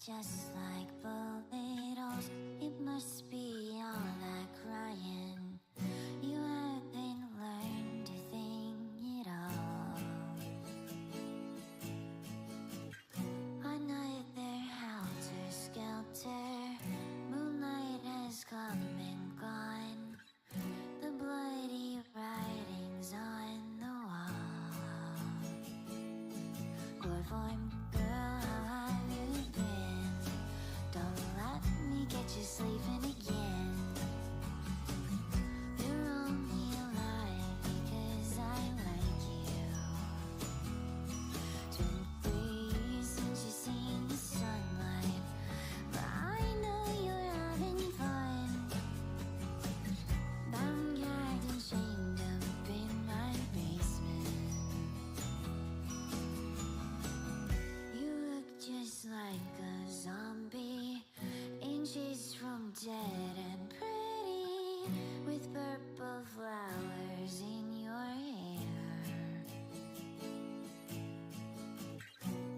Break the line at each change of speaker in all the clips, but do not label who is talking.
just like burritos. It must be all that crying. You haven't learned a thing at all. Another helter-skelter. Moonlight has come and gone. The bloody writings on the wall. Chloroform girl, how have you been? Don't let me get you sleeping again. You're only alive because I like you. It's been 3 years since you've seen the sunlight, but I know you're having fun. Bound, gagged, and chained up in my basement. You look just like a zombie, inches from dead and pretty, with purple flowers in your hair.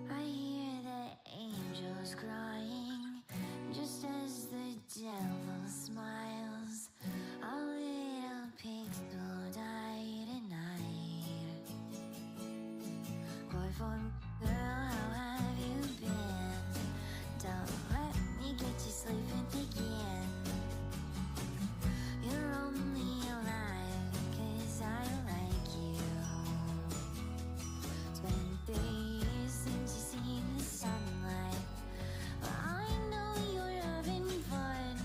I hear the angels crying, just as the devil smiles. Our little pigs will die tonight. Chloroform girl, how have you been? Don't let me get you sleeping again. You're only alive because I like you. It's been 3 years since you've seen the sunlight, but I know you're having fun.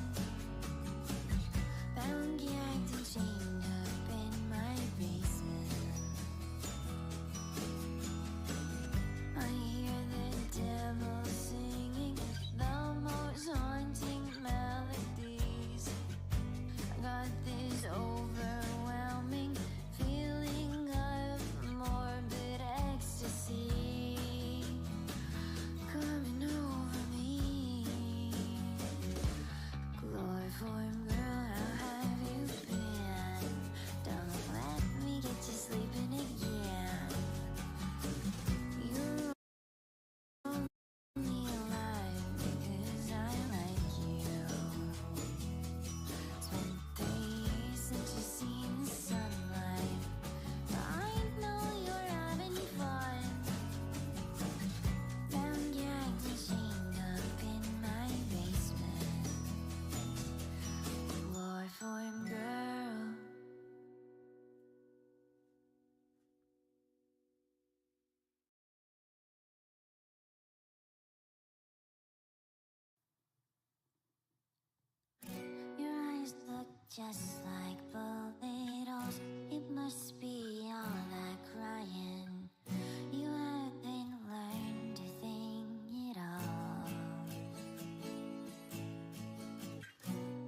Bound, gagged, and chained up in my basement. I hear the devil singing the most haunting melodies. I got this overwhelming feeling of morbid ecstasy coming over me. Chloroform girl, how have you been? Don't let me get you sleeping again. You're only alive because I like you. It's been 3 years since you've seen the sunlight, but I know you're having fun. Bound, gagged, and chained up in my basement. Chloroform girl. Your eyes look just like burritos. It must be all that crying. You haven't learned a thing at all.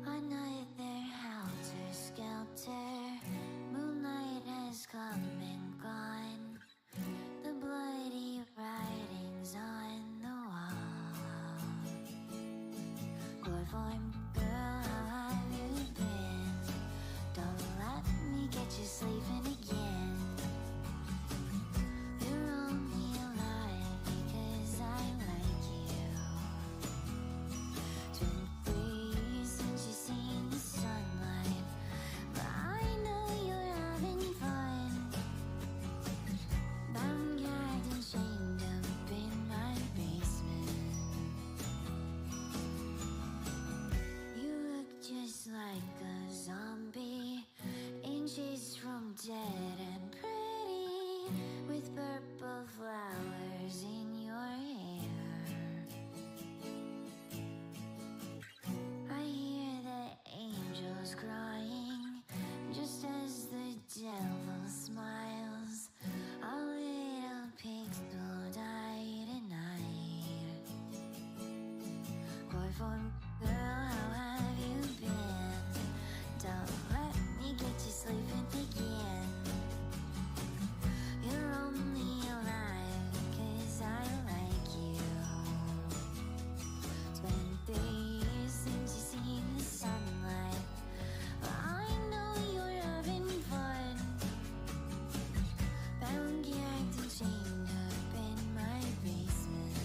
Another helter-skelter. Moonlight has come and gone. The bloody writings on the wall. Chloroform girl, how have you been? Don't let me get you sleeping again. You're only alive because I like you. It's been 3 years since you've seen the sunlight, but I know you're having fun. Bound, gagged, and chained up in my basement. You look just like a zombie, inches from dead and pretty, with purple flowers in your hair. I hear the angels crying, just as the devil smiles. Our little pigs will die tonight. Chloroform girl, how have you been? Don't let me get you sleeping again. You're only alive because I like you. It's been 3 years since you've seen the sunlight, but I know you're having fun. Bound, gagged, and chained up in my basement.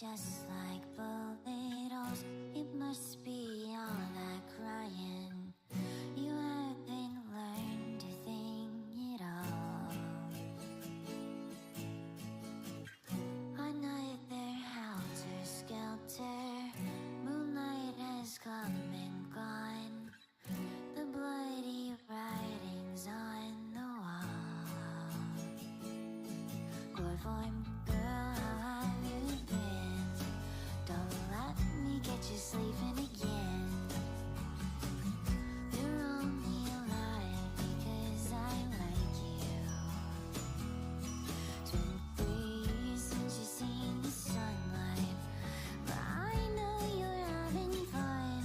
just like bullet holes. It must be all that crying. You haven't learned to think it all. Another helter-skelter. Moonlight has come and gone. The bloody writings on the wall. Chloroform girl, how have you been? Don't let me get you sleeping again. You're only alive because I like you. It's been 3 years since you've seen the sunlight, but I know you're having fun.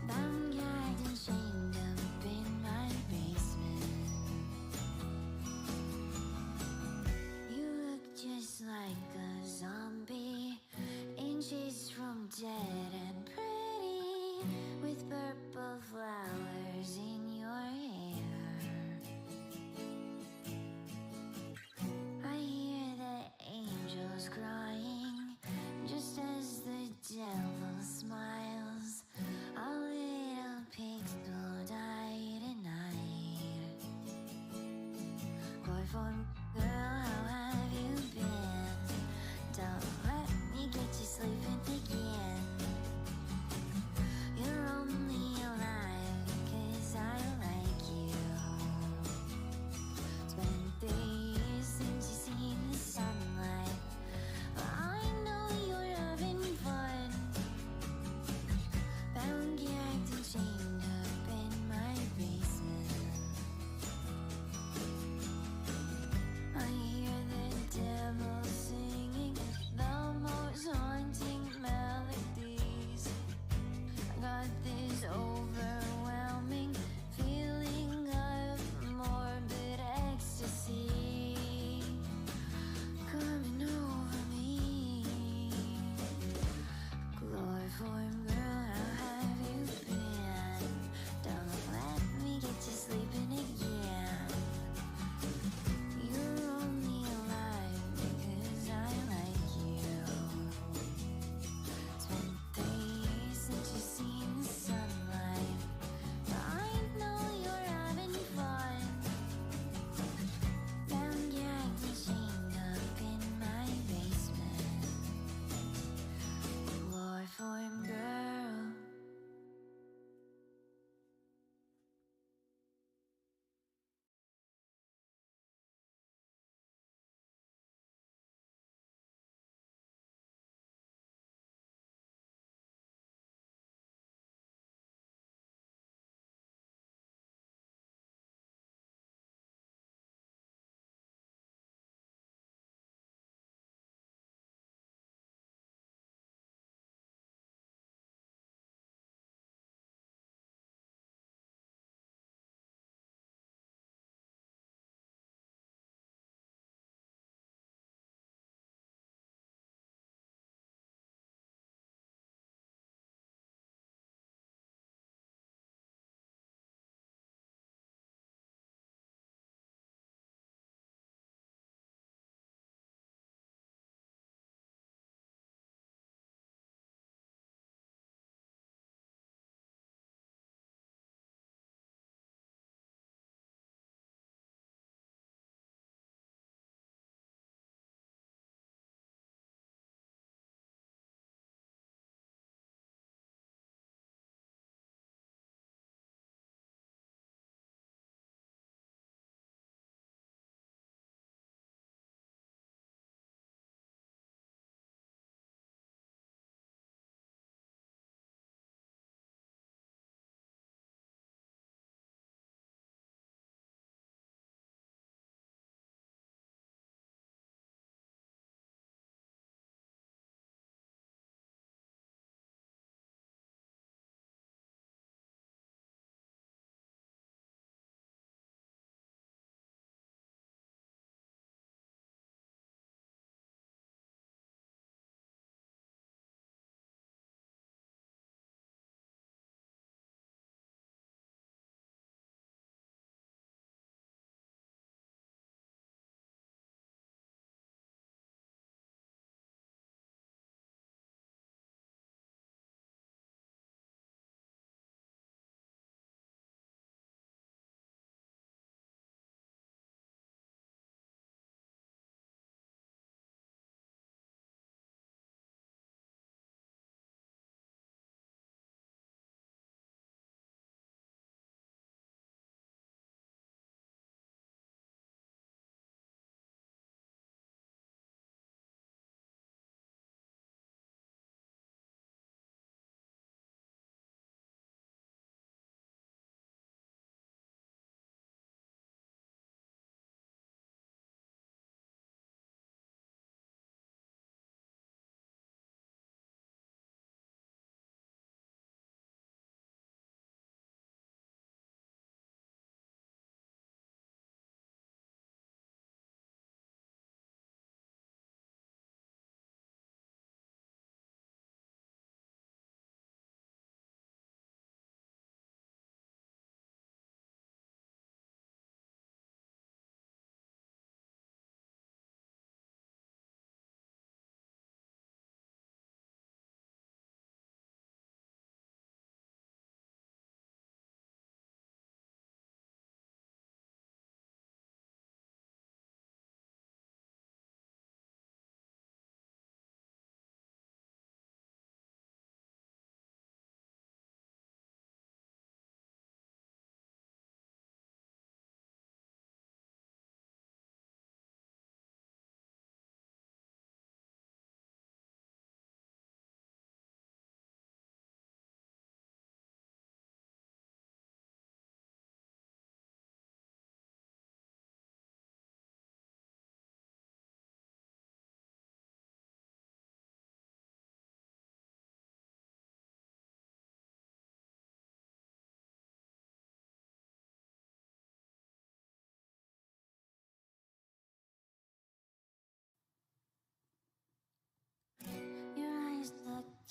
Bound, gagged, and chained up in my basement. You look just like a zombie, inches from dead and pretty, with purple flowers in your hair. I hear the angels crying, just as the devil smiles. Our little pigs will die tonight. Chloroform girl, how have you been? Don't let me get you sleeping again. You're only alive because I like you. It's been 3 years since you've seen the sunlight, but I know you're having fun. Bound, gagged, and chained up in my basement.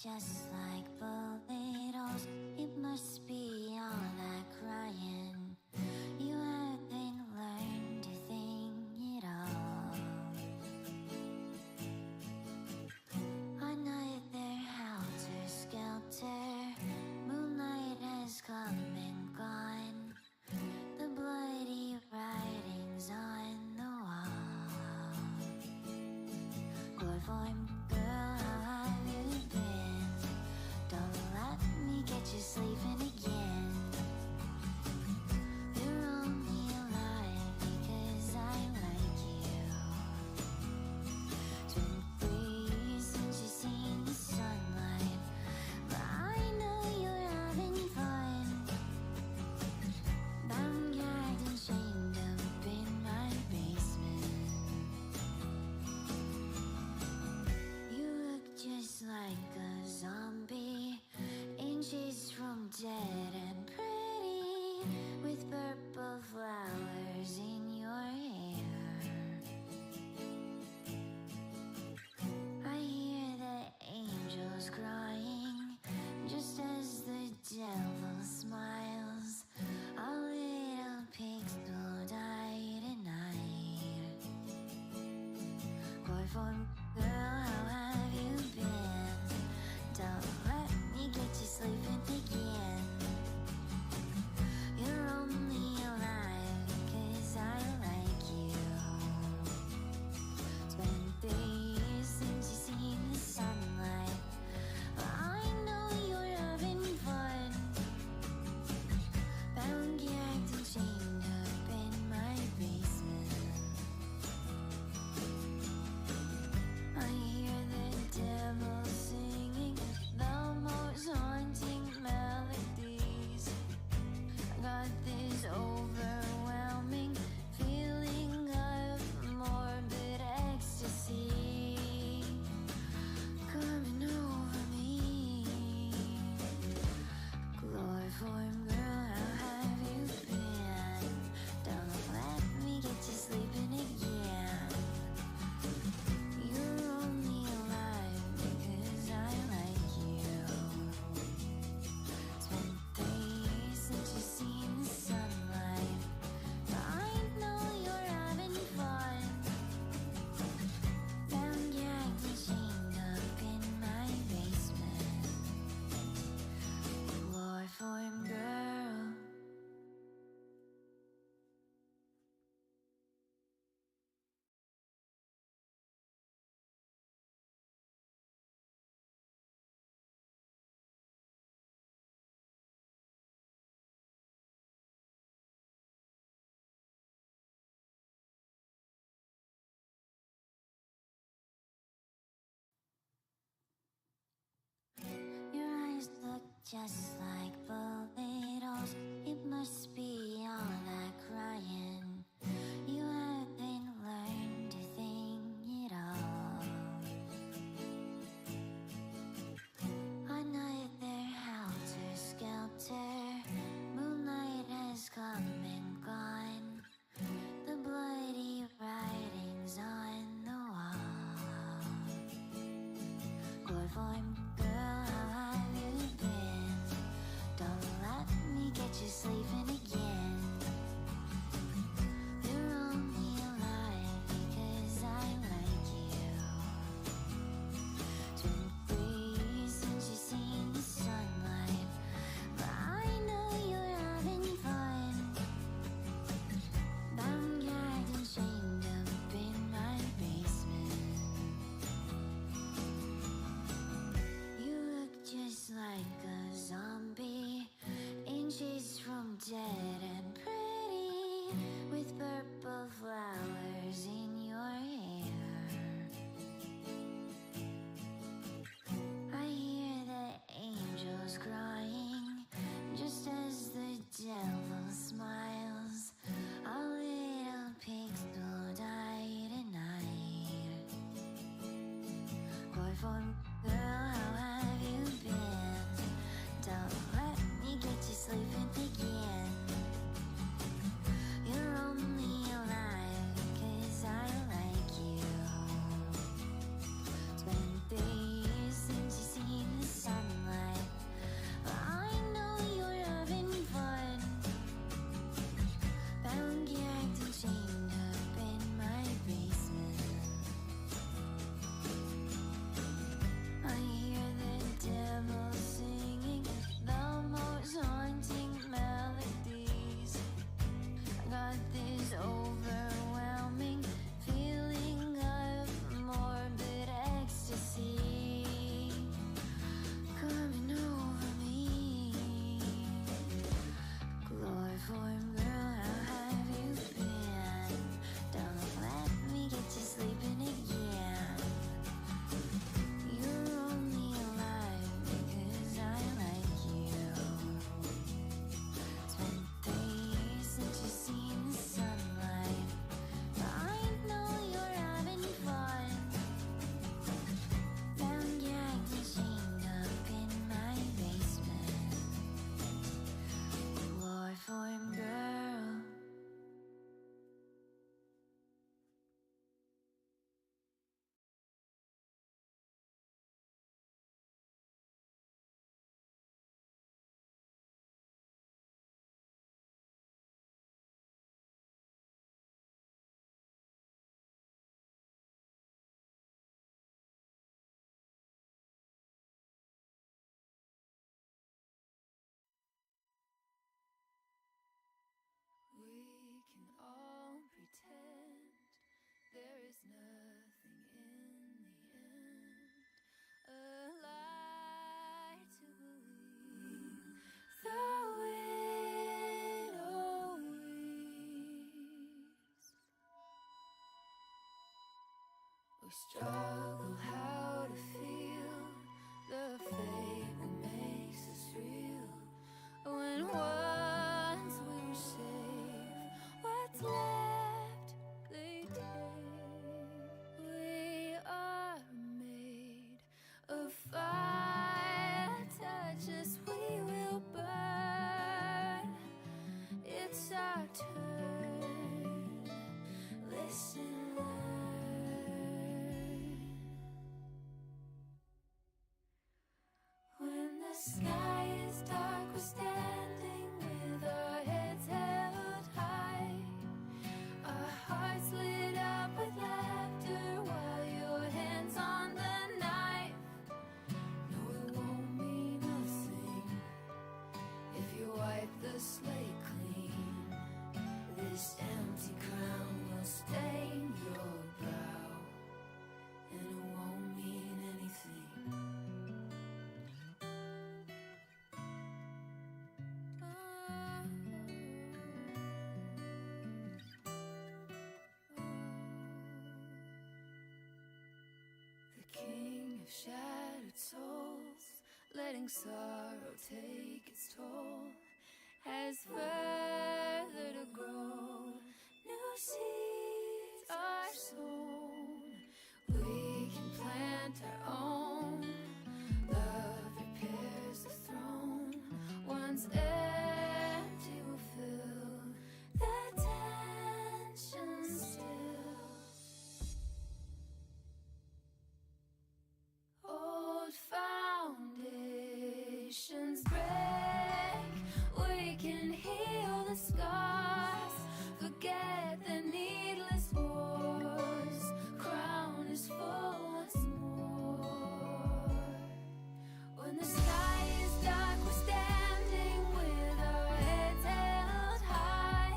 just like bullet holes. It must be all that crying. You haven't learned a thing at all. Another helter-skelter. Moonlight has come and gone. The bloody writings on the wall. Chloroform girl, how have you been? Don't let me get you sleeping again. You're only alive because I like you. It's been 3 years since you've seen the sunlight, but I know you're having fun. Bound, gagged, and chained up in my basement. You look just like a zombie, inches from dead and pretty, with purple flowers in your hair. I hear the angels crying, just as the devil smiles. Our little pigs will die tonight. Chloroform girl, how have you been? Don't let me get you sleeping again. You're only alive because I like you. It's been 3 years since you've seen the sunlight, but I know you're having fun. Bound, gagged, and chained up in my basement. I hear the devil singing the most haunting melodies. I got this overwhelming feeling of morbid ecstasy coming over me. Chloroform girl, how have you been? Don't let me get you sleeping again. You're only alive because I like you. It's been 3 years since you've seen the sunlight, but I know you're having fun. Bound, gagged, and chained up in my basement. Chloroform girl. Your eyes look just like bullet holes. It must be all that crying. You haven't learned a thing at all. Another helter-skelter. Moonlight has come and gone. The bloody writings on the wall. Chloroform girl, how have you been? Don't let me get you sleeping again. You're only alive because I like you. It's been 3 years since you've seen the sunlight, but I know you're having fun. Bound, gagged, and chained up in my basement. You look just like a zombie, inches from dead and pretty, with purple flowers in your hair. I hear the angels crying, just as the devil smiles. Our little pigs will die tonight. Chloroform girl, how have you been? Don't let me get you sleeping again. You're only alive because I like you. It's been 3 years since you've seen the form girl, how have you been? Don't let me get you sleeping again. You're only alive because I like you. It's been 3 years since you've seen the sunlight, but I know you're having fun. Found gagged and chained up in my basement. War form girl.
We can all pretend there is nothing in the end. A lie to believe, though it always. We struggle how to feel the fate that makes us real. When once we were safe, what's left they take. We are made of fire, touch us, we will burn. It's our turn, listen, learn. When the sky is dark, we're standing with our heads held high, our hearts lit up with laughter while your hands on the knife. No, it won't mean a thing if you wipe the slate clean. This empty crown will stain your brow, and it won't mean anything. The king of shattered souls, letting sorrow take its toll, has further to grow. New seeds are sown. We can plant our own. Love repairs the throne. Once empty will fill the tension still. Old foundations break. We can heal the scars. Forget the needless wars. Crown is full once more. When the sky is dark, we're standing with our heads held high,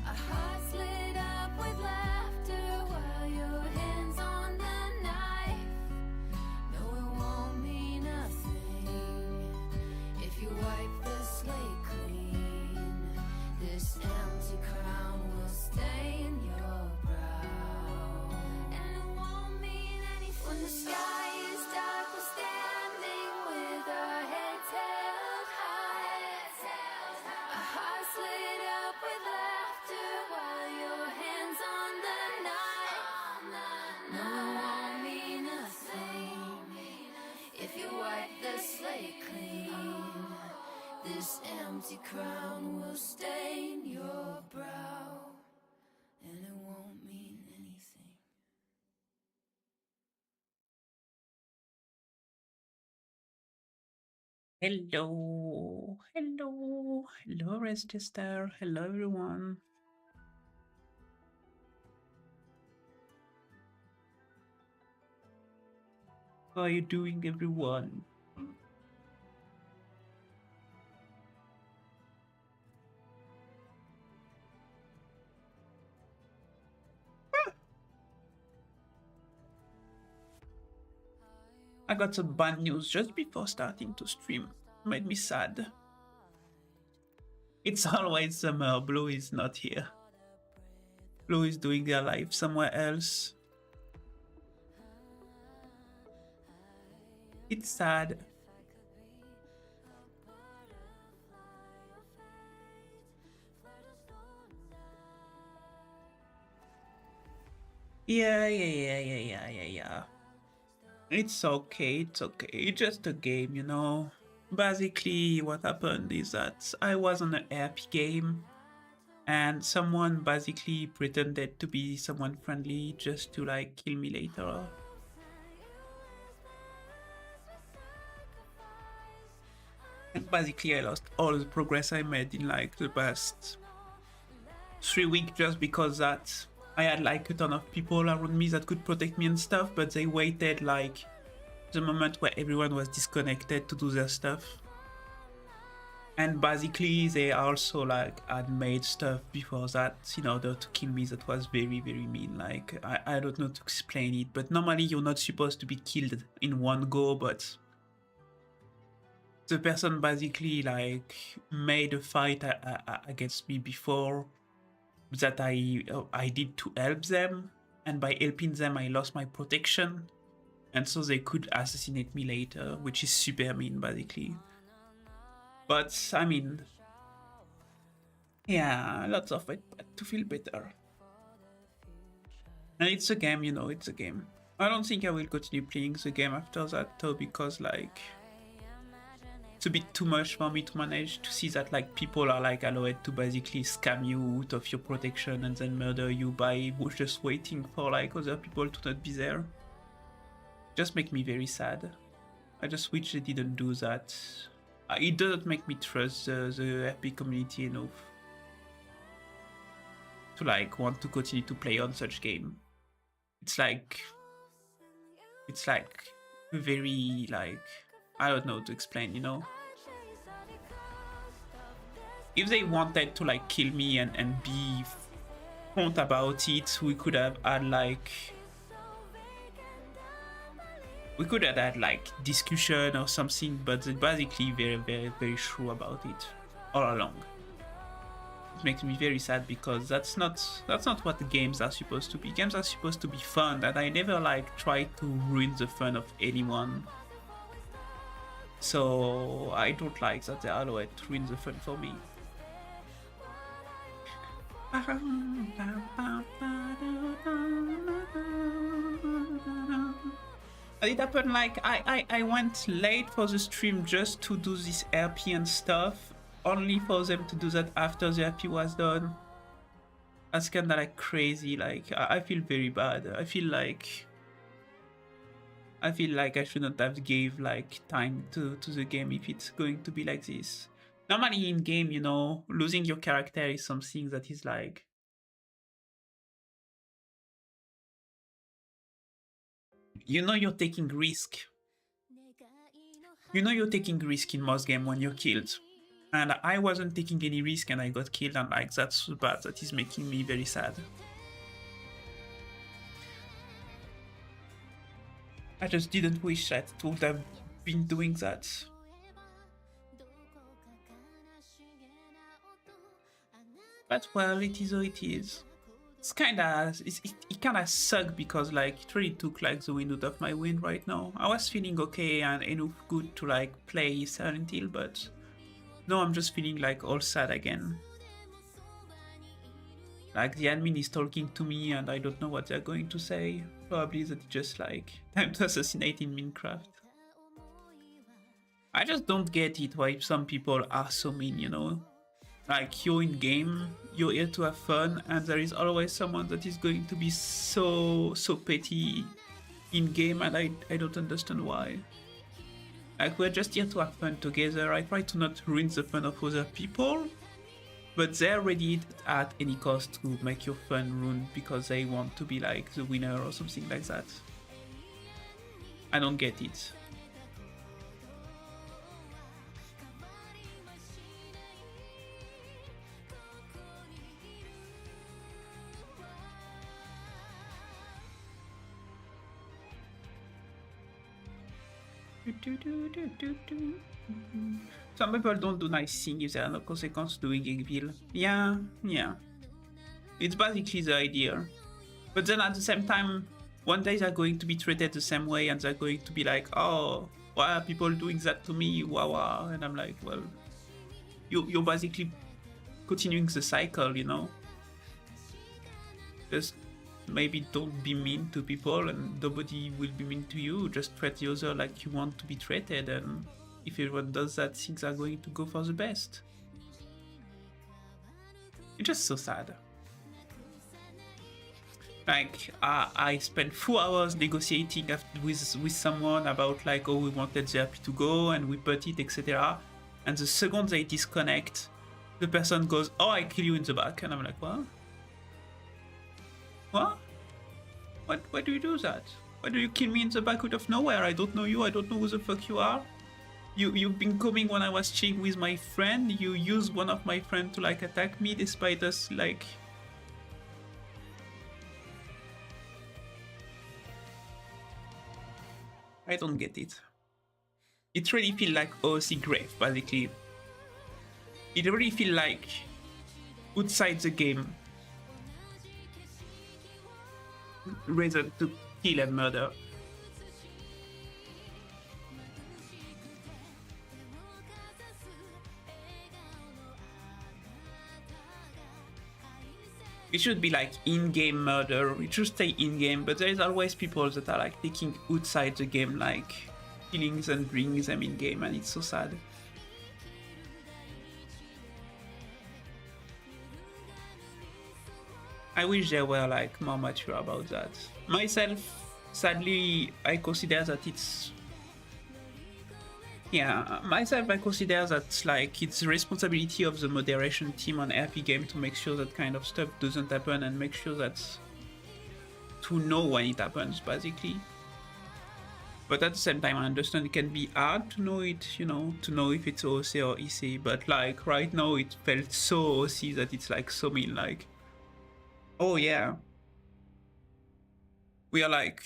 our hearts lit up with laughter while your hands on the knife. No, it won't mean a thing if you wipe the slate clean. This empty crown will stain your brow, and it won't mean anything. When the sky is dark, we're standing with our heads held high, our hearts lit up with laughter while your hands on the knife. No, it won't mean a thing if you wipe the slate clean. This empty crown will stain your brow, and it won't mean anything.
Hello, hello, hello, Register. Hello, everyone. How are you doing, everyone? I got some bad news just before starting to stream. Made me sad. It's always summer. Blue is not here. Blue is doing their life somewhere else. It's sad. Yeah. It's okay, it's okay. It's just a game, you know. Basically, what happened is that I was on an RP game and someone basically pretended to be someone friendly just to like kill me later. And basically, I lost all the progress I made in like the past 3 weeks just because that I had like a ton of people around me that could protect me and stuff, but they waited like the moment where everyone was disconnected to do their stuff. And basically they also like had made stuff before that in order to kill me that was very, very mean. Like I don't know to explain it, but normally you're not supposed to be killed in one go, but the person basically like made a fight against me before that I did to help them, and by helping them I lost my protection, and so they could assassinate me later, which is super mean basically. But I mean, yeah, lots of it to feel better. And it's a game, you know, it's a game. I don't think I will continue playing the game after that though, because like it's a bit too much for me to manage to see that like people are like allowed to basically scam you out of your protection and then murder you by just waiting for like other people to not be there. Just make me very sad. I just wish they didn't do that. It doesn't make me trust the RP community enough to like want to continue to play on such game. It's like very like, I don't know to explain, you know. If they wanted to like kill me and be front about it, we could have had like discussion or something, but they're basically very, very, very true about it all along. It makes me very sad because that's not what the games are supposed to be. Games are supposed to be fun, and I never like try to ruin the fun of anyone. So I don't like that they are allowed to ruin the fun for me. It happened like I went late for the stream just to do this RP and stuff, only for them to do that after the RP was done. That's kinda like crazy. Like I feel very bad. I feel like I shouldn't have gave like time to the game if it's going to be like this. Normally in game, you know, losing your character is something that is like, you know, you're taking risk. You know you're taking risk in most game when you're killed. And I wasn't taking any risk and I got killed, and like that's so bad. That is making me very sad. I just didn't wish that it would have been doing that. But well, it is what it is. It's kinda, it kinda sucked because like it really took like the wind out of my wind right now. I was feeling okay and enough good to like play Silent Hill, but no, I'm just feeling like all sad again. Like the admin is talking to me and I don't know what they're going to say. Probably that it's just like time to assassinate in Minecraft. I just don't get it why some people are so mean, you know? Like you're in game, you're here to have fun, and there is always someone that is going to be so petty in game, and I don't understand why. Like we're just here to have fun together. I try to not ruin the fun of other people, but they're ready at any cost to make your fun ruined because they want to be like the winner or something like that. I don't get it. Some people don't do nice things if there are no consequences doing evil. Yeah, yeah. It's basically the idea. But then at the same time, one day they're going to be treated the same way and they're going to be like, oh, why are people doing that to me? Wow. And I'm like, well, you're basically continuing the cycle, you know? Just maybe don't be mean to people and nobody will be mean to you. Just treat the other like you want to be treated, and if everyone does that, things are going to go for the best. It's just so sad. Like, I spent 4 hours negotiating with someone about like, oh, we wanted the RP to go and we put it, etc. And the second they disconnect, the person goes, oh, I kill you in the back. And I'm like, what? What? Why do you do that? Why do you kill me in the back out of nowhere? I don't know you, I don't know who the fuck you are. You've been coming when I was chilling with my friend. You used one of my friends to like attack me despite us like... I don't get it. It really feels like OC Grave, basically. It really feels like outside the game. Reason to kill and murder. It should be like in-game murder, it should stay in-game, but there is always people that are like taking outside the game, like killings and bringing them in-game, and it's so sad. I wish they were like more mature about that. Myself, sadly, I consider that it's... Yeah, myself, I consider that like it's the responsibility of the moderation team on RP game to make sure that kind of stuff doesn't happen and make sure that to know when it happens, basically. But at the same time, I understand it can be hard to know it, you know, to know if it's OC or EC. But like right now, it felt so OC that it's like so mean, like, oh yeah, we are like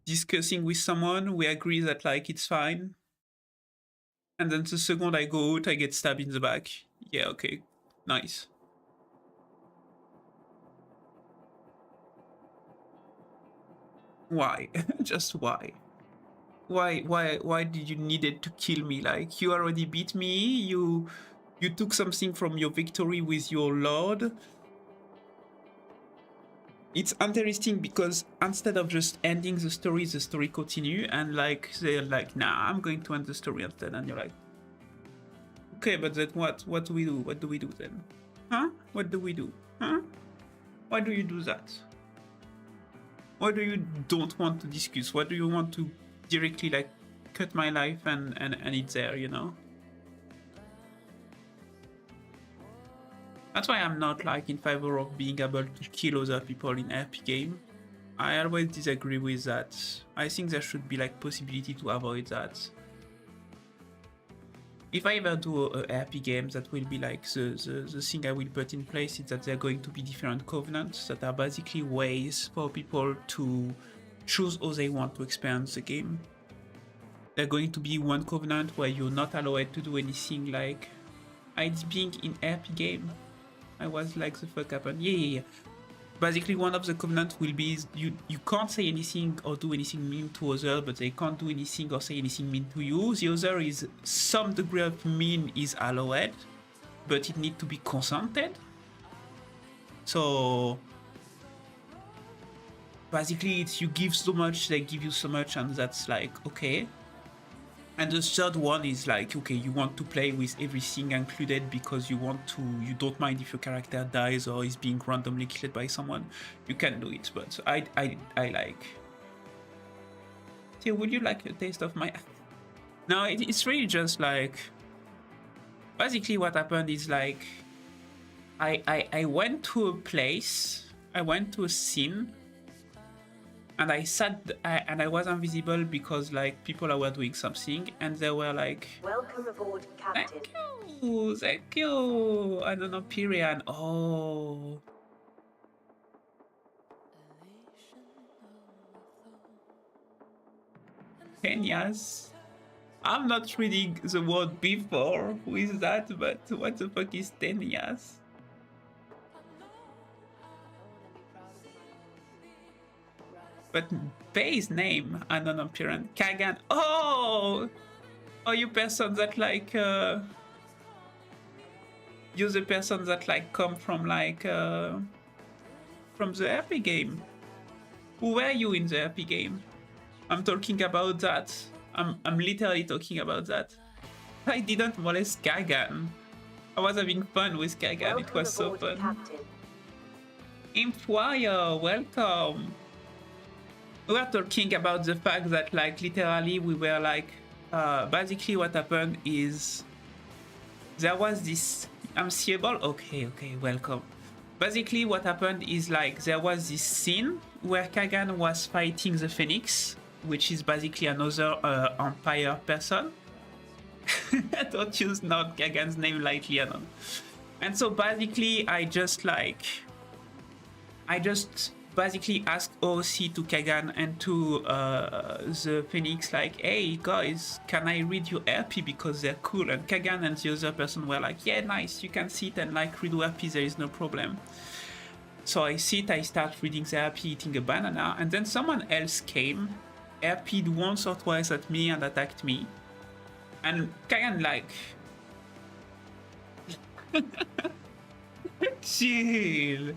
discussing with someone, we agree that like it's fine. And then the second I go out, I get stabbed in the back. Yeah, okay, nice. Why? Just why? Why did you need it to kill me? Like, you already beat me, you took something from your victory with your lord. It's interesting because instead of just ending the story continue, and like they're like, nah, I'm going to end the story instead, and you're like, okay, but then what do we do? What do we do then? Huh? What do we do? Huh? Why do you do that? Why do you don't want to discuss? Why do you want to directly like cut my life and it's there, you know? That's why I'm not like in favor of being able to kill other people in RP game. I always disagree with that. I think there should be like possibility to avoid that. If I ever do a RP game, that will be like the thing I will put in place is that there are going to be different covenants that are basically ways for people to choose how they want to experience the game. There's going to be one covenant where you're not allowed to do anything like it's being in RP game. I was like, the fuck happened? Yeah. Basically, one of the covenants will be you can't say anything or do anything mean to others, but they can't do anything or say anything mean to you. The other is some degree of mean is allowed, but it needs to be consented. So basically, it's you give so much, they give you so much, and that's like, okay. And the third one is like, okay, you want to play with everything included because you don't mind if your character dies or is being randomly killed by someone. You can do it, but I like... So would you like a taste of my... No, it's really just like... Basically what happened is like... I went to a place, I went to a scene, and I sat and I was invisible because like people were doing something and they were like,
welcome aboard, Captain.
Thank you. I don't know, Pyrian. Oh. Kenyas. I'm not reading the word before with that, but what the fuck is 10 years? But Bay's name, a non-apparent. Kagan. Oh! Oh, you person that like, you're the person that like come from like, from the RP game. Who were you in the RP game? I'm talking about that. I'm literally talking about that. I didn't molest Kagan. I was having fun with Kagan. It was so fun. Imfwire, welcome. We were talking about the fact that like literally we were like, basically what happened is there was this, I'm seeable. Okay, welcome. Basically what happened is like there was this scene where Kagan was fighting the Phoenix, which is basically another Empire person. Don't use not Kagan's name lightly, Anon. And so basically I just basically asked OC to Kagan and to the Phoenix like, hey guys, can I read your RP because they're cool? And Kagan and the other person were like, yeah, nice, you can sit and like read RP, there is no problem. So I start reading the RP, eating a banana, and then someone else came, RP'd once or twice at me and attacked me. And Kagan like, chill.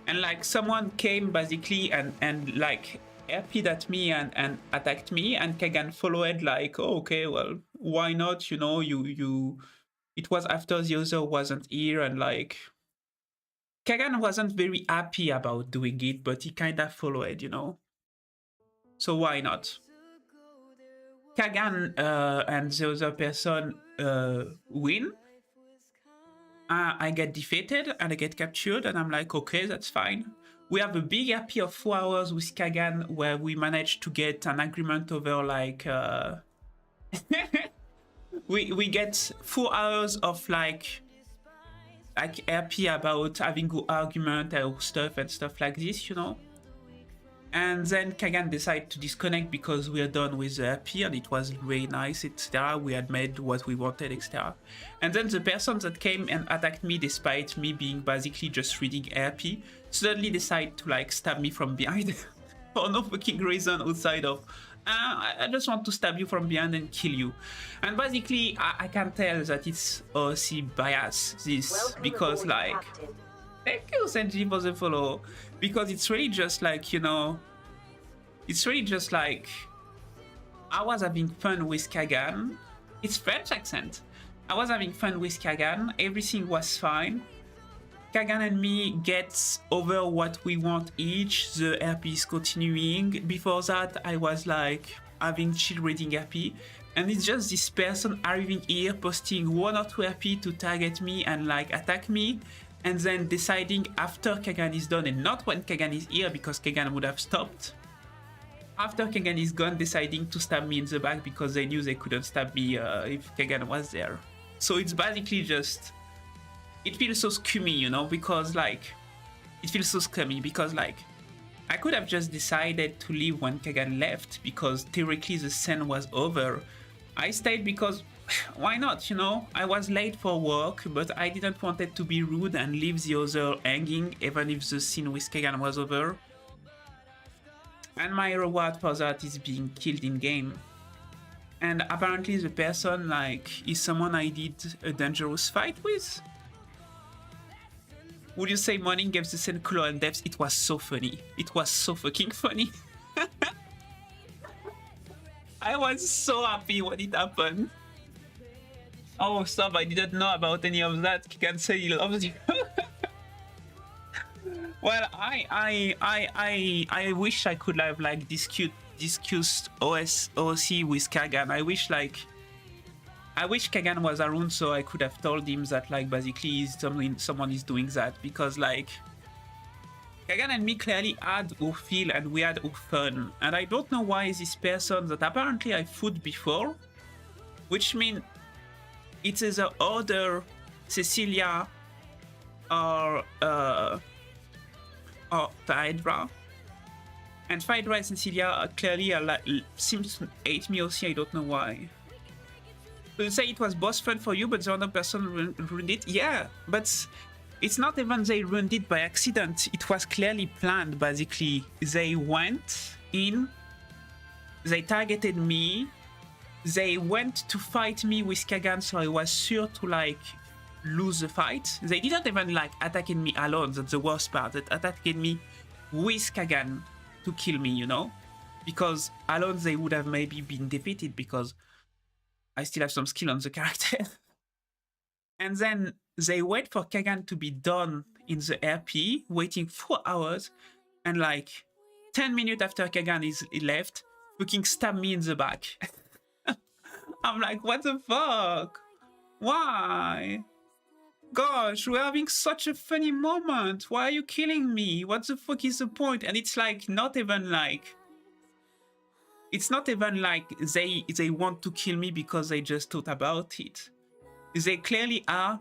And like someone came basically and like RP'd at me and attacked me, and Kagan followed like, oh, okay, well, why not? You know, it was after the other wasn't here, and like Kagan wasn't very happy about doing it, but he kind of followed, you know. So why not? Kagan and the other person win. I get defeated and I get captured, and I'm like, okay, that's fine. We have a big RP of 4 hours with Kagan where we managed to get an agreement over like we get 4 hours of like RP about having an argument or stuff and stuff like this, you know. And then Kagan decided to disconnect because we are done with the RP and it was really nice, etc. We had made what we wanted, etc. And then the person that came and attacked me despite me being basically just reading RP suddenly decided to like stab me from behind for no fucking reason outside of I just want to stab you from behind and kill you. And basically I can tell that it's OC bias this because like
Captain.
thank you Senji for the follow, because it's really just like, you know, it's really just like I was having fun with Kagan. It's French accent. I was having fun with Kagan, everything was fine. Kagan and me get over what we want each, the RP is continuing. Before that, I was like having chill reading RP, and it's just this person arriving here, posting 1 or 2 RP to target me and like attack me, and then deciding after Kagan is done, and not when Kagan is here because Kagan would have stopped. After Kagan is gone, deciding to stab me in the back because they knew they couldn't stab me if Kagan was there. So it's basically just, it feels so scummy, you know, because like, it feels so scummy because like, I could have just decided to leave when Kagan left because theoretically the scene was over. I stayed because, why not, you know? I was late for work, but I didn't want it to be rude and leave the other hanging even if the scene with Kagan was over. And my reward for that is being killed in game. And apparently the person like is someone I did a dangerous fight with. Would you say morning gave the same color and depth? It was so funny. It was so fucking funny. I was so happy when it happened. Oh, stop, I didn't know about any of that. He can say he loves you. Well, I wish I could have like discussed OC with Kagan. I wish Kagan was around so I could have told him that like basically someone is doing that, because like Kagan and me clearly had our feel and we had our fun, and I don't know why this person that apparently I fought before, which means it's either other Cecilia or Hydra. And fried rice and Celia clearly are like, seems to hate me also, I don't know why. You say it was boss fun for you, but the other person ruined it? Yeah, but it's not even they ruined it by accident. It was clearly planned, basically. They went in, they targeted me, they went to fight me with Kagan, so I was sure to like lose the fight. They didn't even like attacking me alone, that's the worst part. They attacked me with Kagan to kill me, you know? Because alone they would have maybe been defeated because I still have some skill on the character. And then they wait for Kagan to be done in the RP, waiting 4 hours, and like 10 minutes after Kagan is left, fucking stab me in the back. I'm like, what the fuck? Why? Gosh, we're having such a funny moment. Why are you killing me? What the fuck is the point? And it's like not even like they want to kill me because they just thought about it. They clearly are.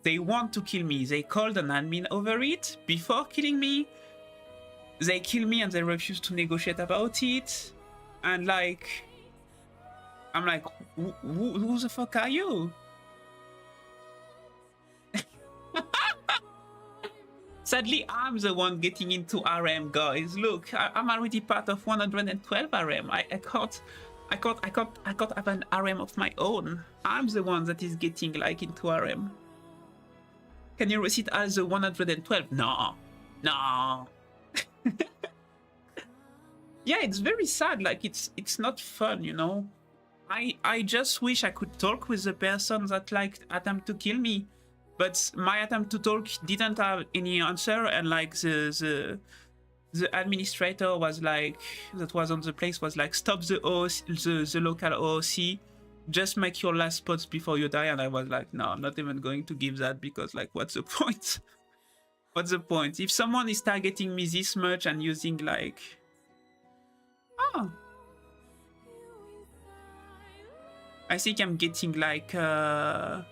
They want to kill me. They called an admin over it before killing me. They kill me and they refuse to negotiate about it. And like, I'm like, who the fuck are you? Sadly, I'm the one getting into RM, guys. Look, I'm already part of 112 RM. I can't have an RM of my own. I'm the one that is getting like into RM. Can you receive as the 112? No. Yeah, it's very sad. Like it's not fun, you know. I just wish I could talk with the person that like attempt to kill me, but my attempt to talk didn't have any answer, and like the administrator was like, that was on the place, was like, stop the local OOC, just make your last spots before you die. And I was like, no, I'm not even going to give that, because like, what's the point? What's the point? If someone is targeting me this much and using like, oh, I think I'm getting like, I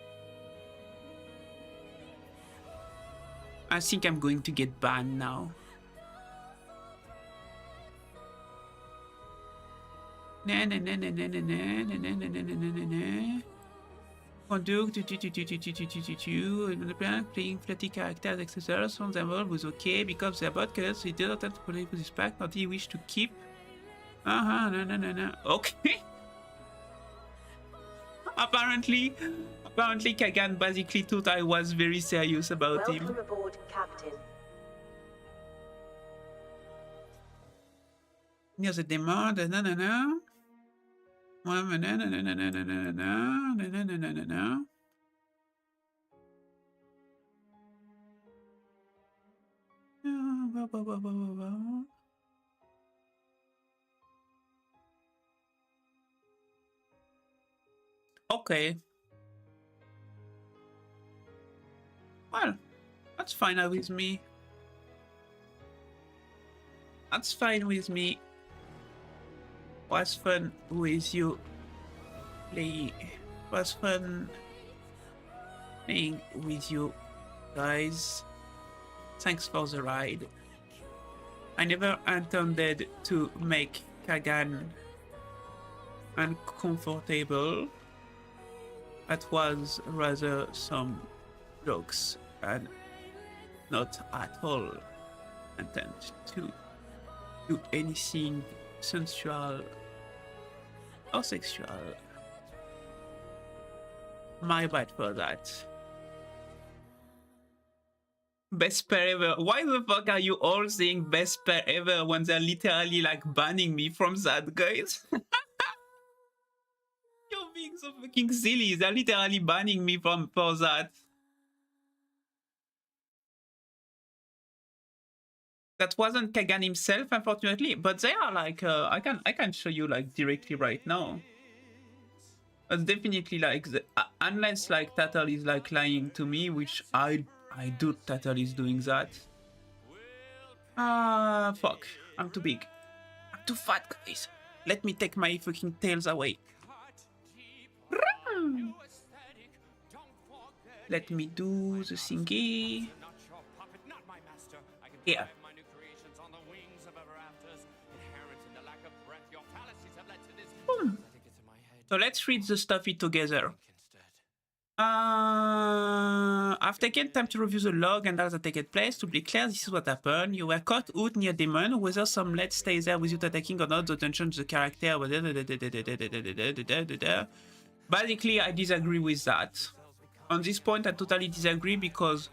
think I'm going to get banned now. Conduct playing flirty characters, etc. Some them was okay because they're about characters he didn't have to play with his pack, not he wished to keep. No. Okay. Apparently Kagan basically thought I was very serious about him.
Welcome aboard, Captain.
Here's a demand. Okay. Well, that's fine with me. That's fine with me. Was fun with you. Was fun playing with you guys. Thanks for the ride. I never intended to make Kagan uncomfortable. That was rather some jokes and not at all intent to do anything sensual or sexual. My bad for that. Best pair ever. Why the fuck are you all saying best pair ever when they're literally like banning me from that, guys? You're being so fucking silly. They're literally banning me for that. That wasn't Kagan himself, unfortunately, but they are like, I can show you like directly right now. That's definitely like, unless like Tatal is like lying to me, which I do. Tatal is doing that. Fuck, I'm too big. I'm too fat, guys. Let me take my fucking tails away. Let me do the thingy. Yeah. So let's read the stuff together. I've taken time to review the log and as I take it place. To be clear, this is what happened. You were caught out near demon. Whether some let stay there without attacking or not, the tension, the character. Basically, I disagree with that. On this point, I totally disagree because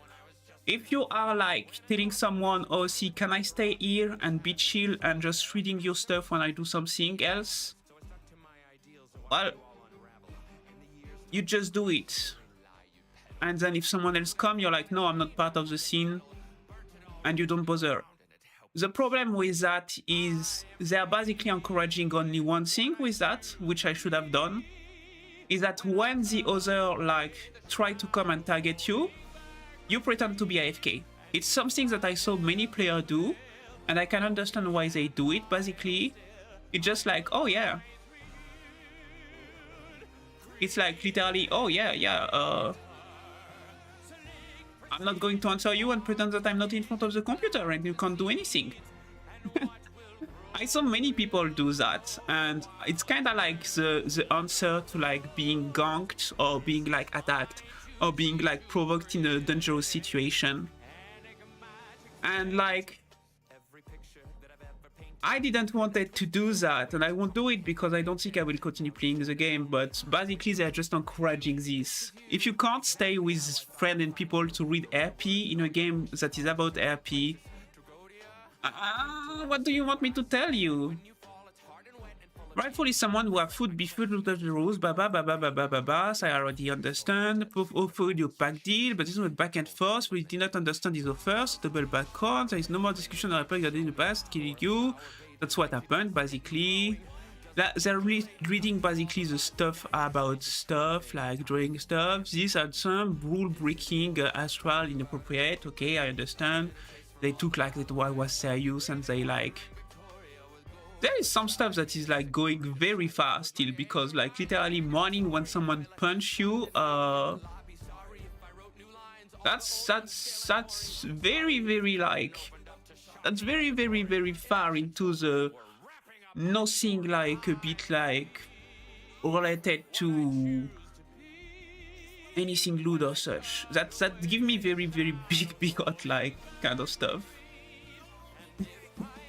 if you are like telling someone, oh, see, can I stay here and be chill and just reading your stuff when I do something else? Well, you just do it. And then if someone else comes, you're like, no, I'm not part of the scene. And you don't bother. The problem with that is they're basically encouraging only one thing with that, which I should have done, is that when the other like try to come and target you, you pretend to be AFK. It's something that I saw many players do, and I can understand why they do it. Basically, it's just like, oh yeah. It's like literally, oh yeah, I'm not going to answer you and pretend that I'm not in front of the computer and you can't do anything. I saw many people do that, and it's kind of like the answer to like being ganked or being like attacked or being like provoked in a dangerous situation. And like, I didn't want it to do that, and I won't do it because I don't think I will continue playing the game, but basically they're just encouraging this. If you can't stay with friends and people to read RP in a game that is about RP, what do you want me to tell you? Rightfully someone who have food be food out of the rules, so I already understand. Proof of food, you pack deal, but this is back and forth. We did not understand his offers, double background, there is no more discussion on regarding the past, killing you. That's what happened, basically. They're reading basically the stuff about stuff, like drawing stuff. These are some rule breaking, astral, inappropriate, okay, I understand. They took like that why was serious and they like... There is some stuff that is like going very fast still because like literally morning when someone punch you, that's very like, that's very far into the nothing like a bit like related to anything lewd or such. That give me very big hot like kind of stuff.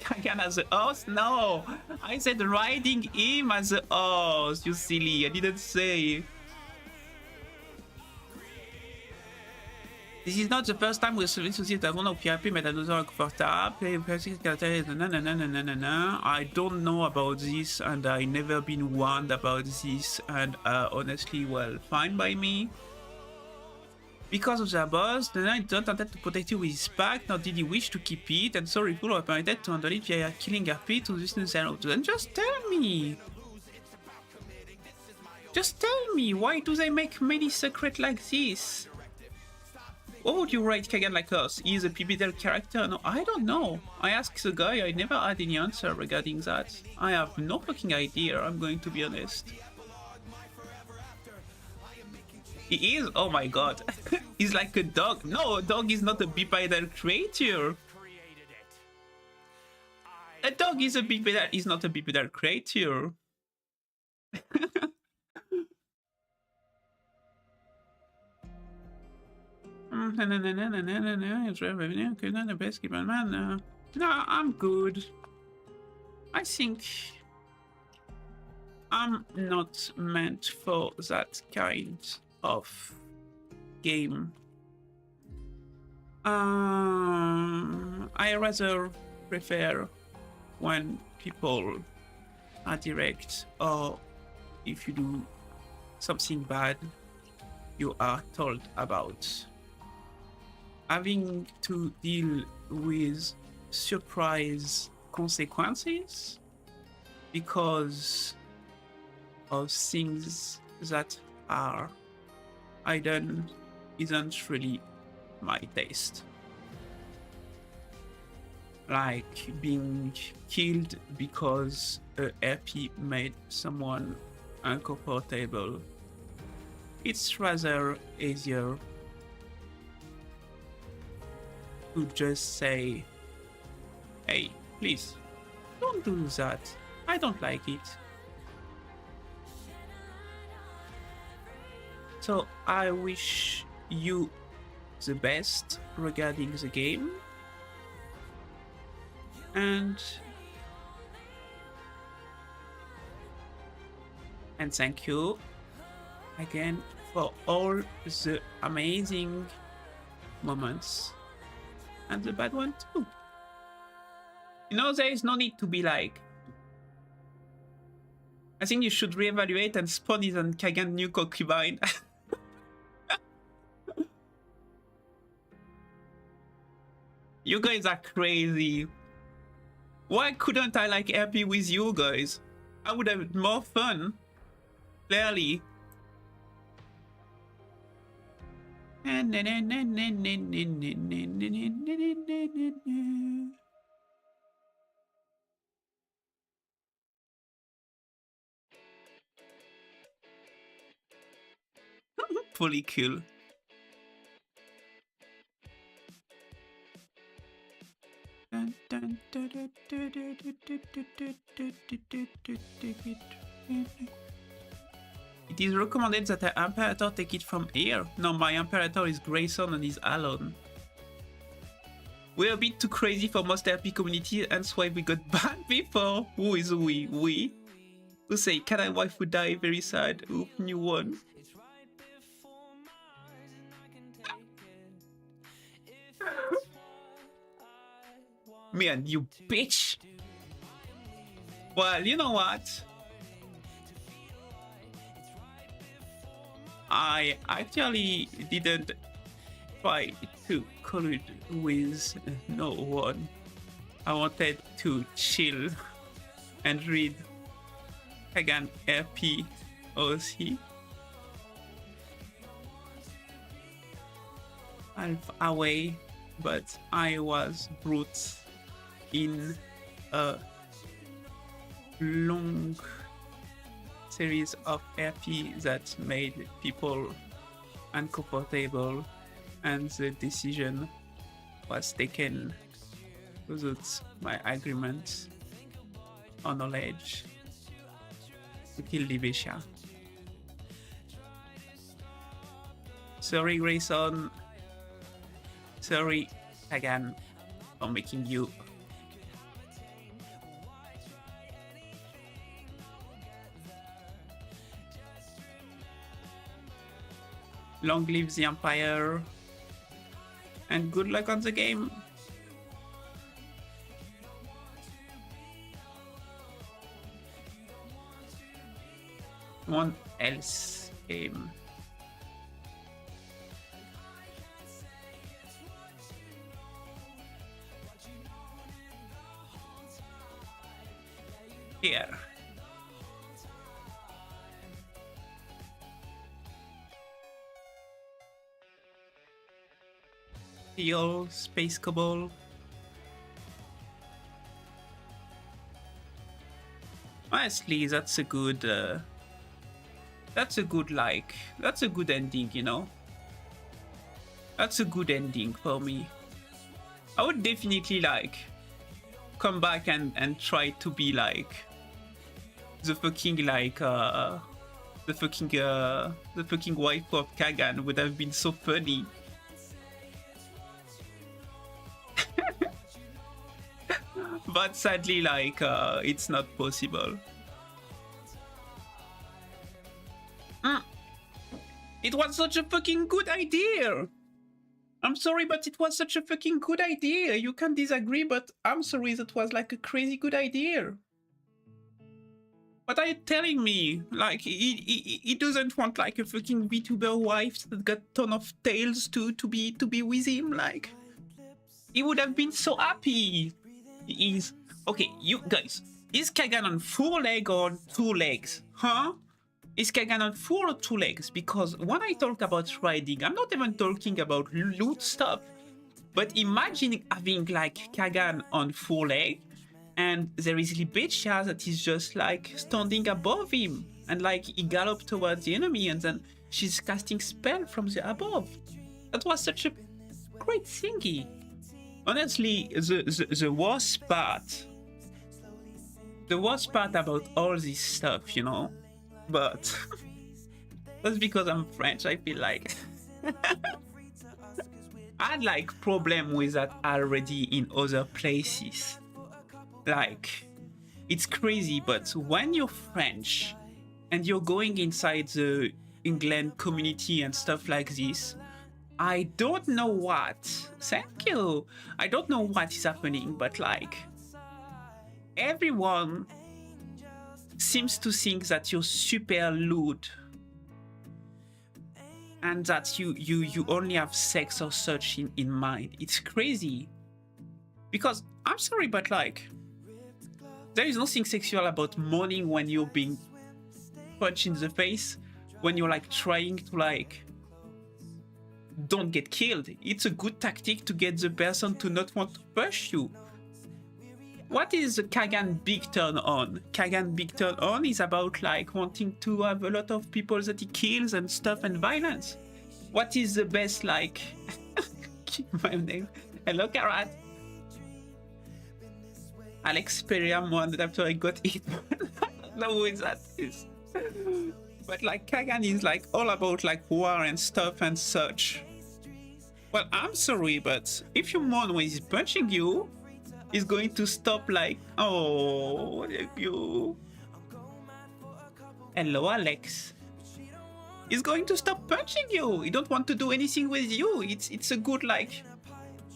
Kagan as a horse? No! I said riding him as a horse, you silly, I didn't say. This is not the first time we're associated with one of PRP, but another uncomfortable. I don't know about this, and I never been warned about this, and honestly, well, fine by me. Because of the boss, the knight don't intend to protect you with his pack, nor did he wish to keep it, and so people are permitted to handle it via killing RP to this new channel. Then just tell me! Just tell me, why do they make many secrets like this? What would you rate Kagan like us? He is a PBDL character? No, I don't know. I asked the guy, I never had any answer regarding that. I have no fucking idea, I'm going to be honest. He is? Oh my god. He's like a dog. No, a dog is not a bipedal creature. A dog is a bipedal, is not a bipedal creature. No, I'm good. I think I'm not meant for that kind of game. I rather prefer when people are direct, or if you do something bad, you are told about. Having to deal with surprise consequences because of things that are hidden isn't really my taste. Like being killed because a RP made someone uncomfortable. It's rather easier to just say, hey, please, don't do that. I don't like it. So I wish you the best regarding the game. And thank you again for all the amazing moments and the bad one too. You know, there is no need to be like, I think you should reevaluate and spawn is on Kagan new concubine. You guys are crazy. Why couldn't I like RP with you guys? I would have more fun. Clearly. Fully cool. It is recommended that the Imperator take it from here. No, my Imperator is Grayson and is alone. We're a bit too crazy for most RP community, hence why we got banned before. Who is we? We? Who say, can I wife would die? Very sad. Oop, new one. Man, you bitch. Well, you know what? I actually didn't try to collude with no one. I wanted to chill and read again RP OC. Half away, but I was brute in a long series of RP that made people uncomfortable, and the decision was taken without my agreement or knowledge to kill Livesha. Sorry, Grayson. Sorry, Kagan, for making you. Long live the Empire, and good luck on the game. One else game. Here. Steel, Space Cobble. Honestly, that's a good like, that's a good ending, you know? That's a good ending for me. I would definitely like come back and try to be like the fucking like the fucking wife of Kagan. Would have been so funny. But sadly, like, it's not possible. It was such a fucking good idea! I'm sorry, but it was such a fucking good idea. You can disagree, but I'm sorry, that was like a crazy good idea. What are you telling me? Like, he doesn't want like a fucking VTuber wife that got ton of tails to be with him. Like, he would have been so happy. He is okay. You guys, is Kagan on 4 legs or 2 legs? Huh? Is Kagan on 4 or 2 legs? Because when I talk about riding, I'm not even talking about loot stuff. But imagine having like Kagan on 4 legs, and there is Libesha that is just like standing above him, and like he gallops towards the enemy, and then she's casting spell from the above. That was such a great thingy. Honestly, the worst part about all this stuff, you know, but That's because I'm French, I feel like. I had like problem with that already in other places. Like, it's crazy, but when you're French and you're going inside the England community and stuff like this, I don't know what. Thank you. I don't know what is happening, but like, everyone seems to think that you're super lewd and that you only have sex or such in mind. It's crazy. Because I'm sorry, but like, there is nothing sexual about mourning when you're being punched in the face, when you're like trying to like don't get killed. It's a good tactic to get the person to not want to push you. What is the Kagan big turn on? Kagan big turn on is about like wanting to have a lot of people that he kills and stuff and violence. What is the best like keep my name? Hello Karat. Alex Pereira mourned after I got hit. I don't know who that is. But like Kagan is like all about like war and stuff and such. Well, I'm sorry, but if you mourn when he's punching you, he's going to stop like, oh, you. Hello, Alex. He's going to stop punching you. He don't want to do anything with you. It's a good like,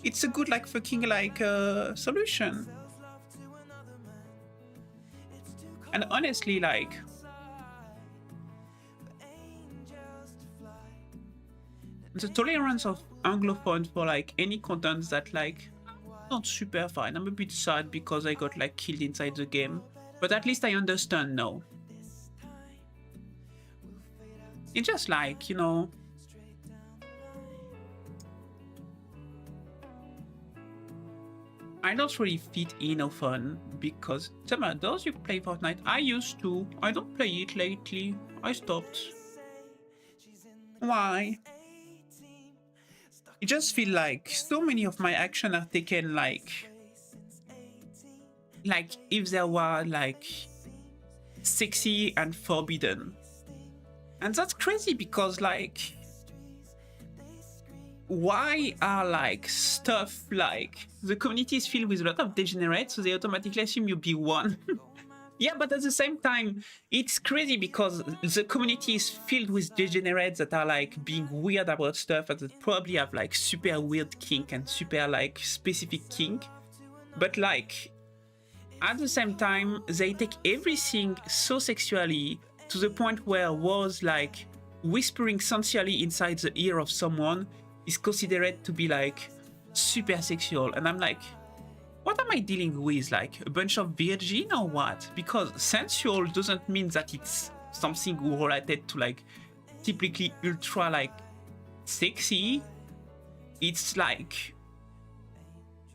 fucking like solution. And honestly, like, the tolerance of Anglophone for like any content that like not super fine. I'm a bit sad because I got like killed inside the game, but at least I understand now. It's just like, you know, I don't really fit in often because Summer, does you play Fortnite? I used to. I don't play it lately. I stopped. Why? I just feel like so many of my actions are taken like if they were like sexy and forbidden. And that's crazy because like, why are like stuff like the community is filled with a lot of degenerates, so they automatically assume you'll be one. Yeah, but at the same time, it's crazy because the community is filled with degenerates that are like being weird about stuff and that probably have like super weird kink and super like specific kink. But like, at the same time, they take everything so sexually to the point where words like whispering sincerely inside the ear of someone is considered to be like super sexual. And I'm like, what am I dealing with? Like a bunch of virgin or what? Because sensual doesn't mean that it's something related to like typically ultra like sexy. It's like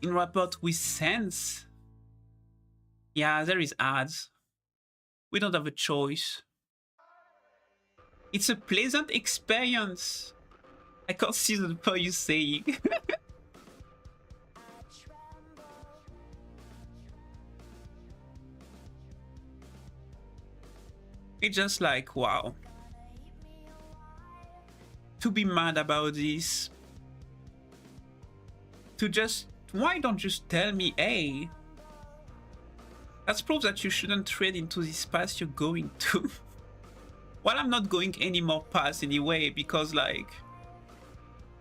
in rapport with sense. Yeah, there is ads. We don't have a choice. It's a pleasant experience. I can't see the part you saying. It's just like, wow. To be mad about this. To just, why don't you just tell me, hey? That's proof that you shouldn't tread into this path you're going to. Well, I'm not going any more paths anyway, because like,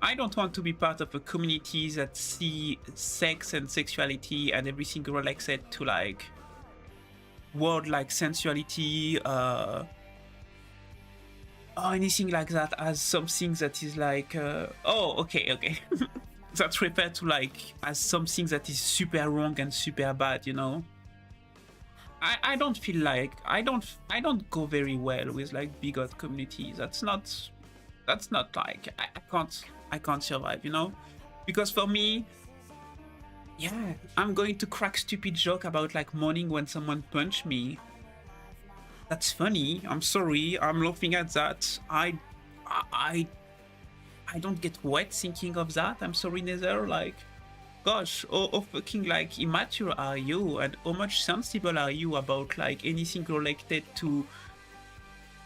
I don't want to be part of a community that see sex and sexuality and everything related to like word like sensuality or anything like that as something that is like oh okay that's referred to like as something that is super wrong and super bad, you know. I don't feel like I don't go very well with like bigot communities. That's not like I can't survive, you know, because for me, yeah, I'm going to crack stupid joke about like mourning when someone punched me. That's funny. I'm sorry. I'm laughing at that. I don't get wet thinking of that. I'm sorry, Nether. Like, gosh, how fucking like immature are you, and how much sensible are you about like anything related to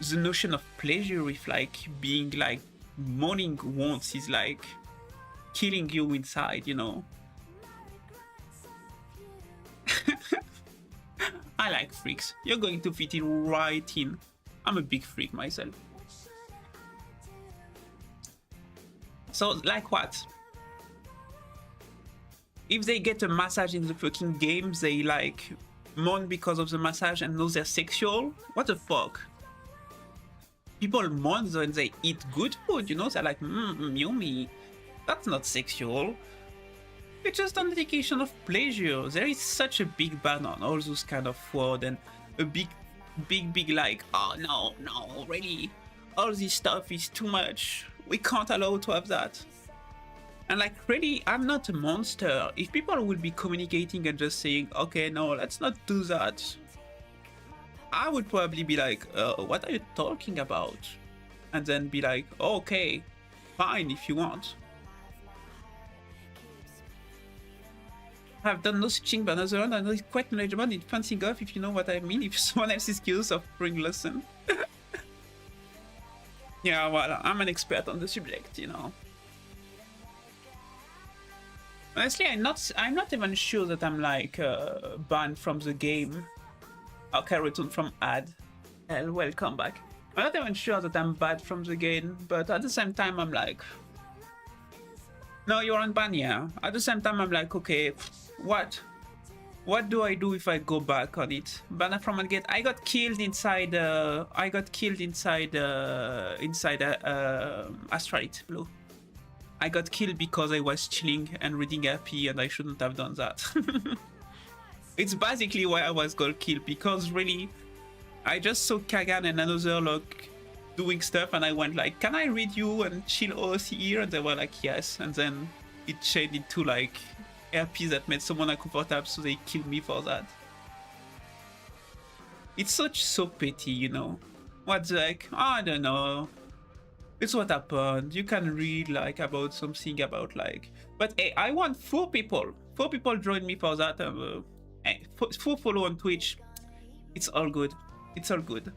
the notion of pleasure with like being like moaning once is like killing you inside, you know. I like freaks. You're going to fit in right in. I'm a big freak myself. So like what? If they get a massage in the fucking game, they like moan because of the massage and know they're sexual? What the fuck? People moan when they eat good food, you know? They're like, yummy. That's not sexual. It's just an indication of pleasure. There is such a big ban on all those kind of words and a big like, oh no, really? All this stuff is too much. We can't allow to have that. And like, really, I'm not a monster. If people would be communicating and just saying, okay, no, let's not do that, I would probably be like, what are you talking about? And then be like, oh, okay, fine if you want. I've done no switching, but another one, I know it's quite knowledgeable in fencing off, if you know what I mean, if someone else is curious of bring lesson. Yeah, well, I'm an expert on the subject, you know. Honestly, I'm not even sure that I'm like banned from the game. Okay, return from ad. Hell, welcome back. I'm not even sure that I'm banned from the game, but at the same time, I'm like, no, you're unbanned, yeah. At the same time, I'm like, okay, what do I do if I go back on it? Banner from a gate. I got killed inside. Astrite Blue. I got killed because I was chilling and reading RP, and I shouldn't have done that. It's basically why I was got killed, because really, I just saw Kagan and another like doing stuff, and I went like, "Can I read you and chill OC here?" And they were like, "Yes." And then it changed into like RP that made someone uncomfortable, so they killed me for that. It's so petty, you know. What's like, I don't know. It's what happened. You can read like about something about like, but hey, I want 4 people. 4 people join me for that. Hey, 4 follow on Twitch. It's all good. It's all good.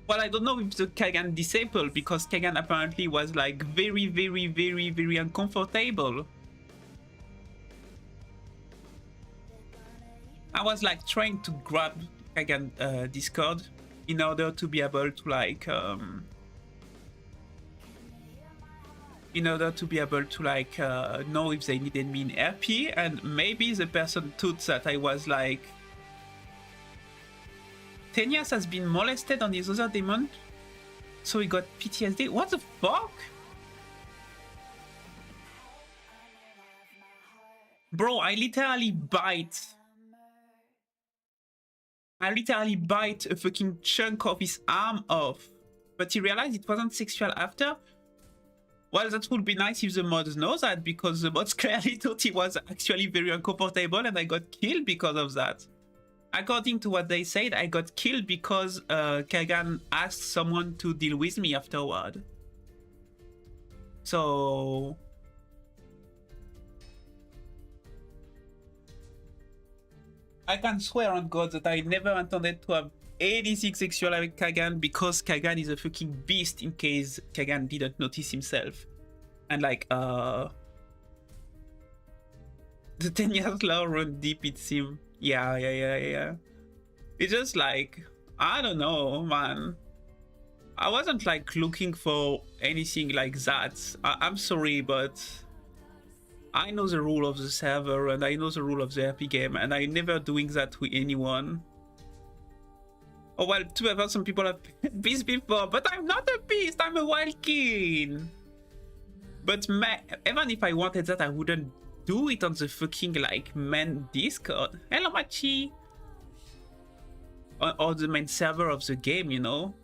Well, I don't know if the Kagan disabled, because Kagan apparently was like very uncomfortable. I was like trying to grab Kagan Discord in order to be able to like know if they needed me in RP, and maybe the person thought that I was like, Tenias has been molested on his other demon, so he got PTSD. What the fuck? Bro, I literally bite a fucking chunk of his arm off, but he realized it wasn't sexual after. Well, that would be nice if the mods know that, because the mods clearly thought he was actually very uncomfortable, and I got killed because of that. According to what they said, I got killed because Kagan asked someone to deal with me afterward. So I can swear on God that I never intended to have anything sexual with Kagan, because Kagan is a fucking beast, in case Kagan didn't notice himself. And like, the 10 years law run deep, it seems. Yeah. It's just like, I don't know, man. I wasn't like looking for anything like that. I'm sorry, but I know the rule of the server, and I know the rule of the RP game, and I'm never doing that with anyone. Oh well, to be honest, some people have beast before, but I'm not a beast, I'm a wild king. But even if I wanted that, I wouldn't do it on the fucking like main Discord. Hello Machi. Or the main server of the game, you know.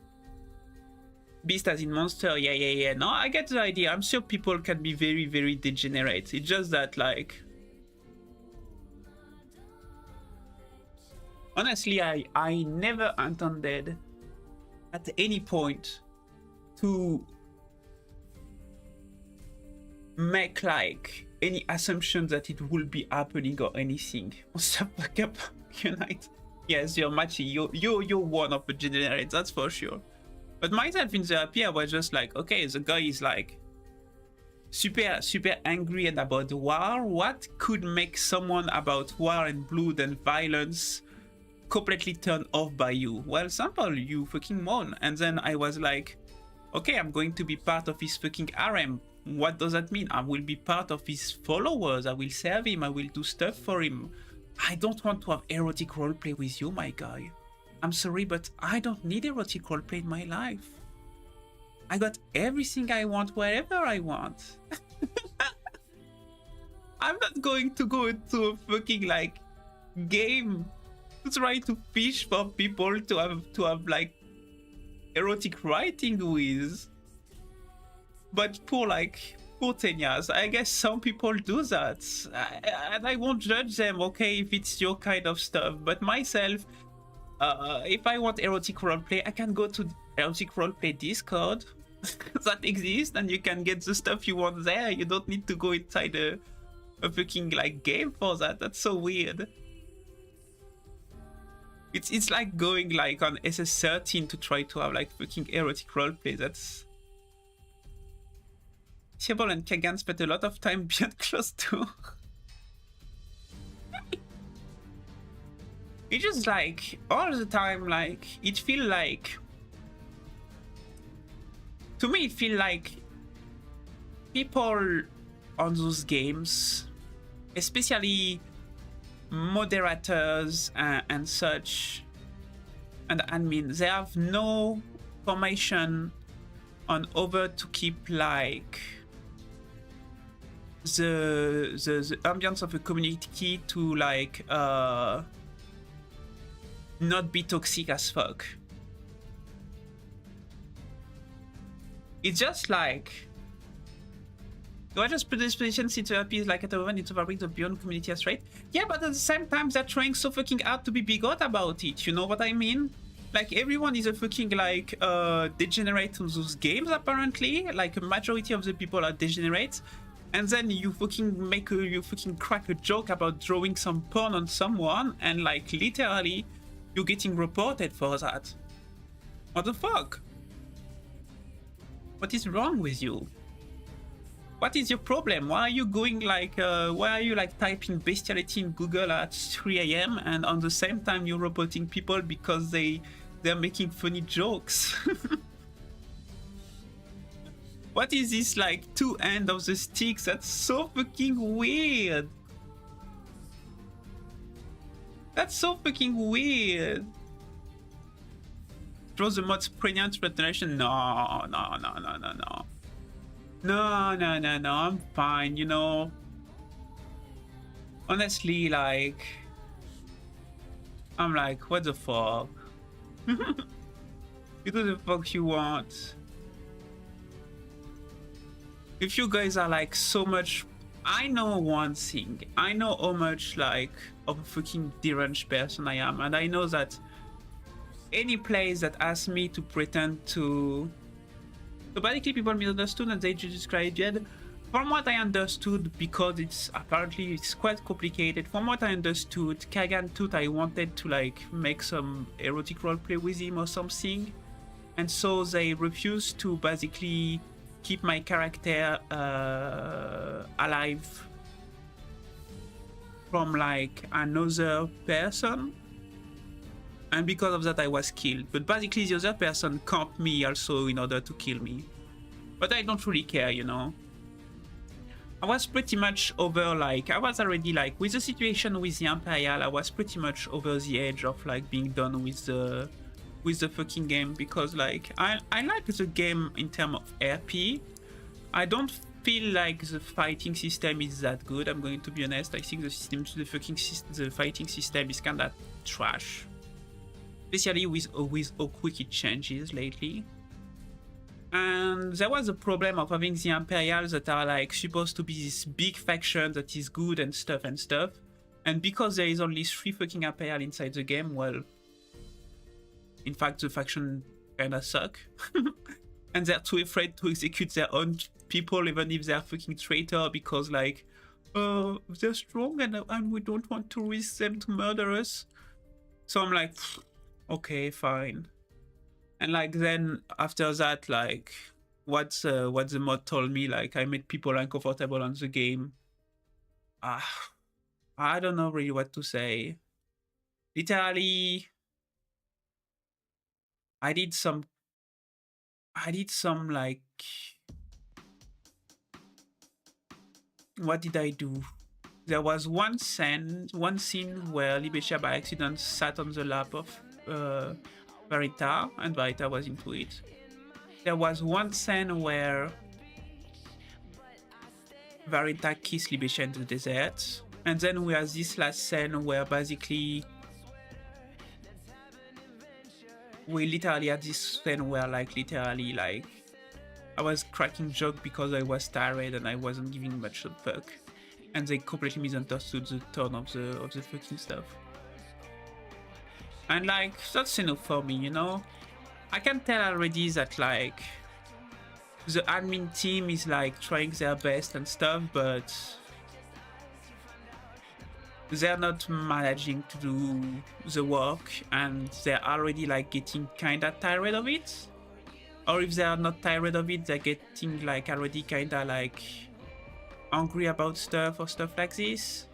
Beast as in monster, yeah. No, I get the idea. I'm sure people can be very degenerate. It's just that like, honestly, I never intended at any point to make like any assumption that it will be happening or anything. Monster fuck up unite. Yes, you're matching. You're one of the degenerates, that's for sure. But myself in therapy, I was just like, okay, the guy is like super angry and about war. What could make someone about war and blood and violence completely turned off by you? Well, simple, you fucking moan. And then I was like, okay, I'm going to be part of his fucking harem. What does that mean? I will be part of his followers. I will serve him. I will do stuff for him. I don't want to have erotic roleplay with you, my guy. I'm sorry, but I don't need erotic roleplay in my life. I got everything I want wherever I want. I'm not going to go into a fucking like game to try to fish for people to have like erotic writing with. But poor 10 years, I guess some people do that. And I won't judge them, okay, if it's your kind of stuff. But myself, if I want erotic roleplay, I can go to erotic roleplay Discord that exists, and you can get the stuff you want there. You don't need to go inside a fucking like game for that. That's so weird. It's like going like on SS13 to try to have like fucking erotic roleplay. That's Thibault and Kagan spent a lot of time behind closed door. It's just like all the time, like it feel like, to me it feel like people on those games, especially moderators and such, and admin, they have no information on over to keep like the ambience of a community to like not be toxic as fuck. It's just like, do I just put this position since therapy is like at the moment it's overwhelming the beyond community as right? Yeah, but at the same time they're trying so fucking hard to be bigot about it, you know what I mean? Like everyone is a fucking like degenerate on those games apparently, like a majority of the people are degenerates. And then you fucking crack a joke about drawing some porn on someone, and like literally you're getting reported for that. What the fuck? What is wrong with you? What is your problem? Why are you going like, why are you like typing bestiality in Google at 3 AM and on the same time you're reporting people because they're making funny jokes? What is this like two ends of the sticks? That's so fucking weird. That's so fucking weird. Draw the most pregnant retention. No. No, I'm fine, you know. Honestly, like, I'm like, what the fuck? You do the fuck you want. If you guys are like so much, I know one thing. I know how much like of a fucking deranged person I am, and I know that any place that asks me to pretend to, so basically people misunderstood and they just described it. From what I understood, because it's quite complicated. From what I understood, Kagan thought I wanted to like make some erotic roleplay with him or something, and so they refused to basically keep my character alive from like another person, and because of that I was killed. But basically the other person camped me also in order to kill me, but I don't really care, you know. I was pretty much over, like I was already like with the situation with the Imperial, I was pretty much over the edge of like being done with the fucking game, because like I like the game in terms of RP. I don't feel like the fighting system is that good, I'm going to be honest. I think the fighting system is kind of trash, especially with how quick it changes lately. And there was a problem of having the Imperials that are like supposed to be this big faction that is good and stuff, and because there is only 3 fucking Imperial inside the game, well, in fact the faction kinda suck. And they're too afraid to execute their own people even if they're fucking traitor, because like they're strong and we don't want to risk them to murder us. So I'm like, okay, fine. And like then after that, like what the mod told me, like I made people uncomfortable on the game. I don't know really what to say. Literally, I did some like, what did I do? There was one scene where Libesha by accident sat on the lap of Verita, and Verita was into it. There was one scene where Verita kissed Libesha in the desert, and then we have this last scene where basically we literally had this scene where like literally like I was cracking joke because I was tired and I wasn't giving much a fuck, and they completely misunderstood the tone of the fucking stuff. And like that's enough for me, you know. I can tell already that like the admin team is like trying their best and stuff, but they're not managing to do the work, and they're already like getting kinda tired of it. Or if they are not tired of it, they're getting like already kinda like angry about stuff or stuff like this.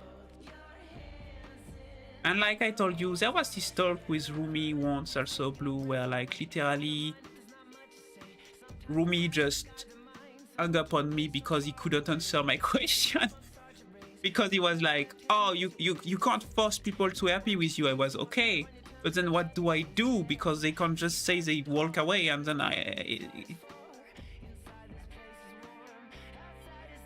And like I told you, there was this talk with Rumi once, also Blue, where like literally Rumi just hung up on me because he couldn't answer my question. Because he was like, oh, you can't force people to be happy with you. I was okay, but then what do I do? Because they can't just say they walk away, and then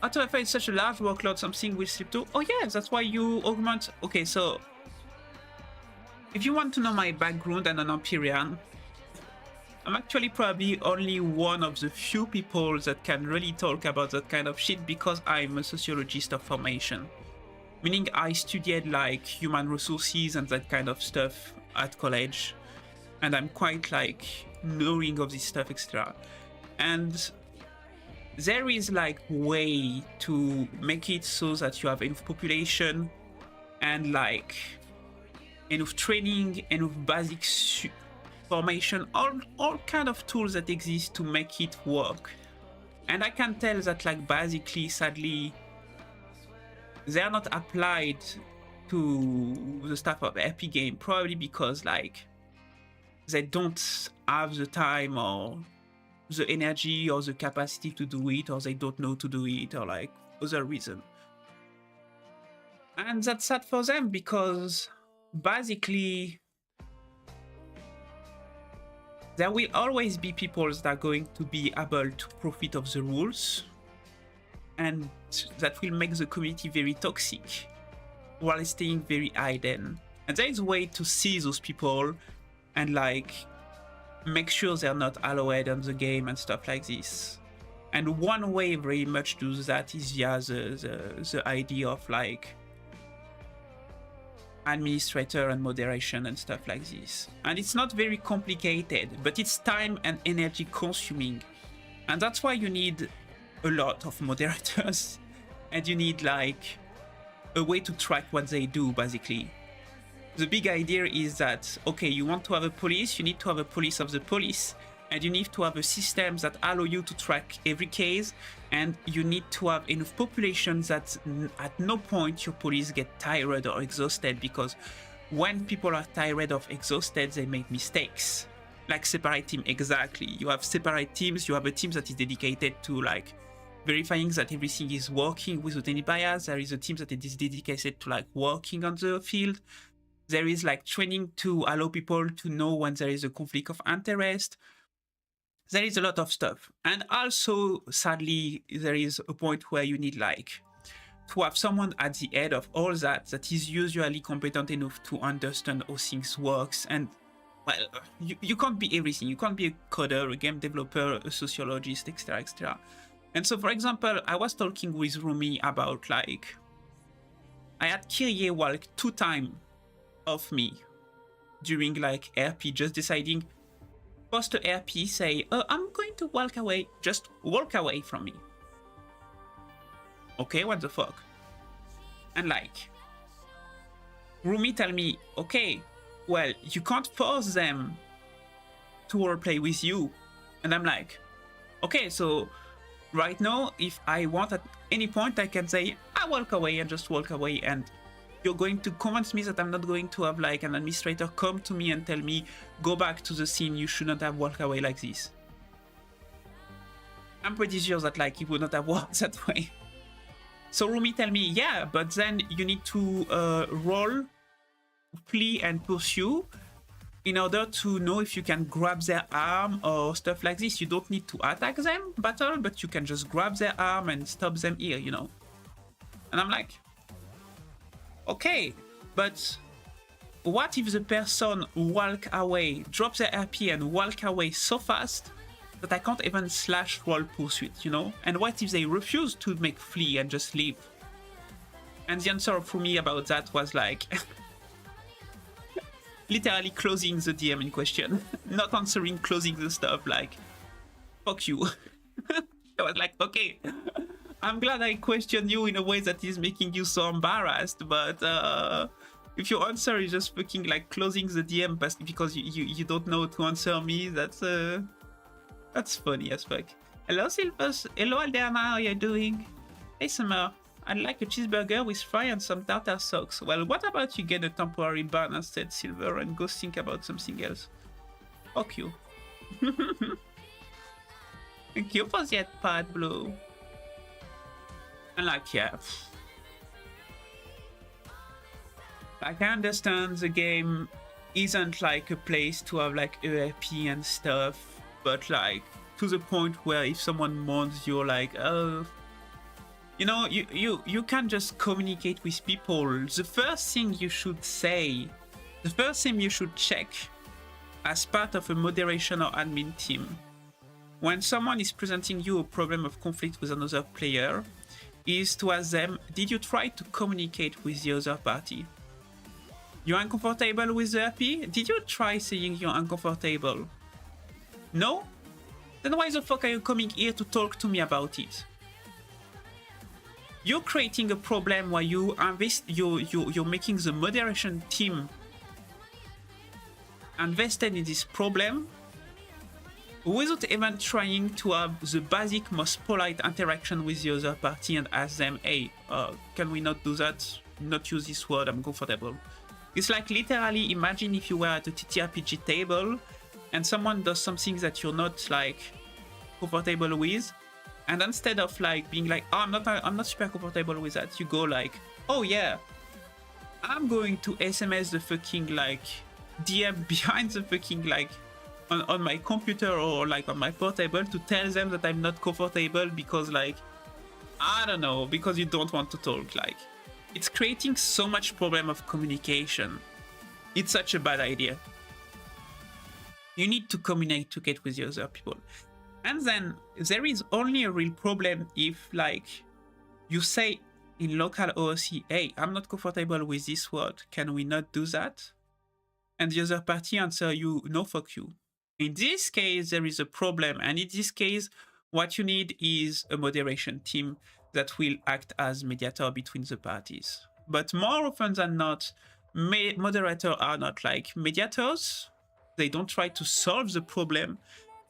after I find such a large workload, something will slip too. Oh yeah, that's why you augment. Okay, so if you want to know my background and an Empyrean, I'm actually probably only one of the few people that can really talk about that kind of shit because I'm a sociologist of formation. Meaning I studied like human resources and that kind of stuff at college. And I'm quite like knowing of this stuff, etc. And there is like way to make it so that you have enough population and like enough training, enough basic formation, all kind of tools that exist to make it work. And I can tell that like basically, sadly, they are not applied to the stuff of Epic Game, probably because like they don't have the time or the energy or the capacity to do it, or they don't know to do it, or like other reason. And that's sad for them because basically there will always be people that are going to be able to profit of the rules, and that will make the community very toxic while staying very hidden. And there is a way to see those people and like make sure they're not allowed on the game and stuff like this. And one way very much to do that is via the idea of like administrator and moderation and stuff like this. And it's not very complicated, but it's time and energy consuming. And that's why you need a lot of moderators and you need like a way to track what they do basically. The big idea is that, okay, you want to have a police, you need to have a police of the police, and you need to have a system that allow you to track every case, and you need to have enough population that at no point your police get tired or exhausted, because when people are tired or exhausted, they make mistakes. Like separate team, exactly. You have separate teams, you have a team that is dedicated to like verifying that everything is working without any bias. There is a team that is dedicated to like working on the field. There is like training to allow people to know when there is a conflict of interest. There is a lot of stuff. And also, sadly, there is a point where you need like to have someone at the head of all that is usually competent enough to understand how things works. And well, you can't be everything. You can't be a coder, a game developer, a sociologist, etc., etc. And so, for example, I was talking with Rumi about like, I had Kyrie walk 2 times of me during like RP, just deciding post to RP, say, I'm going to walk away, just walk away from me. Okay, what the fuck? And like, Rumi tell me, okay, well, you can't force them to roleplay with you. And I'm like, okay, so right now, if I want at any point, I can say, I walk away and just walk away. And you're going to convince me that I'm not going to have like an administrator come to me and tell me, go back to the scene, you shouldn't have walked away like this. I'm pretty sure that like it would not have worked that way. So Rumi tell me, yeah, but then you need to roll, flee and pursue in order to know if you can grab their arm or stuff like this. You don't need to attack them, battle, but you can just grab their arm and stop them here, you know. And I'm like, okay, but what if the person walk away, drop their RP and walk away so fast that I can't even slash roll pursuit, you know? And what if they refuse to make flee and just leave? And the answer for me about that was like, literally closing the DM in question. Not answering, closing the stuff, like, fuck you. I was like, okay, I'm glad I questioned you in a way that is making you so embarrassed, but if your answer is just fucking like closing the DM because you don't know to answer me, that's funny as fuck. Hello, Silvers. Hello, Aldeana. How are you doing? Hey, Summer. I'd like a cheeseburger with fry and some tartar sauce. Well, what about you get a temporary ban instead, Silver, and go think about something else? Fuck you. Thank you for that part, Blue. And like, yeah. Like, I understand the game isn't like a place to have like ERP and stuff, but like, to the point where if someone moans, you're like, oh, you know, you can just communicate with people. The first thing you should say, the first thing you should check as part of a moderation or admin team, when someone is presenting you a problem of conflict with another player, is to ask them, did you try to communicate with the other party? You're uncomfortable with the RP? Did you try saying you're uncomfortable? No? Then why the fuck are you coming here to talk to me about it? You're creating a problem where you're making the moderation team invested in this problem without even trying to have the basic, most polite interaction with the other party and ask them, hey, can we not do that? Not use this word, I'm comfortable. It's like literally imagine if you were at a TTRPG table and someone does something that you're not like comfortable with, and instead of like being like, oh, I'm not super comfortable with that, you go like, oh yeah, I'm going to SMS the fucking like DM behind the fucking like on my computer or like on my portable to tell them that I'm not comfortable because like, I don't know, because you don't want to talk. Like, it's creating so much problem of communication. It's such a bad idea. You need to communicate with the other people. And then there is only a real problem if like you say in local OOC, hey, I'm not comfortable with this word, can we not do that? And the other party answer you, no, fuck you. In this case, there is a problem. And in this case, what you need is a moderation team that will act as mediator between the parties. But more often than not, moderators are not like mediators. They don't try to solve the problem.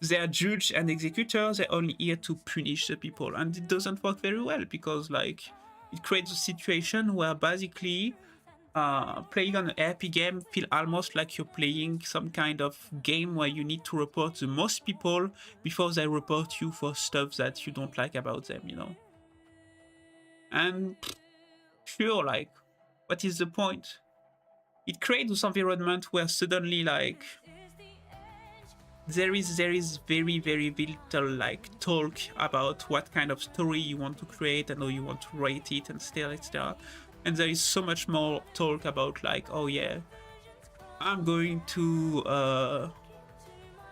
They are judge and executor. They're only here to punish the people. And it doesn't work very well because like it creates a situation where basically playing on an RP game feel almost like you're playing some kind of game where you need to report the most people before they report you for stuff that you don't like about them, you know? And sure, like, what is the point? It creates this environment where suddenly like there is very, very little like talk about what kind of story you want to create and how you want to rate it and stuff, etc. And there is so much more talk about like, oh yeah, I'm going to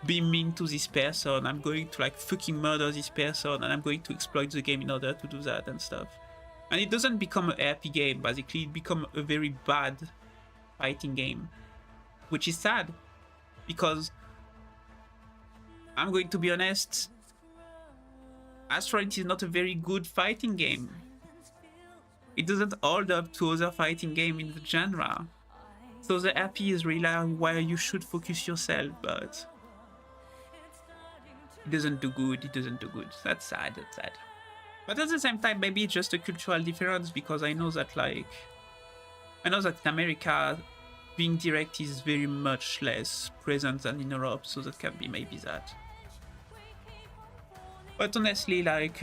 be mean to this person, I'm going to like fucking murder this person, and I'm going to exploit the game in order to do that and stuff. And it doesn't become an RP game, basically it becomes a very bad fighting game, which is sad because I'm going to be honest, Asteroid is not a very good fighting game. It doesn't hold up to other fighting game in the genre. So the RP is really where you should focus yourself, but it doesn't do good. It doesn't do good. That's sad. That's sad. But at the same time, maybe it's just a cultural difference, because I know that in America, being direct is very much less present than in Europe, so that can be maybe that. But honestly, like,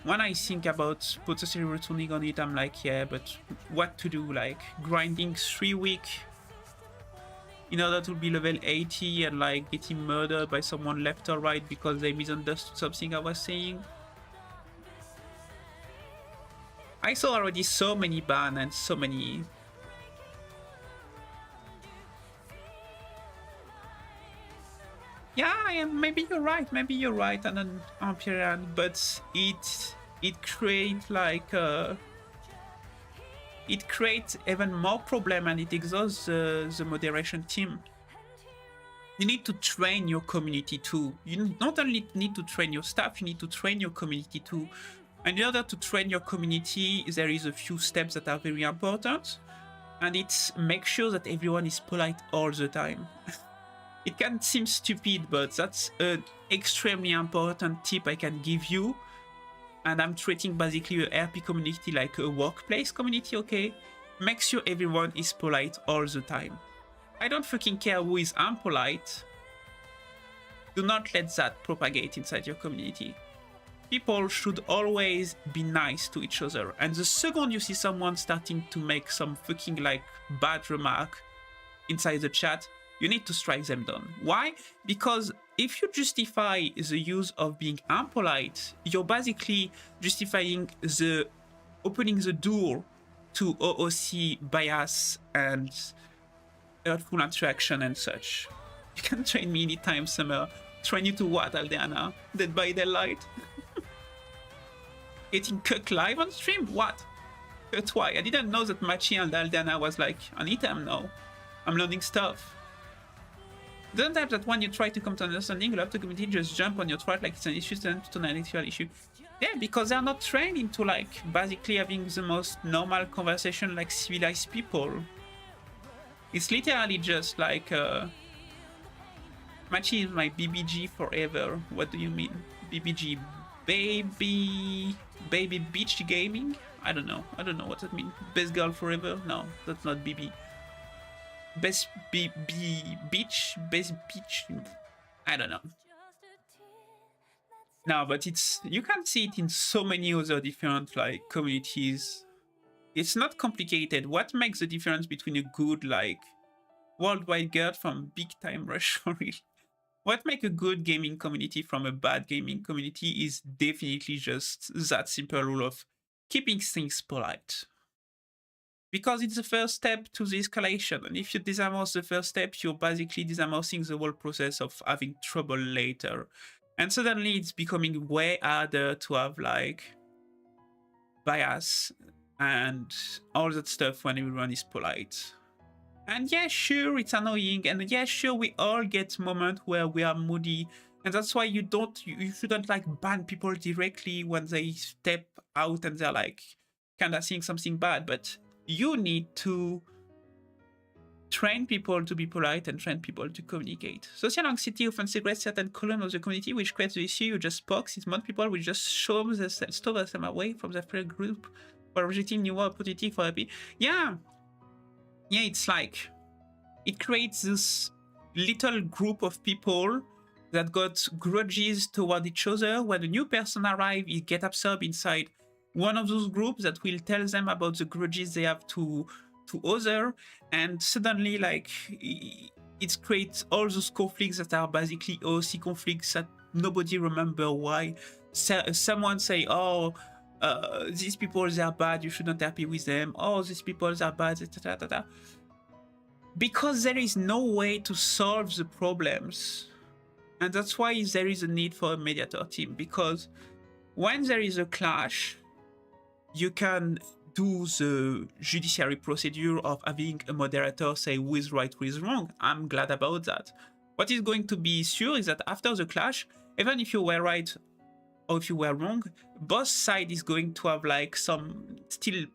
when I think about potentially returning on it, I'm like, yeah, but what to do? Like, grinding 3 weeks in order to be level 80 and like getting murdered by someone left or right because they misunderstood something I was saying. I saw already so many bans and so many... Yeah, maybe you're right, and then Empyrean, but it creates like it creates even more problem, and it exhausts the moderation team. You need to train your community too. You not only need to train your staff, you need to train your community too. And in order to train your community, there is a few steps that are very important, and it's make sure that everyone is polite all the time. It can seem stupid, but that's an extremely important tip I can give you. And I'm treating basically a RP community like a workplace community, okay? Make sure everyone is polite all the time. I don't fucking care who is impolite. Do not let that propagate inside your community. People should always be nice to each other. And the second you see someone starting to make some fucking like bad remark inside the chat, you need to strike them down. Why? Because if you justify the use of being impolite, you're basically justifying the opening the door to OOC bias and hurtful interaction and such. You can train me anytime, Summer. Train you to what, Aldeana? Dead by Daylight? Getting cooked live on stream? What? That's why. I didn't know that Machi and Aldeana was like an item now. I'm learning stuff. Don't have that when you try to come to understanding, you'll have to community just jump on your throat like it's an issue to an intellectual issue. Yeah, because they're not trained into like basically having the most normal conversation like civilized people. It's literally just like Machi is my BBG forever. What do you mean? BBG baby beach gaming? I don't know what that means. Best girl forever? No, that's not BB. Best beach, best beach. I don't know. No, but it's, you can see it in so many other different like communities. It's not complicated. What makes the difference between a good like worldwide girl from big time Russia? What makes a good gaming community from a bad gaming community is definitely just that simple rule of keeping things polite. Because it's the first step to the escalation, and if you disarmose the first step, you're basically disarmosing the whole process of having trouble later. And suddenly it's becoming way harder to have like bias and all that stuff when everyone is polite. And yeah, sure, it's annoying, and yeah, sure, we all get moments where we are moody, and that's why you shouldn't like ban people directly when they step out and they're like kind of saying something bad, but you need to train people to be polite and train people to communicate. Social anxiety often segregates certain column of the community, which creates the issue you just spoke. It most people will just show themselves, stow them away from their friend group while rejecting new opportunity for happy. Yeah, it's like, it creates this little group of people that got grudges toward each other. When a new person arrives, it gets absorbed inside one of those groups that will tell them about the grudges they have to other, and suddenly like it creates all those conflicts that are basically OC conflicts that nobody remember why. Someone say, oh, these people, they are bad, you shouldn't happy with them. Oh, these people are bad, etc. Because there is no way to solve the problems. And that's why there is a need for a mediator team, because when there is a clash, you can do the judiciary procedure of having a moderator say who is right, who is wrong. I'm glad about that. What is going to be sure is that after the clash, even if you were right or if you were wrong, both sides is going to have like some still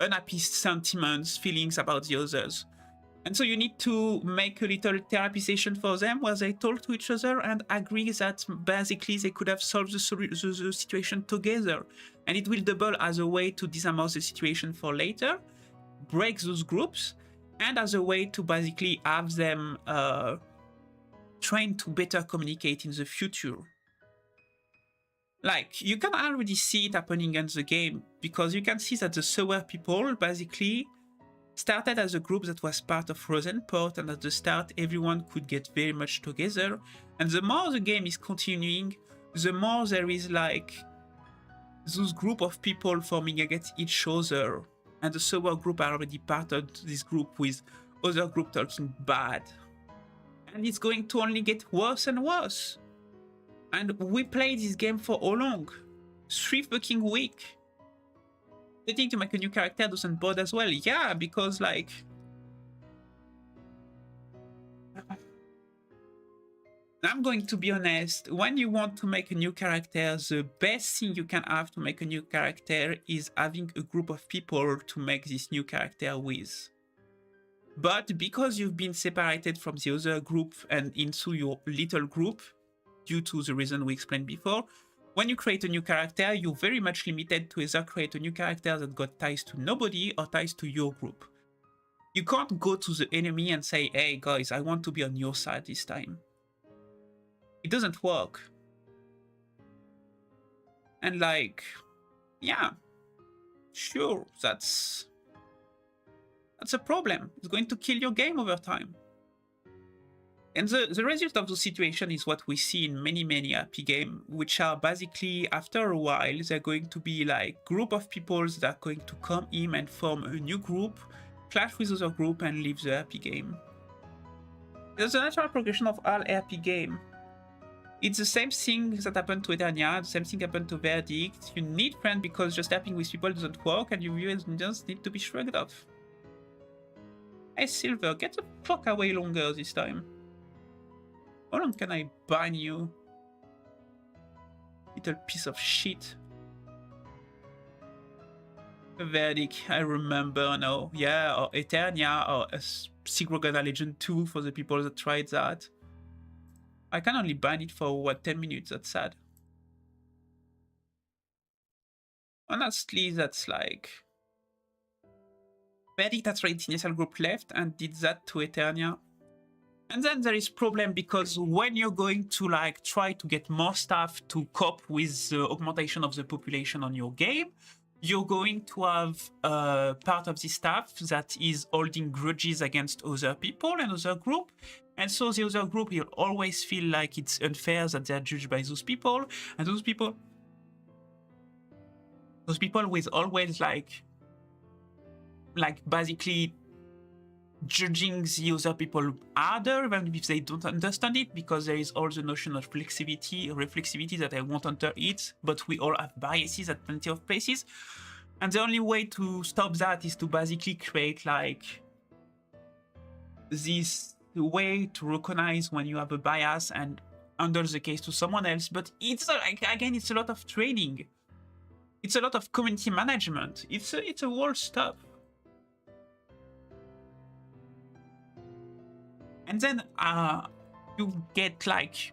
unhappy sentiments, feelings about the others. And so you need to make a little therapy session for them where they talk to each other and agree that basically they could have solved the situation together. And it will double as a way to disarm the situation for later, break those groups, and as a way to basically have them trained to better communicate in the future. Like, you can already see it happening in the game, because you can see that the sewer people basically started as a group that was part of Rosenport, and at the start everyone could get very much together. And the more the game is continuing, the more there is like those group of people forming against each other. And the sewer group are already part of this group with other group talking bad. And it's going to only get worse and worse. And we played this game for how long? 3 fucking weeks. Getting to make a new character doesn't bother as well. Yeah, because like... I'm going to be honest, when you want to make a new character, the best thing you can have to make a new character is having a group of people to make this new character with. But because you've been separated from the other group and into your little group, due to the reason we explained before, when you create a new character, you're very much limited to either create a new character that got ties to nobody or ties to your group. You can't go to the enemy and say, hey guys, I want to be on your side this time. It doesn't work. And like, yeah, sure, that's a problem. It's going to kill your game over time. And the result of the situation is what we see in many RP games, which are basically, after a while, they're going to be like group of people that are going to come in and form a new group, clash with other group, and leave the RP game. There's a natural progression of all RP game. It's the same thing that happened to Eternia, the same thing happened to Verdict. You need friend because just tapping with people doesn't work, and you just need to be shrugged off. Hey Silver, get the fuck away longer this time. How long can I ban you? Little piece of shit. Verdict, I remember now. Yeah, or Eternia, or Secret Gunner Legend 2 for the people that tried that. I can only ban it for, what, 10 minutes? That's sad. Honestly, that's like... Verdict has its initial group left and did that to Eternia. And then there is problem because when you're going to like try to get more staff to cope with the augmentation of the population on your game, you're going to have part of the staff that is holding grudges against other people and other group. And so the other group will always feel like it's unfair that they're judged by those people. And those people with always like basically judging the other people harder even if they don't understand it, because there is all the notion of reflexivity that I won't enter it, but we all have biases at plenty of places. And the only way to stop that is to basically create like this way to recognize when you have a bias and under the case to someone else. But it's like, again, it's a lot of training. It's a lot of community management. It's a whole stuff. And then you get like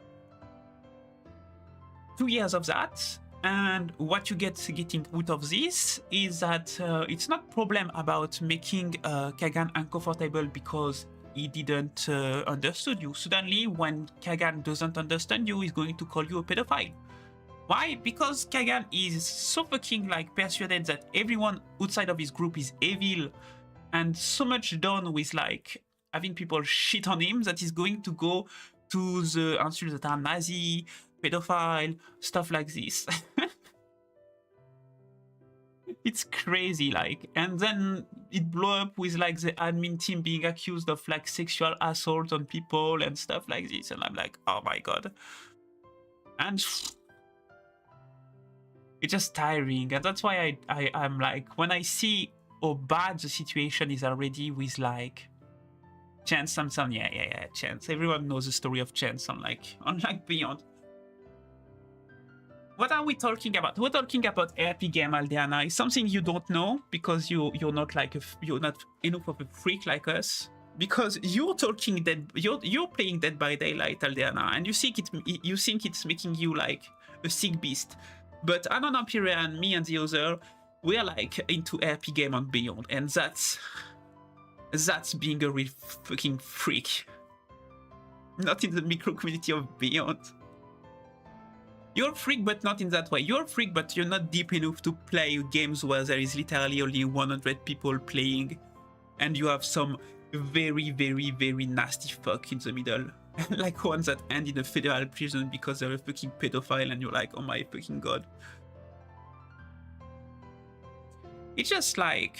2 years of that, and what you getting out of this is that it's not problem about making Kagan uncomfortable because he didn't understood you. Suddenly, when Kagan doesn't understand you, he's going to call you a pedophile. Why? Because Kagan is so fucking like persuaded that everyone outside of his group is evil, and so much done with like having people shit on him that he's going to go to the answers that are Nazi, pedophile, stuff like this. It's crazy, like, and then it blew up with like the admin team being accused of like sexual assault on people and stuff like this, and I'm like, oh my god. And it's just tiring, and that's why I'm like, when I see how bad the situation is already with like Chance, yeah, Chance. Everyone knows the story of Chance on like Beyond. What are we talking about? We're talking about RP game, Aldeana. It's something you don't know because you're not like you're not enough of a freak like us. Because you're talking you're playing Dead by Daylight, Aldeana, and you think it's making you like a sick beast. But Anon Empire and me and the other, we're like into RP game and beyond, and that's being a real fucking freak. Not in the micro community of Beyond. You're a freak, but not in that way. You're a freak, but you're not deep enough to play games where there is literally only 100 people playing, and you have some very, very, very nasty fuck in the middle. Like ones that end in a federal prison because they're a fucking pedophile, and you're like, oh my fucking god. It's just like...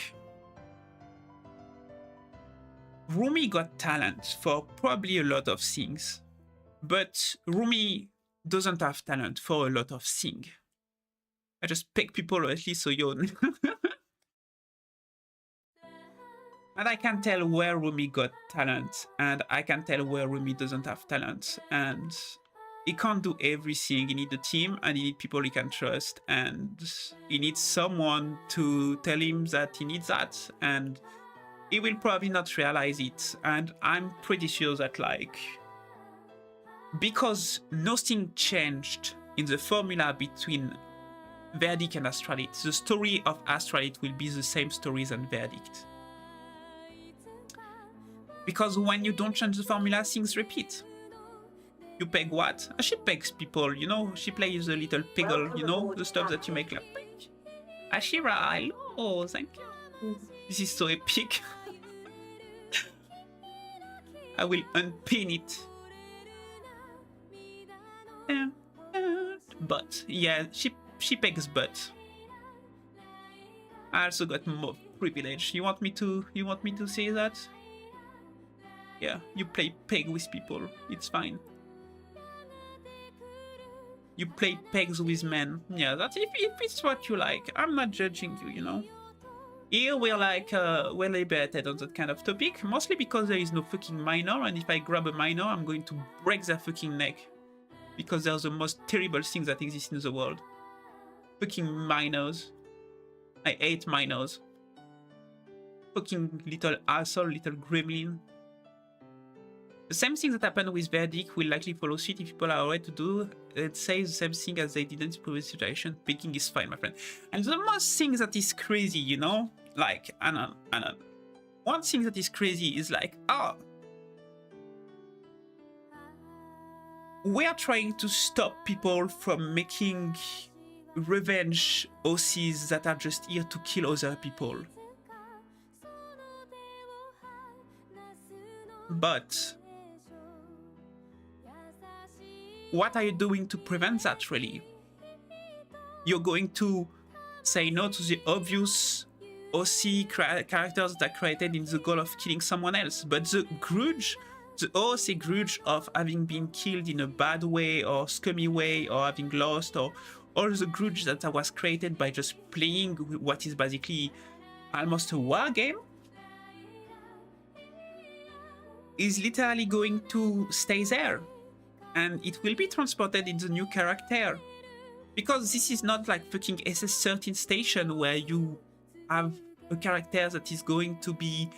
Rumi got talent for probably a lot of things, but Rumi doesn't have talent for a lot of things. I just pick people, at least so you know. And I can tell where Rumi got talent, and I can tell where Rumi doesn't have talent. And he can't do everything. He needs a team, and he needs people he can trust, and he needs someone to tell him that he needs that, and he will probably not realize it. And I'm pretty sure that, like, because nothing changed in the formula between Verdict and Astralit, the story of Astralit will be the same stories as Verdict. Because when you don't change the formula, things repeat. You peg what? She pegs people, you know, she plays a little peggle, you know, the stuff that you make like peg. Ashira, hello, thank you. This is so epic. I will unpin it. But yeah, she pegs butt. I also got more privilege. You want me to say that? Yeah, you play peg with people. It's fine. You play pegs with men. Yeah, that's if it's what you like. I'm not judging you, you know. Here we're like we're liberated on that kind of topic, mostly because there is no fucking minor, and if I grab a minor, I'm going to break their fucking neck. Because they're the most terrible things that exist in the world. Fucking minors. I hate minors. Fucking little asshole, little gremlin. The same thing that happened with Verdict will likely follow suit if people are alright to do it. Say the same thing as they did in the previous situation. Picking is fine, my friend. And the most thing that is crazy, you know, like Anna. One thing that is crazy is like, we are trying to stop people from making revenge OCs that are just here to kill other people. But what are you doing to prevent that, really? You're going to say no to the obvious OC characters that are created in the goal of killing someone else. But the grudge, the OC grudge of having been killed in a bad way or scummy way or having lost, or all the grudge that was created by just playing what is basically almost a war game, is literally going to stay there. And it will be transported in the new character. Because this is not like fucking SS13 station where you have a character that is going to be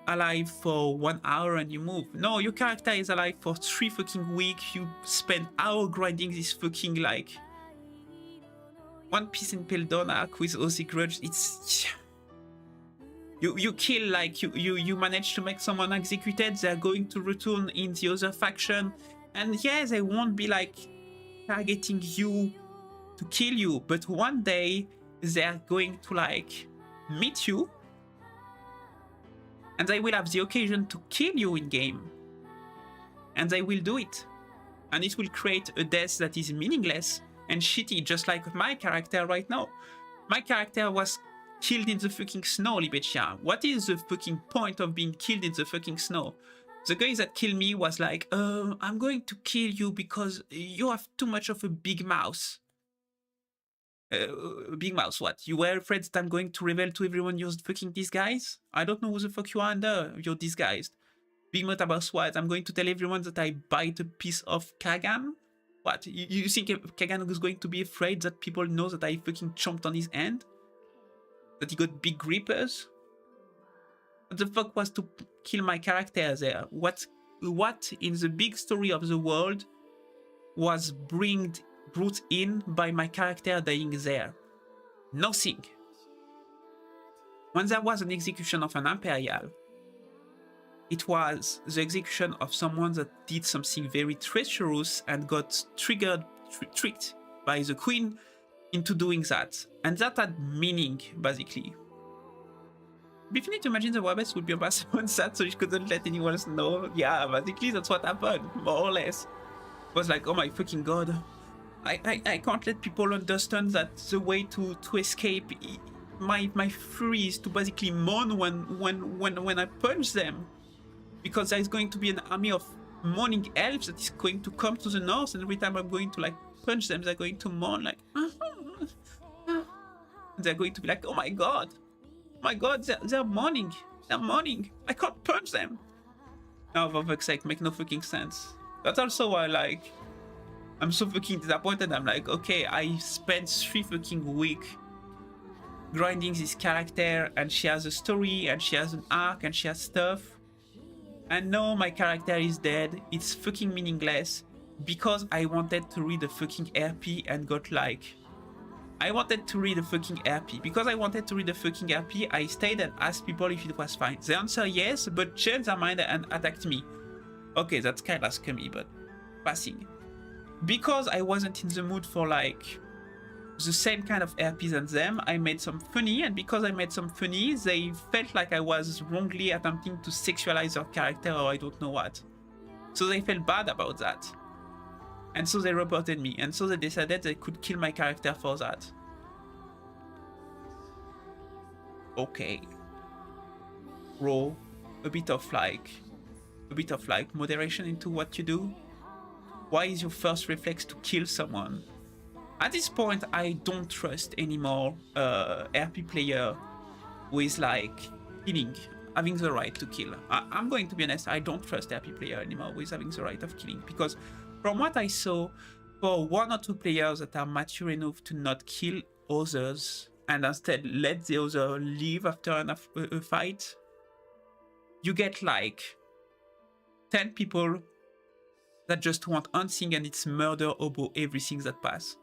alive for 1 hour and you move. No, your character is alive for 3 fucking weeks. You spend hours grinding this fucking like One Piece and Peldon arc with OC Grudge. It's... You kill, like, you manage to make someone executed, they're going to return in the other faction. And yeah, they won't be like targeting you to kill you, but one day they're going to like meet you and they will have the occasion to kill you in game. And they will do it. And it will create a death that is meaningless and shitty, just like my character right now. My character was killed in the fucking snow, Libetia. What is the fucking point of being killed in the fucking snow? The guy that killed me was like, I'm going to kill you because you have too much of a big mouse. Big mouse, what? You were afraid that I'm going to reveal to everyone you're fucking disguised? I don't know who the fuck you are under. You're disguised. Big mouth about what? I'm going to tell everyone that I bite a piece of Kagan? What? You think Kagan is going to be afraid that people know that I fucking chomped on his hand? That he got big grippers? What the fuck was to kill my character there? What in the big story of the world was brought in by my character dying there? Nothing. When there was an execution of an Imperial, it was the execution of someone that did something very treacherous and got tricked by the Queen into doing that. And that had meaning, basically. Be funny to imagine the Wabes would be about on that so she couldn't let anyone else know. Yeah, basically that's what happened, more or less. It was like, oh my fucking god. I can't let people understand that the way to escape my fury is to basically mourn when I punch them. Because there is going to be an army of mourning elves that is going to come to the north, and every time I'm going to like punch them, they're going to mourn like they're going to be like, oh my god, they're mourning, I can't punch them. No, for fuck's sake, make no fucking sense. That's also why like I'm so fucking disappointed. I'm like, okay, I spent 3 fucking weeks grinding this character, and she has a story, and she has an arc, and she has stuff. And now my character is dead. It's fucking meaningless because I wanted to read the fucking RP and got like... I wanted to read the fucking RP. Because I wanted to read the fucking RP, I stayed and asked people if it was fine. The answer yes, but changed their mind and attacked me. Okay, that's kind of scummy, but passing. Because I wasn't in the mood for like the same kind of RPs as them, I made some funny, and because I made some funny, they felt like I was wrongly attempting to sexualize their character or I don't know what. So they felt bad about that. And so they reported me, and so they decided they could kill my character for that. Okay. Roll a bit of like moderation into what you do. Why is your first reflex to kill someone? At this point, I don't trust anymore RP player who is like killing, having the right to kill. I'm going to be honest, I don't trust RP player anymore who is having the right of killing, because from what I saw, for 1 or 2 players that are mature enough to not kill others and instead let the other leave after a fight, you get like 10 people that just want hunting and it's murder oboe everything that pass.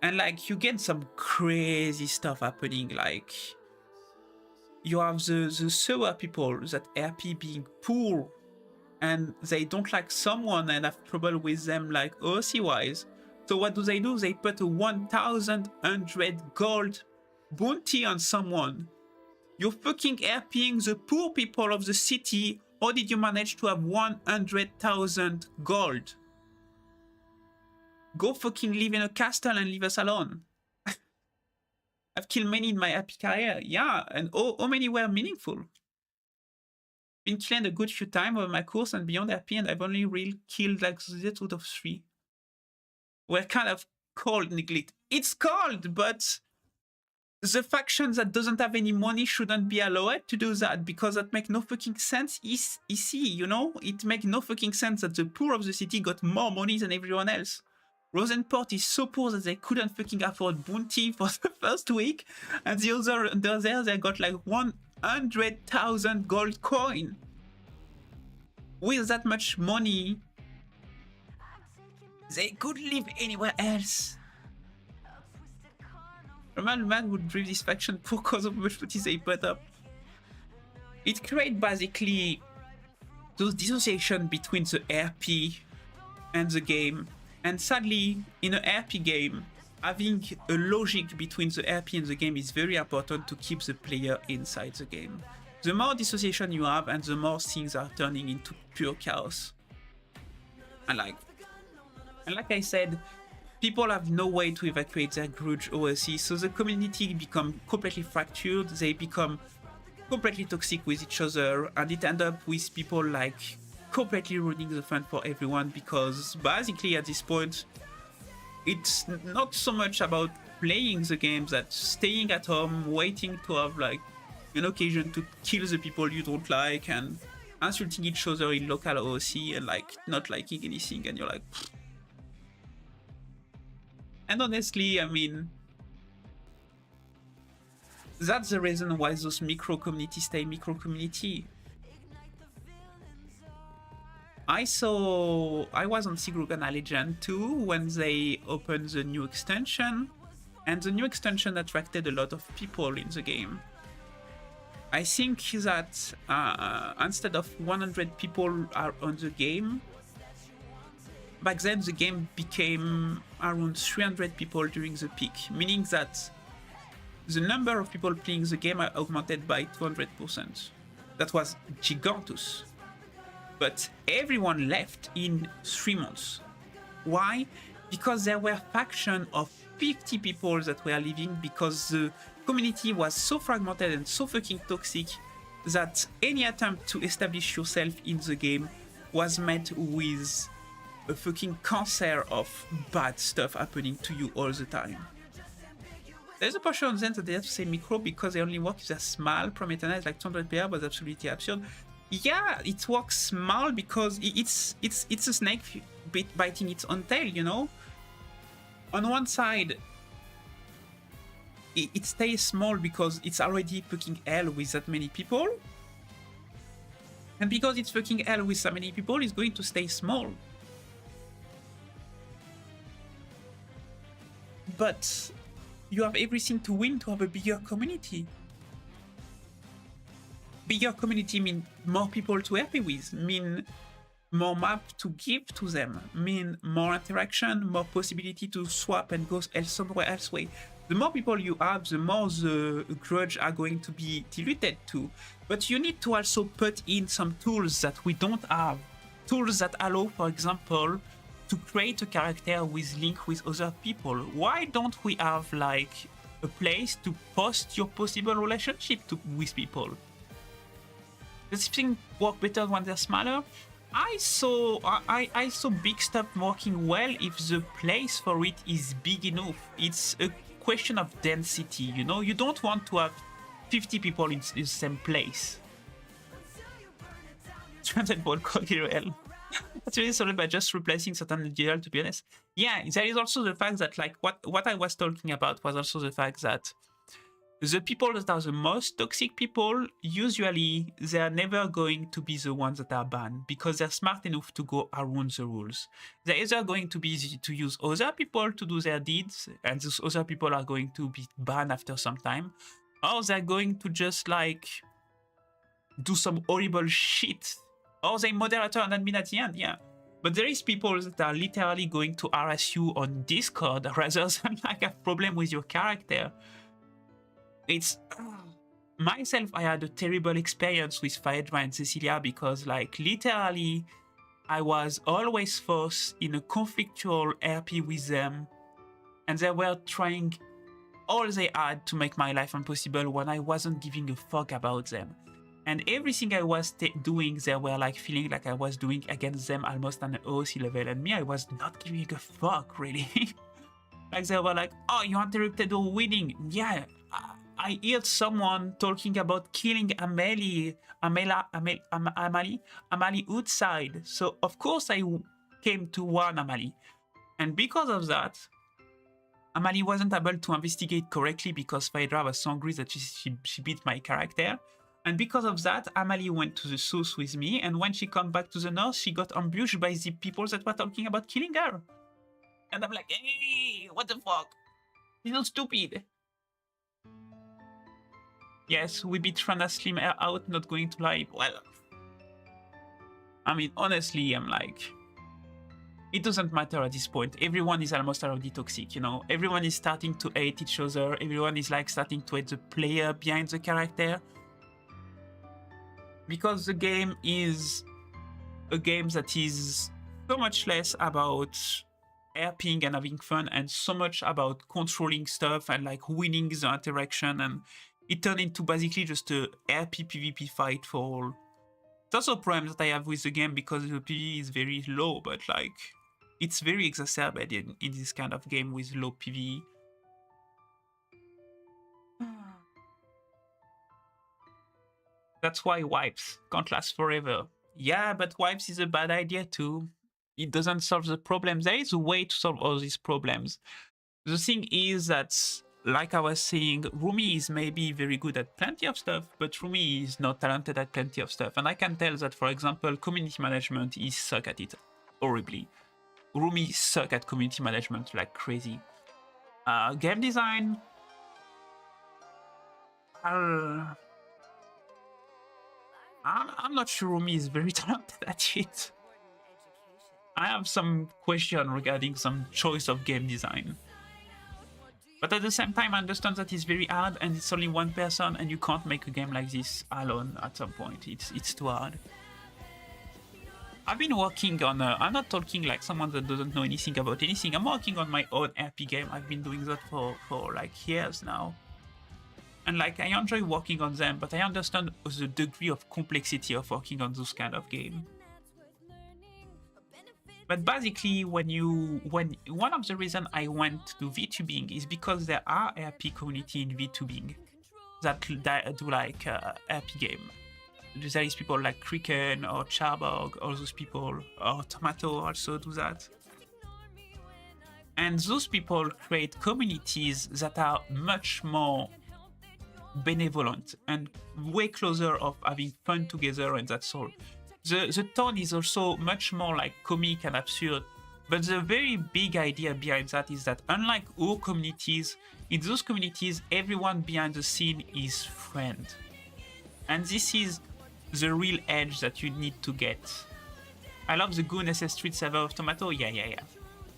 And like you get some crazy stuff happening, like you have the sewer people that RP being poor and they don't like someone and have trouble with them like OC wise. So what do? They put a 1,100 gold bounty on someone. You're fucking RPing the poor people of the city. How did you manage to have 100,000 gold? Go fucking live in a castle and leave us alone. I've killed many in my happy career, yeah, and how many were meaningful? Been killing a good few times over my course and beyond happy, and I've only really killed like 0 out of 3. We're kind of cold, neglect. It's cold, but the faction that doesn't have any money shouldn't be allowed to do that, because that makes no fucking sense. You know? It makes no fucking sense that the poor of the city got more money than everyone else. Rosenport is so poor that they couldn't fucking afford bounty for the first week, and the other under there they got like 100,000 gold coin. With that much money, they could live anywhere else. Roman man would drive this faction because of much money they put up. It creates basically those dissociation between the RP and the game. And sadly, in an RP game, having a logic between the RP and the game is very important to keep the player inside the game. The more dissociation you have, and the more things are turning into pure chaos. And like I said, people have no way to evacuate their grudge OSC, so the community become completely fractured, they become completely toxic with each other, and it ends up with people like completely ruining the fun for everyone, because basically at this point it's not so much about playing the games that staying at home waiting to have like an occasion to kill the people you don't like and insulting each other in local OC and like not liking anything, and you're like, And honestly, I mean, that's the reason why those micro communities stay micro community. I was on Sigurgana Legend 2 when they opened the new extension, and the new extension attracted a lot of people in the game. I think that instead of 100 people are on the game, back then the game became around 300 people during the peak, meaning that the number of people playing the game augmented by 200%. That was gigantus. But everyone left in 3 months. Why? Because there were factions of 50 people that were leaving because the community was so fragmented and so fucking toxic that any attempt to establish yourself in the game was met with a fucking cancer of bad stuff happening to you all the time. There's a portion of them that they have to say micro because they only work if they're small. Prometana is like 200 player, but absolutely absurd. Yeah, it works small because it's a snake biting its own tail, you know? On one side, it stays small because it's already fucking hell with that many people. And because it's fucking hell with so many people, it's going to stay small. But you have everything to win to have a bigger community. Bigger community mean more people to happy with, mean more map to give to them, mean more interaction, more possibility to swap and go somewhere elsewhere. The more people you have, the more the grudge are going to be diluted to. But you need to also put in some tools that we don't have. Tools that allow, for example, to create a character with link with other people. Why don't we have like a place to post your possible relationship with people? Does things work better when they're smaller? I saw big stuff working well if the place for it is big enough. It's a question of density, you know? You don't want to have 50 people in the same place. 300 ball cogirl. That's really solid by just replacing certain GL, to be honest. Yeah, there is also the fact that like what I was talking about was also the fact that the people that are the most toxic people, usually they are never going to be the ones that are banned because they're smart enough to go around the rules. They're either going to be easy to use other people to do their deeds, and those other people are going to be banned after some time, or they're going to just like do some horrible shit, or they moderator and admin at the end, yeah. But there is people that are literally going to harass you on Discord rather than like a problem with your character. It's myself, I had a terrible experience with Phaedra and Cecilia because like literally I was always forced in a conflictual RP with them, and they were trying all they had to make my life impossible when I wasn't giving a fuck about them. And everything I was doing, they were like feeling like I was doing against them almost on an OC level, and me, I was not giving a fuck really. Like they were like, oh, you interrupted our winning. Yeah, I heard someone talking about killing Amalie outside. So of course I came to warn Amalie. And because of that, Amalie wasn't able to investigate correctly because Phaedra was so angry that she beat my character. And because of that, Amalie went to the south with me, and when she came back to the north, she got ambushed by the people that were talking about killing her. And I'm like, hey, what the fuck? You're not stupid. Yes, we beat Frana Slim out, not going to lie. Well, I mean, honestly, I'm like, it doesn't matter at this point. Everyone is almost already toxic, you know? Everyone is starting to hate each other. Everyone is like starting to hate the player behind the character. Because the game is a game that is so much less about RPing and having fun and so much about controlling stuff and like winning the interaction, and it turned into basically just a RP PvP fight for all. It's also a problem that I have with the game because the PvE is very low, but like it's very exacerbated in this kind of game with low PvE. That's why wipes can't last forever. Yeah, but wipes is a bad idea too. It doesn't solve the problem. There is a way to solve all these problems. The thing is that, like I was saying, Rumi is maybe very good at plenty of stuff, but Rumi is not talented at plenty of stuff. And I can tell that, for example, community management is suck at it horribly. Rumi suck at community management like crazy. Game design, I'm not sure Rumi is very talented at it. I have some question regarding some choice of game design. But at the same time, I understand that it's very hard and it's only one person and you can't make a game like this alone at some point. It's too hard. I've been working on, I'm not talking like someone that doesn't know anything about anything. I'm working on my own RP game. I've been doing that for like years now. And like, I enjoy working on them, but I understand the degree of complexity of working on those kind of game. But basically, when one of the reasons I went to VTubing is because there are RP community in VTubing that do like RP game. There is people like Kraken or Charborg, all those people, or Tomato also do that. And those people create communities that are much more benevolent and way closer of having fun together, and that's all. The tone is also much more like comic and absurd, but the very big idea behind that is that unlike all communities, in those communities everyone behind the scene is friend. And this is the real edge that you need to get. I love the Goon SS Street server of Tomato, yeah.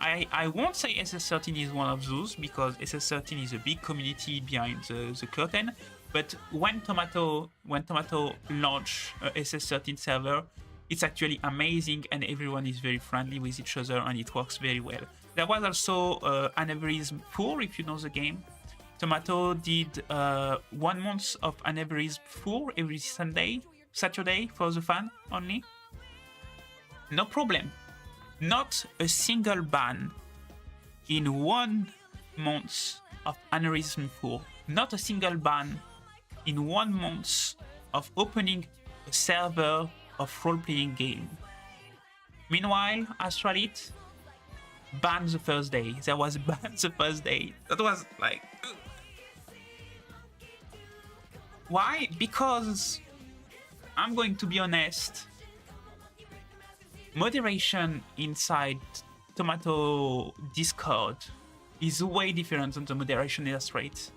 I won't say SS13 is one of those, because SS13 is a big community behind the curtain, but when Tomato launched SS13 server, it's actually amazing and everyone is very friendly with each other and it works very well. There was also Aneurysm 4, if you know the game. Tomato did 1 month of Aneurysm 4 every Saturday for the fan only. No problem. Not a single ban in 1 month of Aneurysm 4. Not a single ban in 1 month of opening a server of role-playing game. Meanwhile, Astralit banned the first day. There was banned the first day. That was like... Why? Because, I'm going to be honest, moderation inside Tomato Discord is way different than the moderation in Astralit,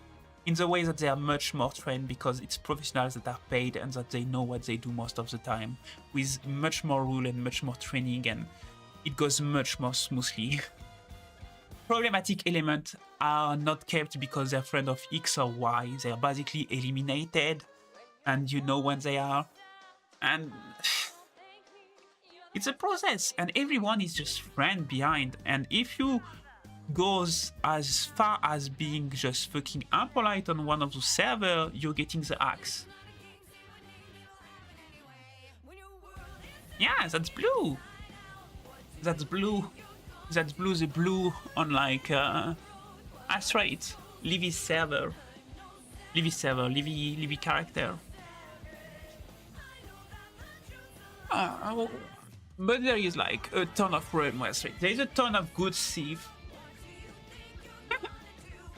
in the way that they are much more trained, because it's professionals that are paid and that they know what they do most of the time, with much more rule and much more training, and it goes much more smoothly. Problematic elements are not kept because they're friend of X or Y. They're basically eliminated and you know when they are. And it's a process and everyone is just friend behind. And if you goes as far as being just fucking impolite on one of the servers, you're getting the axe. Yeah, that's blue. That's blue. That's blue, the blue on like Astralit, Livy server. Livy character. But there is like a ton of problem with Astralit. There is a ton of good thief.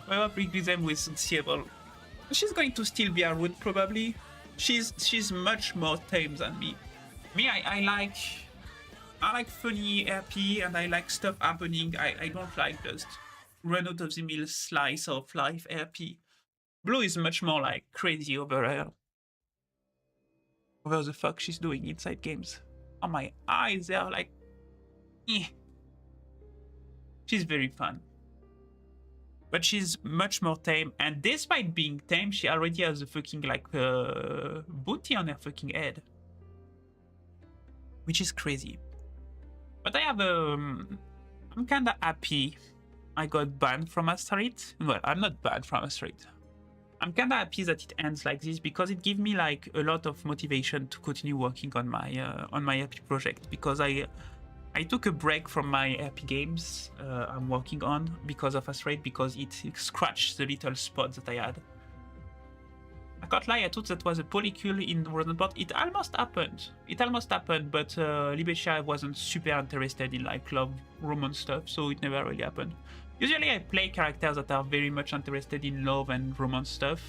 Well, bring them with Seattle. She's going to still be a root probably. She's much more tame than me. Me, I like funny RP and I like stuff happening. I don't like just run out of the mill slice of life RP. Blue is much more like crazy over her. Over the fuck she's doing inside games. Oh, my eyes, they are like... Eh. She's very fun. But she's much more tame, and despite being tame, she already has a fucking like booty on her fucking head. Which is crazy. But I have I'm kinda happy I got banned from Astralit. Well, I'm not banned from Astralit. I'm kinda happy that it ends like this because it gives me like a lot of motivation to continue working on my RP project, because I took a break from my RP games I'm working on because of Astralit, because it scratched the little spot that I had. I can't lie, I thought that was a polycule in Rosenport. It almost happened, but Libecia wasn't super interested in like love romance stuff, so it never really happened. Usually I play characters that are very much interested in love and romance stuff.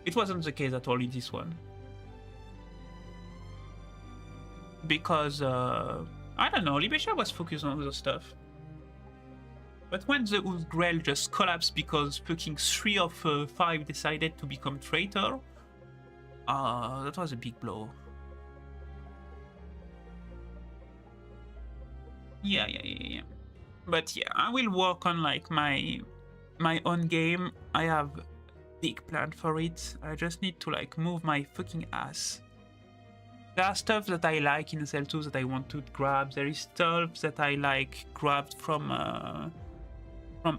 It wasn't the case at all in this one. Because, I don't know, Libesha was focused on other stuff. But when the Grail just collapsed because fucking 3 of 5 decided to become traitor, that was a big blow. Yeah. But yeah, I will work on like my own game. I have big plan for it. I just need to like move my fucking ass. There are stuff that I like in Cell 2 that I want to grab. There is stuff that I like grabbed from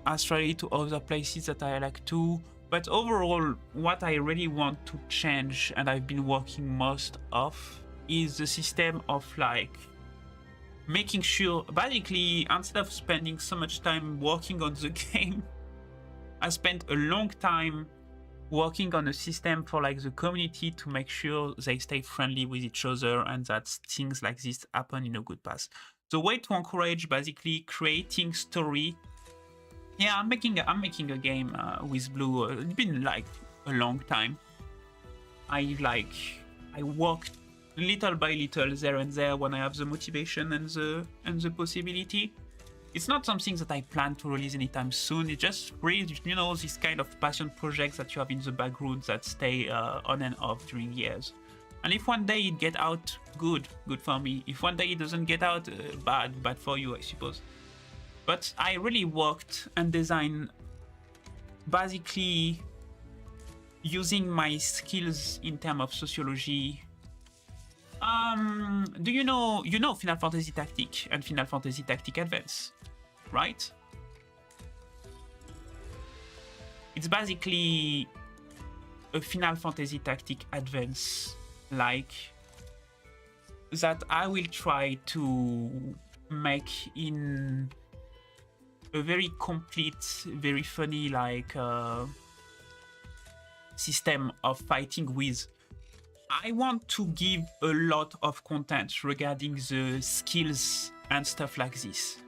Australia to other places that I like too. But overall, what I really want to change, and I've been working most of, is the system of like making sure, basically, instead of spending so much time working on the game, I spent a long time working on a system for like the community to make sure they stay friendly with each other and that things like this happen in a good path. The way to encourage basically creating story. Yeah, I'm making a game with Blue. It's been like a long time. I worked little by little there and there when I have the motivation and the possibility. It's not something that I plan to release anytime soon. It's just really, you know, this kind of passion projects that you have in the background that stay on and off during years. And if one day it get out, good for me. If one day it doesn't get out, bad for you, I suppose. But I really worked and designed basically using my skills in terms of sociology. Do you know Final Fantasy Tactic and Final Fantasy Tactic Advance, right? It's basically a Final Fantasy Tactic Advance like that I will try to make in a very complete, very funny like system of fighting with. I want to give a lot of content regarding the skills and stuff like this.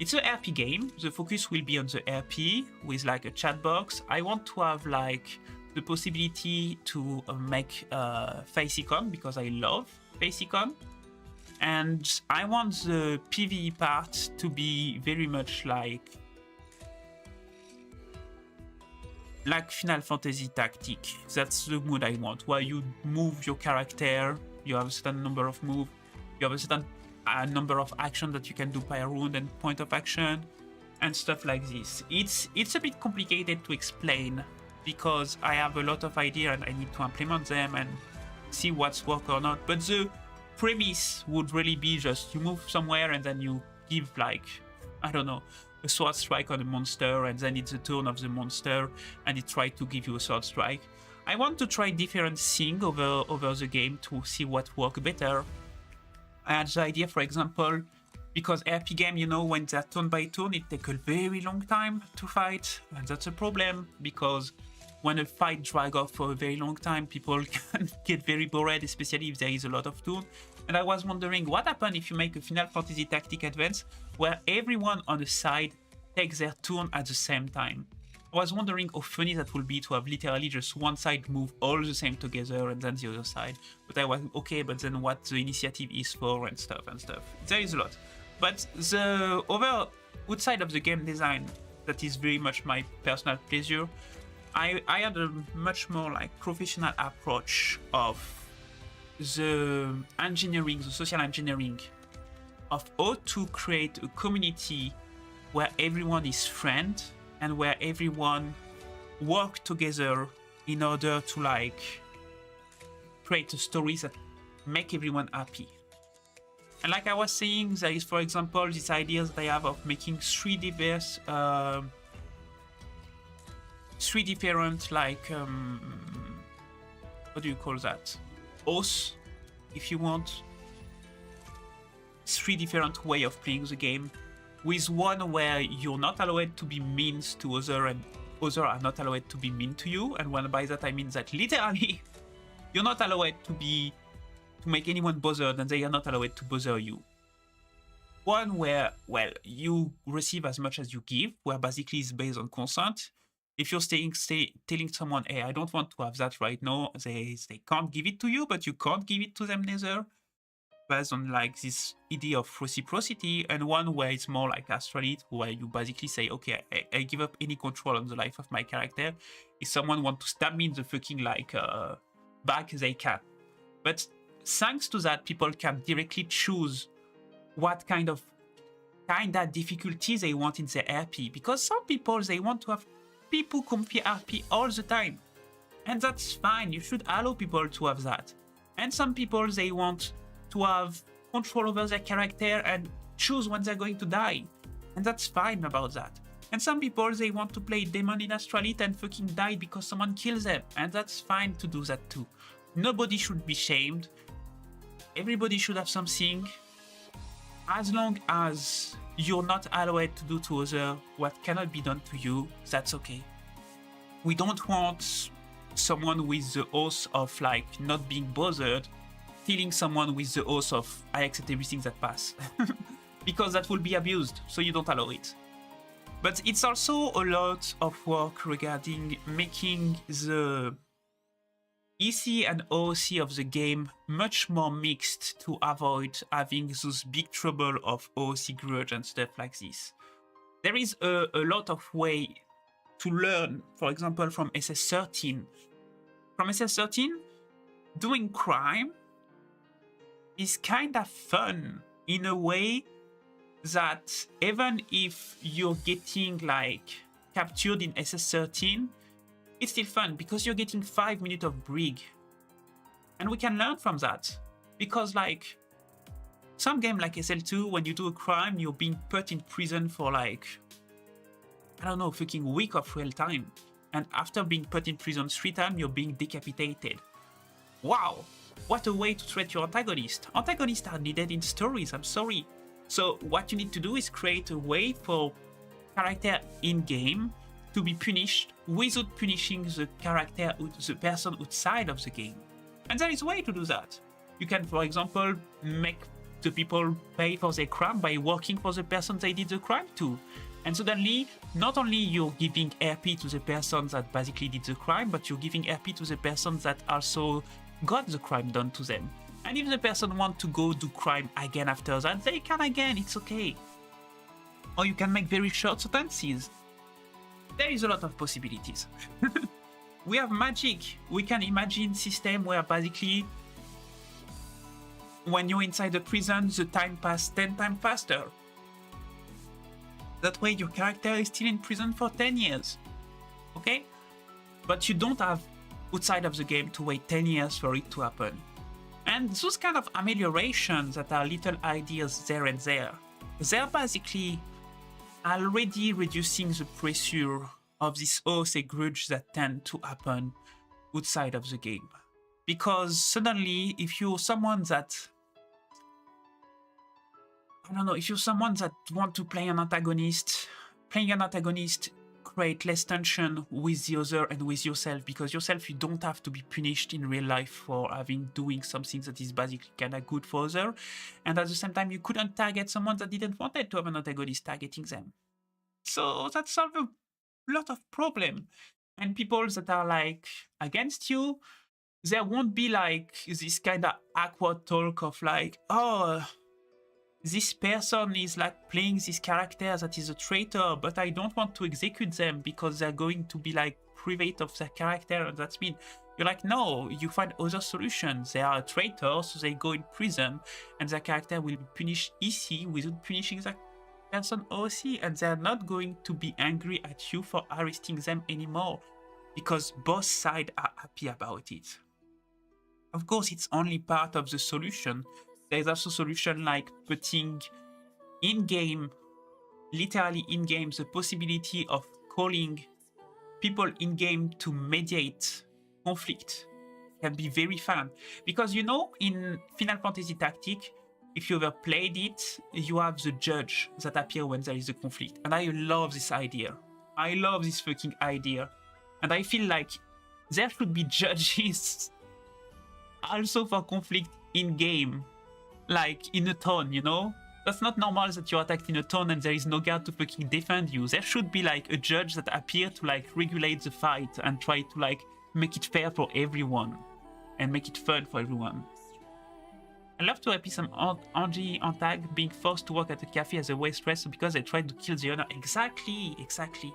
It's a RP game. The focus will be on the RP with like a chat box. I want to have like the possibility to make face icon because I love face icon. And I want the PvE part to be very much like Final Fantasy Tactic. That's the mood I want, where you move your character, you have a certain number of moves, you have a certain number of action that you can do per round and point of action, and stuff like this. It's a bit complicated to explain because I have a lot of ideas and I need to implement them and see what's work or not. But the premise would really be just you move somewhere and then you give like, I don't know, a sword strike on a monster, and then it's the turn of the monster and it tries to give you a sword strike. I want to try different things over the game to see what works better. I had the idea, for example, because RP game, you know, when they're turn by turn, it takes a very long time to fight, and that's a problem because when a fight drags off for a very long time, people can get very bored, especially if there is a lot of turn. And I was wondering what happens if you make a Final Fantasy Tactic Advance where everyone on the side takes their turn at the same time. I was wondering how funny that would be to have literally just one side move all the same together and then the other side. But I was okay, but then what the initiative is for and stuff. There is a lot. But the outside of the game design, that is very much my personal pleasure. I had a much more like professional approach of the engineering, the social engineering of how to create a community where everyone is friend and where everyone work together in order to like create a story that make everyone happy. And like I was saying, there is, for example, this idea that I have of making three different like what do you call that? Oaths, if you want. 3 different way of playing the game, with one where you're not allowed to be mean to other and other are not allowed to be mean to you. And when by that I mean that literally you're not allowed to make anyone bothered and they are not allowed to bother you. One where, well, you receive as much as you give, where basically it's based on consent. If you're telling someone, hey, I don't want to have that right now, they can't give it to you, but you can't give it to them neither, based on like this idea of reciprocity. And one where it's more like astralite, where you basically say, okay, I give up any control on the life of my character. If someone wants to stab me in the fucking like back, they can. But thanks to that, people can directly choose what kind of difficulty they want in their RP, because some people, they want to have people comfy RP all the time, and that's fine. You should allow people to have that. And some people, they want to have control over their character and choose when they're going to die, and that's fine about that. And some people, they want to play demon in astralite and fucking die because someone kills them, and that's fine to do that too. Nobody should be shamed. Everybody should have something. As long as you're not allowed to do to others what cannot be done to you, that's okay. We don't want someone with the oath of like not being bothered killing someone with the oath of I accept everything that pass. Because that will be abused, so you don't allow it. But it's also a lot of work regarding making the EC and OOC of the game much more mixed to avoid having those big trouble of OOC grudge and stuff like this. There is a lot of way to learn, for example, from SS13. From SS13, doing crime is kind of fun in a way that even if you're getting like captured in SS13, it's still fun because you're getting 5 minutes of brig. And we can learn from that. Because like some game like SL2, when you do a crime, you're being put in prison for like, I don't know, fucking week of real time. And after being put in prison 3 times, you're being decapitated. Wow, what a way to treat your antagonist. Antagonists are needed in stories, I'm sorry. So what you need to do is create a way for character in-game to be punished without punishing the character, the person outside of the game. And there is a way to do that. You can, for example, make the people pay for their crime by working for the person they did the crime to. And suddenly, not only you're giving RP to the person that basically did the crime, but you're giving RP to the person that also got the crime done to them. And if the person wants to go do crime again after that, they can again, it's okay. Or you can make very short sentences. There is a lot of possibilities. We have magic. We can imagine system where basically when you're inside the prison, the time passes 10 times faster. That way your character is still in prison for 10 years. Okay? But you don't have outside of the game to wait 10 years for it to happen. And those kind of ameliorations that are little ideas there and there, they're basically already reducing the pressure of this OOC grudge that tend to happen outside of the game. Because suddenly, if you're someone that, I don't know, if you're someone that want to play an antagonist, playing an antagonist create less tension with the other and with yourself, because yourself, you don't have to be punished in real life for doing something that is basically kind of good for other, and at the same time you couldn't target someone that didn't want to have an antagonist targeting them. So that solves a lot of problem. And people that are like against you, there won't be like this kind of awkward talk of like, oh, this person is like playing this character that is a traitor, but I don't want to execute them because they're going to be like private of their character, and that's mean. You're like, no, you find other solutions. They are a traitor, so they go in prison, and their character will be punished EC without punishing that person OC, and they're not going to be angry at you for arresting them anymore, because both sides are happy about it. Of course, it's only part of the solution. There's also solution like putting in-game, literally in-game, the possibility of calling people in-game to mediate conflict can be very fun. Because you know, in Final Fantasy Tactics, if you ever played it, you have the judge that appears when there is a conflict. And I love this idea. I love this fucking idea. And I feel like there should be judges also for conflict in-game. Like in a town, you know? That's not normal that you're attacked in a town and there is no guard to fucking defend you. There should be like a judge that appear to like regulate the fight and try to like make it fair for everyone and make it fun for everyone. I love to happy some orgy on tag being forced to work at a cafe as a waitress because they tried to kill the owner. Exactly.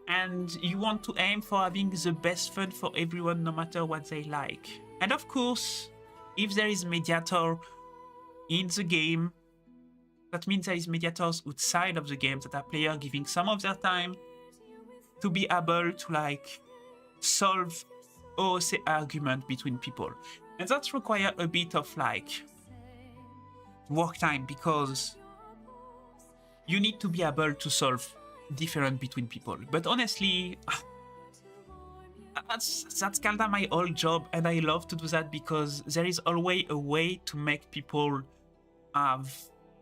And you want to aim for having the best fun for everyone no matter what they like. And of course, if there is mediator in the game, that means there is mediators outside of the game that are player giving some of their time to be able to like solve OOC argument between people. And that requires a bit of like work time because you need to be able to solve different between people. But honestly, that's kind of my old job, and I love to do that because there is always a way to make people have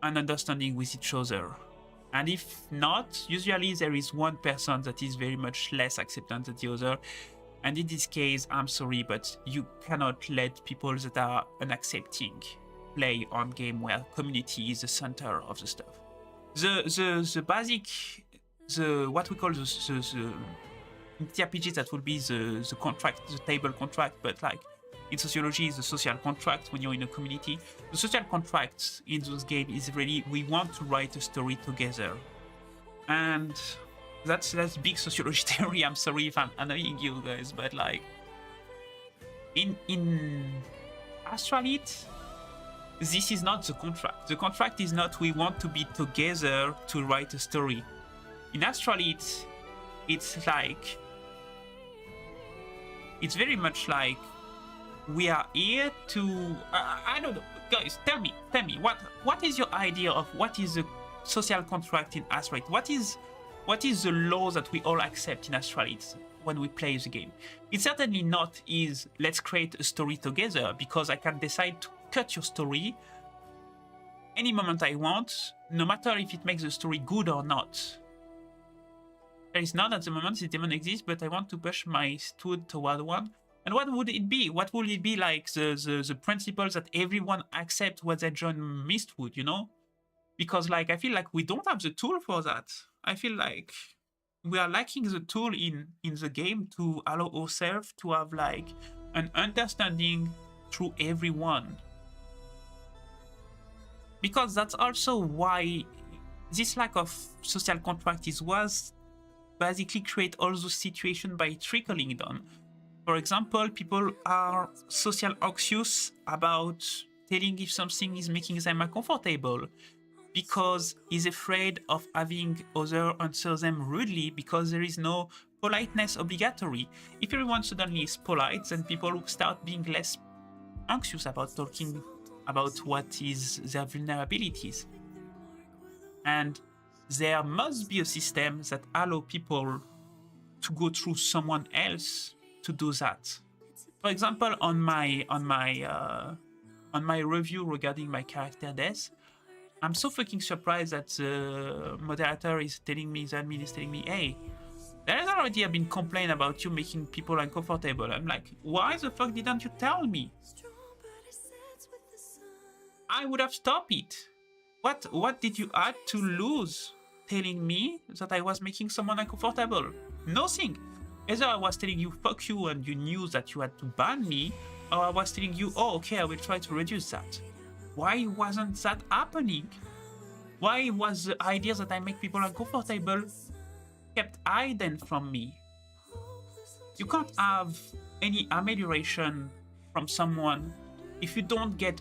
an understanding with each other. And if not, usually there is one person that is very much less acceptant than the other. And in this case, I'm sorry, but you cannot let people that are unaccepting play on game where community is the center of the stuff. The basic, what we call the TRPG, that will be the contract, the table contract, but like in sociology is the social contract when you're in a community. The social contract in those games is really, we want to write a story together. And that's big sociology theory. I'm sorry if I'm annoying you guys, but like in Astralit, this is not the contract. The contract is not we want to be together to write a story. In Astralit, it's like, it's very much like we are here to I don't know, guys, tell me what is your idea of what is a social contract in Astralit? What is the law that we all accept in Astralit when we play the game? It certainly not is let's create a story together, because I can decide to cut your story any moment I want, no matter if it makes the story good or not. There is none at the moment, the demon exists, but I want to push my stood toward one. And what would it be? What would it be like the principles that everyone accept when they join Mistwood, you know? Because like I feel like we don't have the tool for that. I feel like we are lacking the tool in the game to allow ourselves to have like an understanding through everyone. Because that's also why this lack of social contract was basically create all those situations by trickling down. For example, people are social anxious about telling if something is making them uncomfortable because he's afraid of having others answer them rudely because there is no politeness obligatory. If everyone suddenly is polite, then people start being less anxious about talking about what is their vulnerabilities. And there must be a system that allows people to go through someone else to do that. For example, on my review regarding my character death, I'm so fucking surprised that the moderator is telling me, the admin is telling me, hey, there has already been complaint about you making people uncomfortable. I'm like, why the fuck didn't you tell me? I would have stopped it. What did you add to lose telling me that I was making someone uncomfortable? Nothing. Either I was telling you fuck you and you knew that you had to ban me, or I was telling you, oh okay, I will try to reduce that. Why wasn't that happening? Why was the idea that I make people uncomfortable kept hidden from me? You can't have any amelioration from someone if you don't give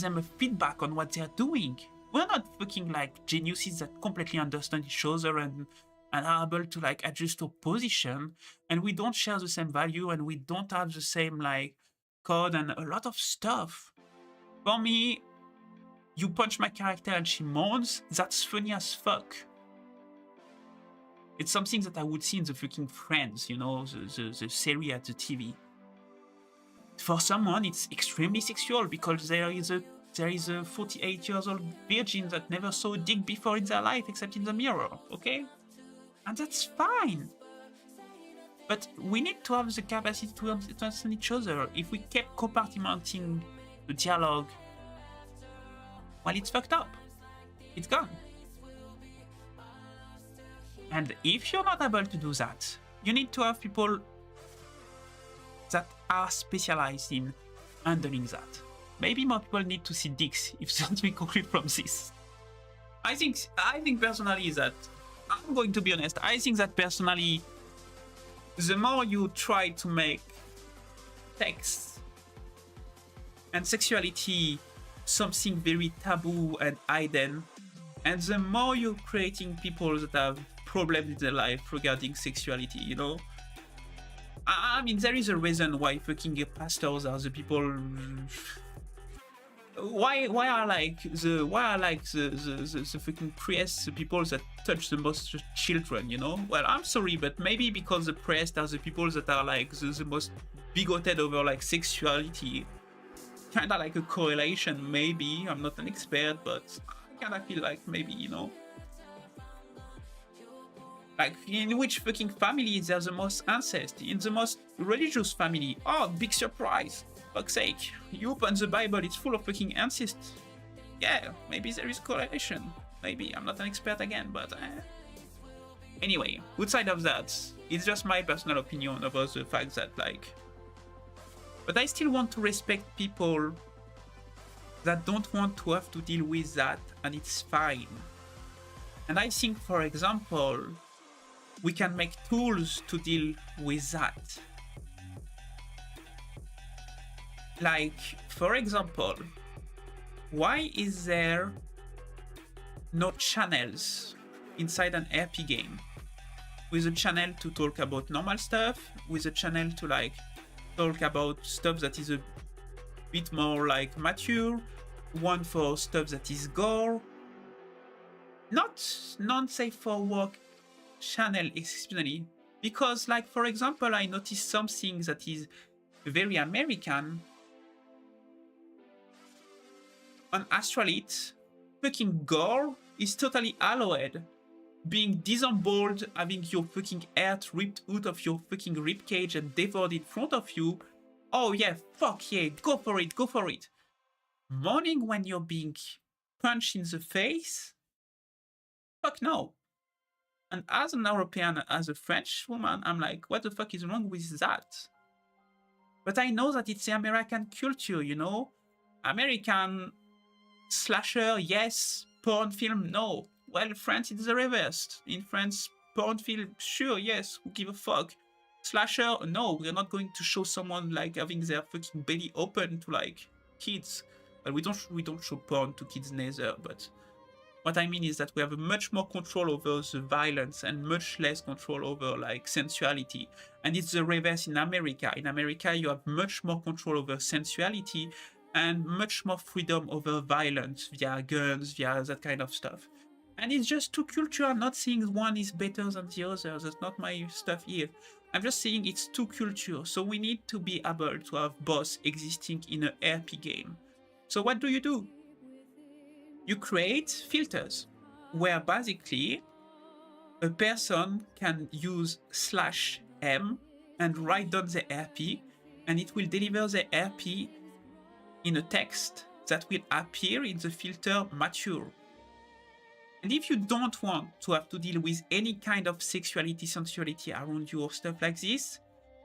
them a feedback on what they're doing. We're not fucking like geniuses that completely understand each other and are able to like adjust our position, and we don't share the same value, and we don't have the same like code and a lot of stuff. For me, you punch my character and she moans, that's funny as fuck. It's something that I would see in the fucking Friends, you know, the series at the TV. For someone, it's extremely sexual because there is a 48-year-old virgin that never saw a dick before in their life except in the mirror, okay? And that's fine. But we need to have the capacity to understand each other. If we kept compartmenting the dialogue well, it's fucked up. It's gone. And if you're not able to do that, you need to have people that are specialized in handling that. Maybe more people need to see dicks if we conclude from this. I think personally that, I'm going to be honest, I think that personally, the more you try to make sex and sexuality something very taboo and hidden, and the more you're creating people that have problems in their life regarding sexuality, you know? I mean, there is a reason why fucking pastors are the people. Why are the fucking priests the people that touch the most children, you know? Well, I'm sorry, but maybe because the priests are the people that are like the most bigoted over like sexuality. Kinda like a correlation, maybe. I'm not an expert, but I kinda feel like maybe, you know. Like, in which fucking family is there the most incest? In the most religious family. Oh, big surprise. Fuck's sake. You open the Bible, it's full of fucking incest. Yeah, maybe there is correlation. Maybe. I'm not an expert again, but... Anyway, outside of that, it's just my personal opinion about the fact that, like... But I still want to respect people that don't want to have to deal with that, and it's fine. And I think, for example, we can make tools to deal with that. Like, for example, why is there no channels inside an RP game? With a channel to talk about normal stuff, with a channel to like talk about stuff that is a bit more like mature, one for stuff that is gore, not non-safe for work channel especially, because like for example I noticed something that is very American on Astralite. Fucking gore is totally allowed. Being disemboweled, having your fucking heart ripped out of your fucking ribcage and devoured in front of you. Oh yeah, fuck yeah, go for it, go for it. Mourning when you're being punched in the face? Fuck no. And as an European, as a French woman, I'm like, what the fuck is wrong with that? But I know that it's the American culture, you know? American slasher, yes. Porn film, no. Well, France, it's the reverse. In France, porn film, sure, yes, who give a fuck. Slasher, no, we're not going to show someone like having their fucking belly open to like kids. Well, we don't show porn to kids neither, but what I mean is that we have much more control over the violence and much less control over like sensuality. And it's the reverse in America. In America, you have much more control over sensuality and much more freedom over violence via guns, via that kind of stuff. And it's just two cultures. I'm not saying one is better than the other. That's not my stuff here. I'm just saying it's two cultures. So we need to be able to have both existing in an RP game. So what do? You create filters where basically a person can use /m and write down the RP, and it will deliver the RP in a text that will appear in the filter mature. And if you don't want to have to deal with any kind of sexuality, sensuality around you or stuff like this,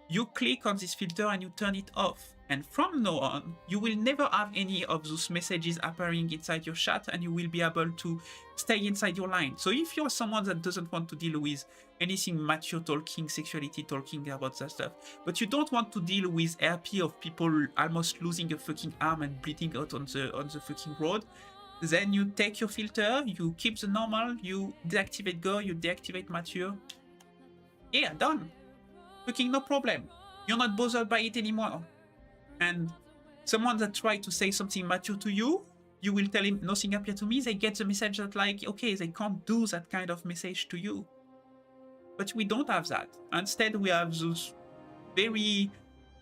you click on this filter and you turn it off. And from now on, you will never have any of those messages appearing inside your chat, and you will be able to stay inside your line. So if you're someone that doesn't want to deal with anything mature talking, sexuality talking about that stuff, but you don't want to deal with RP of people almost losing a fucking arm and bleeding out on the fucking road, then you take your filter, you keep the normal, you deactivate gore, you deactivate mature. Yeah, done. Fucking no problem. You're not bothered by it anymore. And someone that tried to say something mature to you, you will tell him nothing appeared to me. They get the message that like, okay, they can't do that kind of message to you. But we don't have that. Instead, we have those very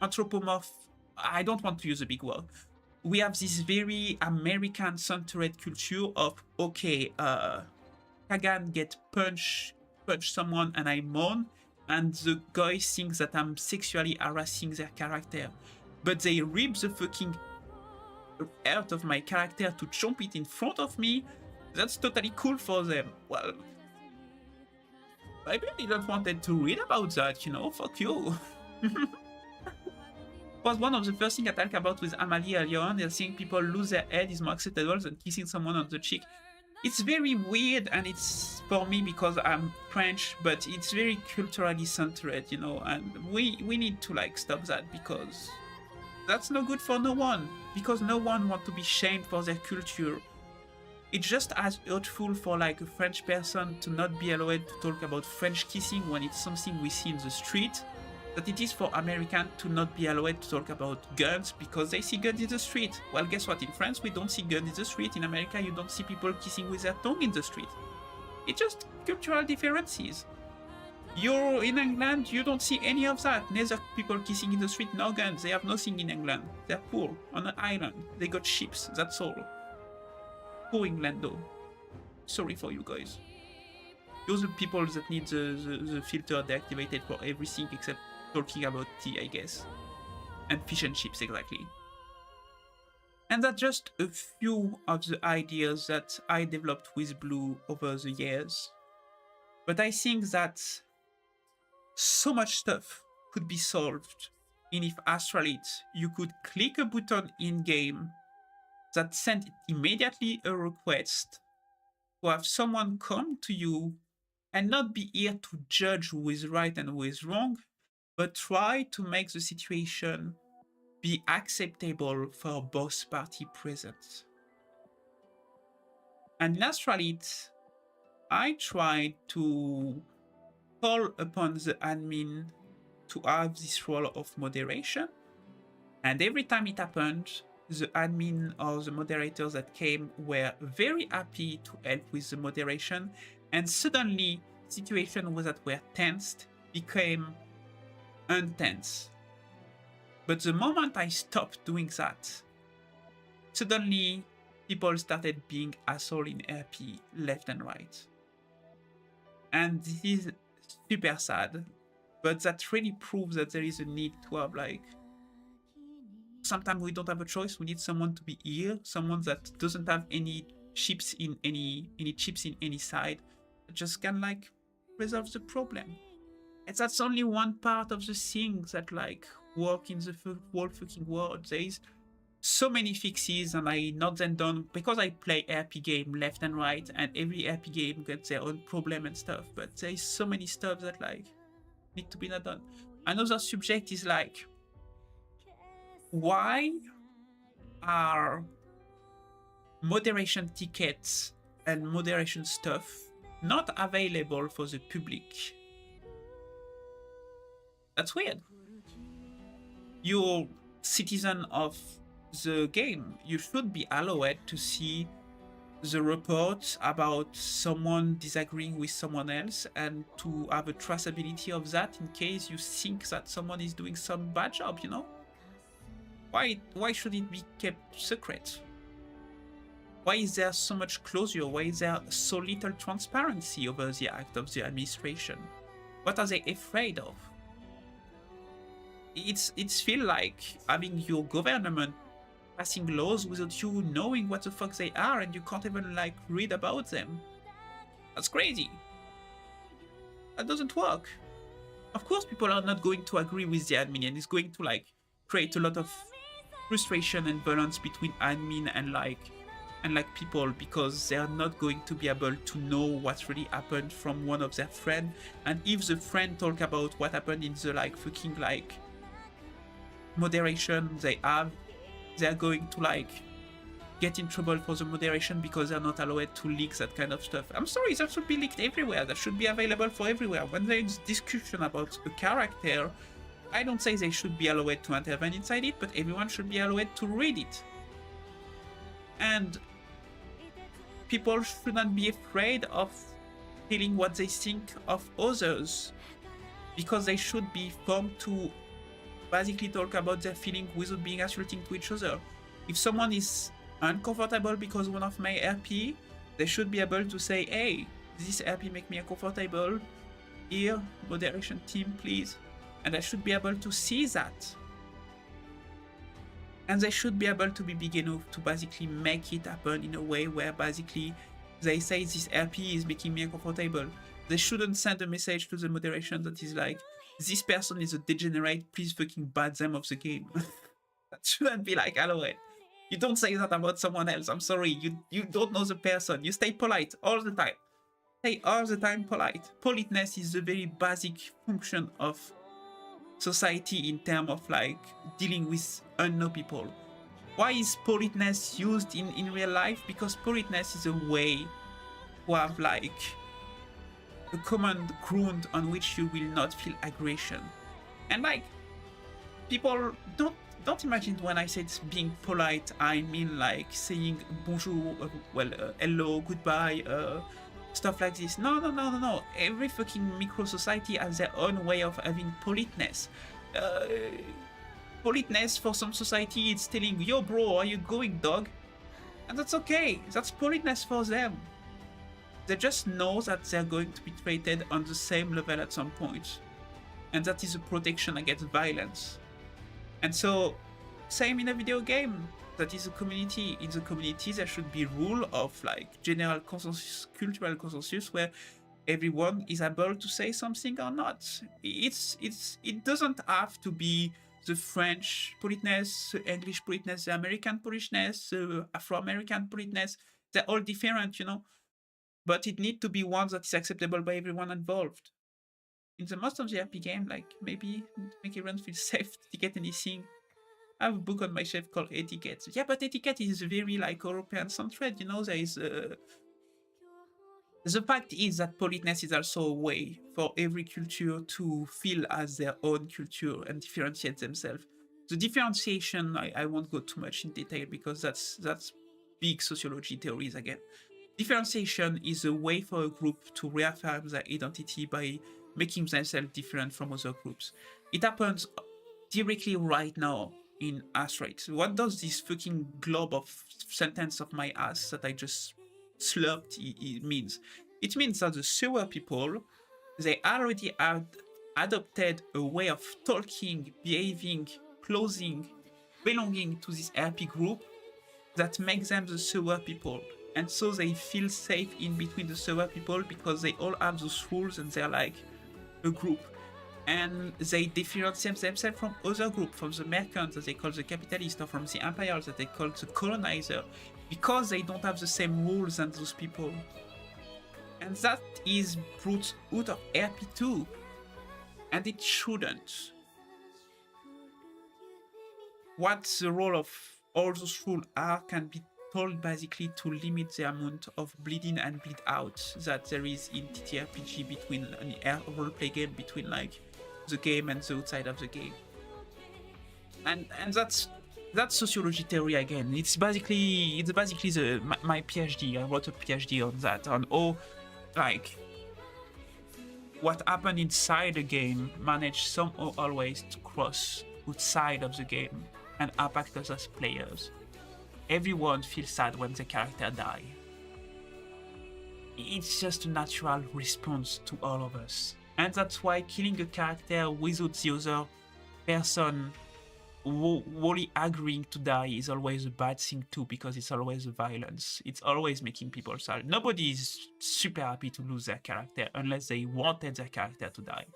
anthropomorph, I don't want to use a big word. We have this very American-centered culture of, okay, Kagan get punch someone and I mourn, and the guy thinks that I'm sexually harassing their character. But they rip the fucking heart of my character to chomp it in front of me, that's totally cool for them. Well, I really don't wanted to read about that, you know, fuck you. Was one of the first things I talked about with Amalie earlier on, is seeing people lose their head is more acceptable than kissing someone on the cheek. It's very weird, and it's for me because I'm French, but it's very culturally centered, you know, and we need to like stop that, because that's no good for no one, because no one wants to be shamed for their culture. It's just as hurtful for like a French person to not be allowed to talk about French kissing when it's something we see in the street, that it is for Americans to not be allowed to talk about guns because they see guns in the street. Well, guess what? In France, we don't see guns in the street. In America, you don't see people kissing with their tongue in the street. It's just cultural differences. You're in England, you don't see any of that. Neither people kissing in the street, no guns. They have nothing in England. They're poor, on an island. They got ships, that's all. Poor England, though. Sorry for you guys. Those are people that need the filter deactivated for everything except talking about tea, I guess. And fish and chips, exactly. And that's just a few of the ideas that I developed with Blue over the years. But I think that so much stuff could be solved in if Astralit, you could click a button in-game that sent immediately a request to have someone come to you and not be here to judge who is right and who is wrong, but try to make the situation be acceptable for both parties present. And in Astralit, I tried to call upon the admin to have this role of moderation, and every time it happened, the admin or the moderators that came were very happy to help with the moderation, and suddenly situations that were tensed became untense. But the moment I stopped doing that, suddenly people started being asshole in RP left and right. And this is super sad, but that really proves that there is a need to have like, sometimes we don't have a choice. We need someone to be here, someone that doesn't have any chips in any side, just can like resolve the problem. And that's only one part of the things that like work in the whole fucking world. There is so many fixes, and I not them done because I play RP game left and right, and every RP game gets their own problem and stuff. But there is so many stuff that like need to be not done. Another subject is like, why are moderation tickets and moderation stuff not available for the public? That's weird. You're citizen of the game. You should be allowed to see the reports about someone disagreeing with someone else and to have a traceability of that in case you think that someone is doing some bad job, you know? Why should it be kept secret? Why is there so much closure? Why is there so little transparency over the act of the administration? What are they afraid of? It's feel like having your government passing laws without you knowing what the fuck they are, and you can't even like read about them. That's crazy. That doesn't work. Of course people are not going to agree with the admin, and it's going to like create a lot of frustration and balance between admin and like people, because they are not going to be able to know what really happened from one of their friends. And if the friend talk about what happened in the like fucking like moderation they have, they're going to like get in trouble for the moderation because they're not allowed to leak that kind of stuff. I'm sorry, that should be leaked everywhere. That should be available for everywhere. When there is discussion about a character, I don't say they should be allowed to intervene inside it, but everyone should be allowed to read it. And people shouldn't be afraid of feeling what they think of others, because they should be formed to basically talk about their feeling without being insulting to each other. If someone is uncomfortable because one of my RP, they should be able to say, hey, this RP make me uncomfortable, here, moderation team, please. And I should be able to see that. And they should be able to be big enough to basically make it happen in a way where basically they say this RP is making me uncomfortable. They shouldn't send a message to the moderation that is like, this person is a degenerate, please fucking ban them of the game. That shouldn't be like, hello, you don't say that about someone else. I'm sorry, you don't know the person. You stay polite all the time. Stay all the time polite. Politeness is the very basic function of society in terms of like dealing with unknown people. Why is politeness used in real life? Because politeness is a way to have like a common ground on which you will not feel aggression. And like, people don't imagine when I said being polite, I mean like saying bonjour, hello, goodbye, stuff like this. No. Every fucking micro society has their own way of having politeness. Politeness for some society, it's telling, yo bro, are you going, dog? And that's okay. That's politeness for them. They just know that they're going to be treated on the same level at some point. And that is a protection against violence. And so, same in a video game. That is a community. In the community, there should be rule of like general consensus, cultural consensus, where everyone is able to say something or not. It doesn't have to be the French politeness, the English politeness, the American politeness, the Afro-American politeness. They're all different, you know. But it needs to be one that is acceptable by everyone involved. In the most of the RP game, like maybe make everyone feel safe to get anything. I have a book on my shelf called Etiquette. Yeah, but etiquette is very like European centered, you know. There is the fact is that politeness is also a way for every culture to feel as their own culture and differentiate themselves. The differentiation, I won't go too much in detail because that's big sociology theories again. Differentiation is a way for a group to reaffirm their identity by making themselves different from other groups. It happens directly right now in Asteroid. What does this fucking globe of sentence of my ass that I just slurped it means? It means that the sewer people, they already have adopted a way of talking, behaving, clothing, belonging to this RP group that makes them the sewer people. And so they feel safe in between the sewer people because they all have those rules and they're like a group. And they differentiate themselves from other groups, from the merchants that they call the capitalists, or from the empires that they call the colonizer, because they don't have the same rules as those people. And that is brought out of RP2. And it shouldn't. What the role of all those rules are can be told basically to limit the amount of bleeding and bleed out that there is in TTRPG between an roleplay game between like the game and the outside of the game. And that's sociology theory again. It's basically my PhD. I wrote a PhD on that, on like what happened inside the game managed somehow always to cross outside of the game and impact us as players. Everyone feels sad when the character die. It's just a natural response to all of us. And that's why killing a character without the other person wholly agreeing to die is always a bad thing too, because it's always a violence. It's always making people sad. Nobody is super happy to lose their character unless they wanted their character to die.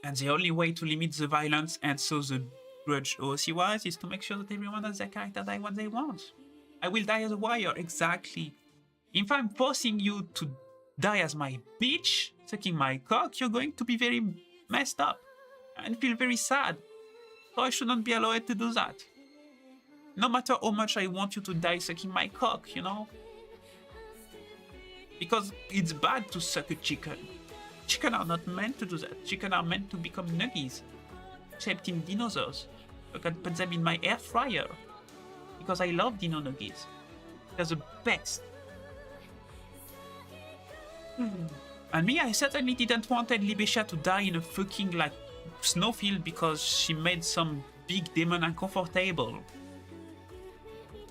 And the only way to limit the violence and so the grudge OC-wise is to make sure that everyone has their character die what they want. I will die as a warrior, exactly. If I'm forcing you to die as my bitch, sucking my cock, you're going to be very messed up and feel very sad. So I shouldn't be allowed to do that. No matter how much I want you to die sucking my cock, you know? Because it's bad to suck a chicken. Chicken are not meant to do that. Chicken are meant to become nuggies, shaped in dinosaurs. I can put them in my air fryer because I love dino nuggies. They're the best. And me, I certainly didn't want Libesha to die in a fucking like snowfield because she made some big demon uncomfortable.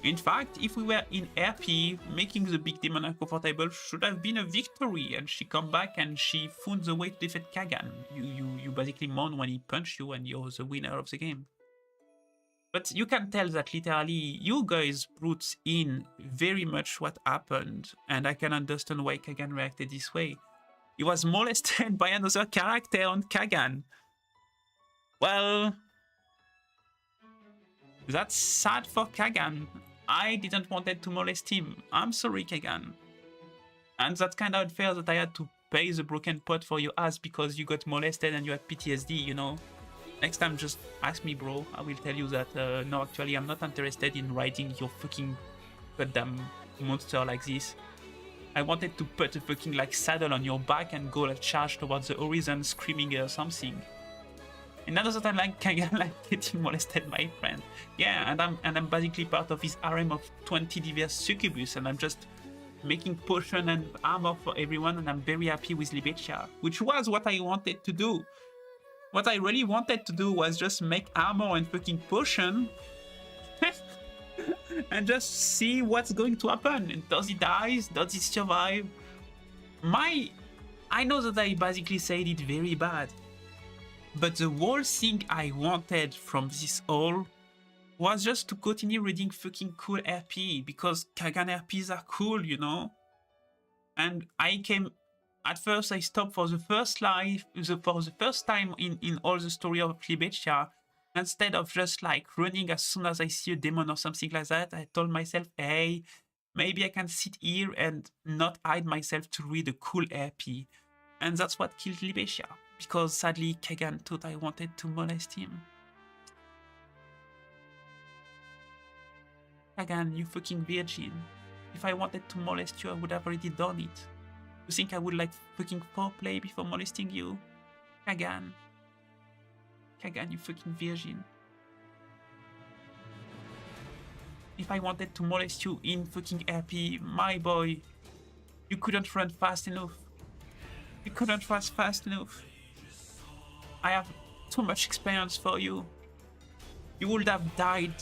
In fact, if we were in RP, making the big demon uncomfortable should have been a victory, and she come back and she found the way to defeat Kagan. You basically mourn when he punched you and you're the winner of the game. But you can tell that literally you guys brought in very much what happened, and I can understand why Kagan reacted this way. He was molested by another character on Kagan. Well, that's sad for Kagan. I didn't wanted to molest him. I'm sorry, Kagan. And that's kind of unfair that I had to pay the broken pot for your ass because you got molested and you had PTSD, you know? Next time, just ask me, bro. I will tell you that, no, actually, I'm not interested in riding your fucking goddamn monster like this. I wanted to put a fucking, like, saddle on your back and go, like, charge towards the horizon screaming or something. And another time, like, Kagan, like, getting molested by a friend. Yeah, and I'm basically part of his harem of 20 diverse succubus, and I'm just making potion and armor for everyone, and I'm very happy with Libetia, which was what I wanted to do. What I really wanted to do was just make armor and fucking potion and just see what's going to happen. And does he die? Does he survive? I know that I basically said it very bad, but the whole thing I wanted from this all was just to continue reading fucking cool RP, because Kagan RPs are cool, you know? And at first I stopped for the first time in all the story of Libetia. Instead of just like running as soon as I see a demon or something like that, I told myself, hey, maybe I can sit here and not hide myself to read a cool RP. And that's what killed Libetia, because sadly Kagan thought I wanted to molest him. Kagan, you fucking virgin. If I wanted to molest you, I would have already done it. You think I would like fucking foreplay before molesting you? Kagan. Kagan, you fucking virgin. If I wanted to molest you in fucking RP, my boy, you couldn't run fast enough. You couldn't run fast enough. I have too much experience for you. You would have died,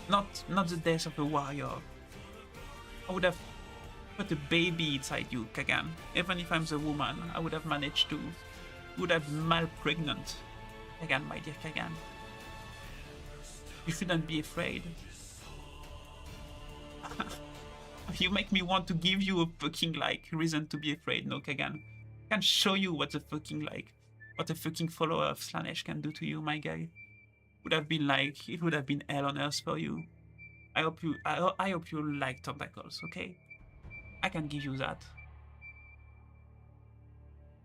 not the death of a warrior. I would have put a baby inside you, Kagan. Even if I'm the woman, I would have managed to. You would have malpregnant. Kagan, my dear Kagan. You shouldn't be afraid. You make me want to give you a fucking, like, reason to be afraid, no, Kagan. I can show you what a fucking follower of Slanesh can do to you, my guy. It would have been hell on earth for you. I hope you like tentacles, okay? I can give you that.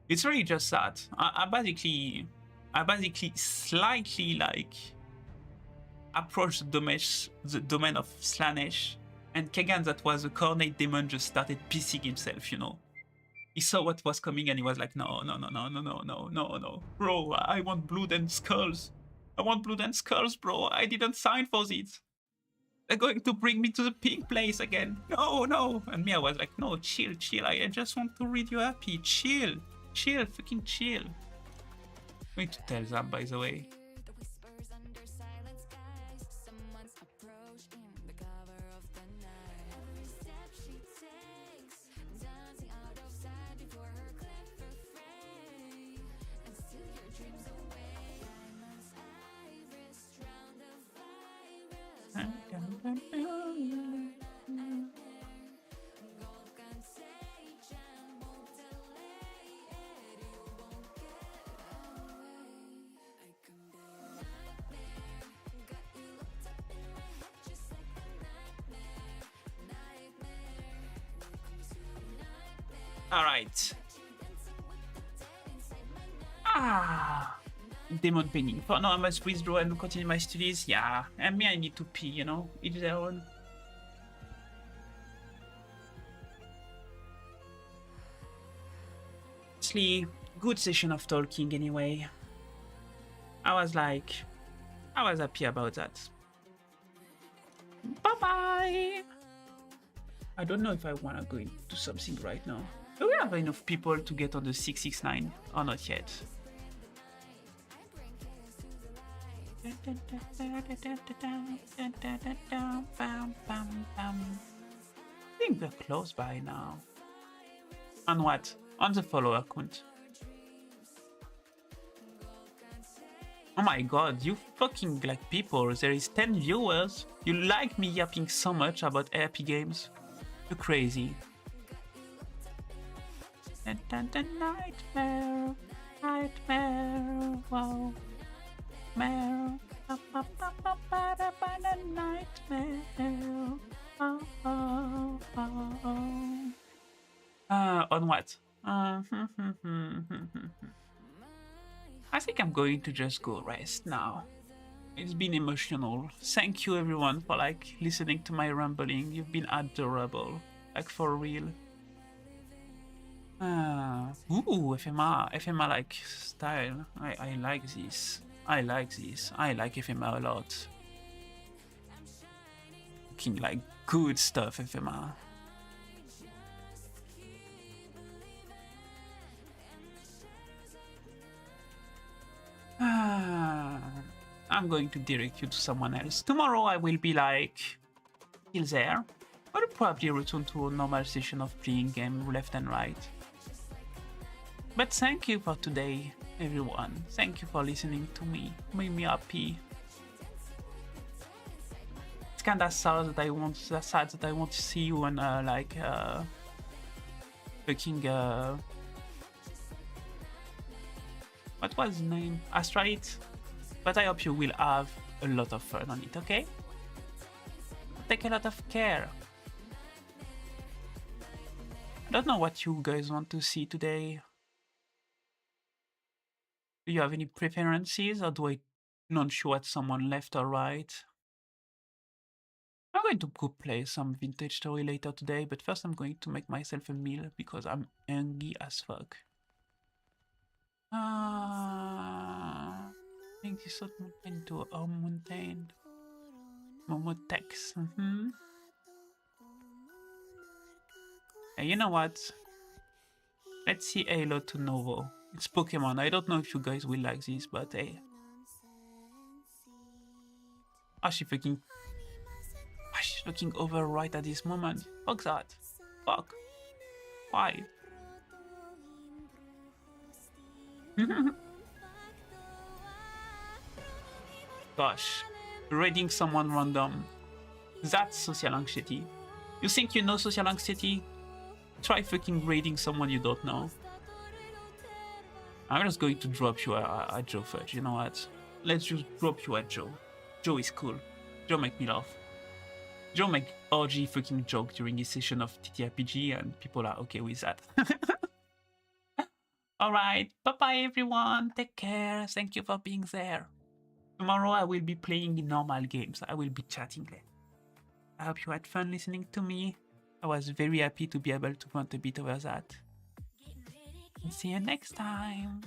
It's really just that. I basically slightly like approached the domain of Slanesh, and Kagan, that was a coordinate demon, just started pissing himself, you know. He saw what was coming and he was like, no, bro, I want blood and skulls. I want blood and skulls, bro. I didn't sign for this. They're going to bring me to the pink place again. No. And me, I was like, no, chill. I just want to read you happy. Chill, fucking chill. I need to tell them, by the way. All right. Demon painting. For now, I must withdraw and continue my studies. Yeah, and me, I need to pee, you know. Each their own. Honestly, good session of talking anyway. I was happy about that. Bye-bye! I don't know if I want to go into something right now. Do we have enough people to get on the 669 or not yet? I think we're close by now. On what? On the follower count. Oh my god, you fucking like people. There is 10 viewers. You like me yapping so much about RP games. You're crazy. Nightmare, nightmare, wow, nightmare, nightmare. On what? I think I'm going to just go rest now. It's been emotional. Thank you everyone for like listening to my rambling. You've been adorable. Like for real. Ooh, FMR like style. I like this. I like this. I like FMR a lot. Looking like good stuff, FMR. I'm going to direct you to someone else. Tomorrow I will be like still there. I'll probably return to a normal session of playing game left and right. But thank you for today, everyone. Thank you for listening to me. Made me happy. It's kinda sad that I want to see you on like fucking what was the name? Astrite. But I hope you will have a lot of fun on it, okay? Take a lot of care. I don't know what you guys want to see today. Do you have any preferences, or do I not show at someone left or right? I'm going to go play some vintage story later today, but first I'm going to make myself a meal because I'm hungry as fuck. I think this sort mountain to a mountain. Momotex. Hey, you know what? Let's see Halo to Novo. It's Pokemon. I don't know if you guys will like this, but hey. She's looking over right at this moment. Fuck that. Fuck. Why? Gosh. Raiding someone random. That's social anxiety. You think you know social anxiety? Try fucking raiding someone you don't know. I'm just going to drop you at Joe first. You know what? Let's just drop you at Joe. Joe is cool. Joe make me laugh. Joe make orgy fucking joke during his session of TTRPG and people are okay with that. Alright, bye bye everyone. Take care. Thank you for being there. Tomorrow I will be playing in normal games. I will be chatting there. I hope you had fun listening to me. I was very happy to be able to vent a bit over that. And see you next time.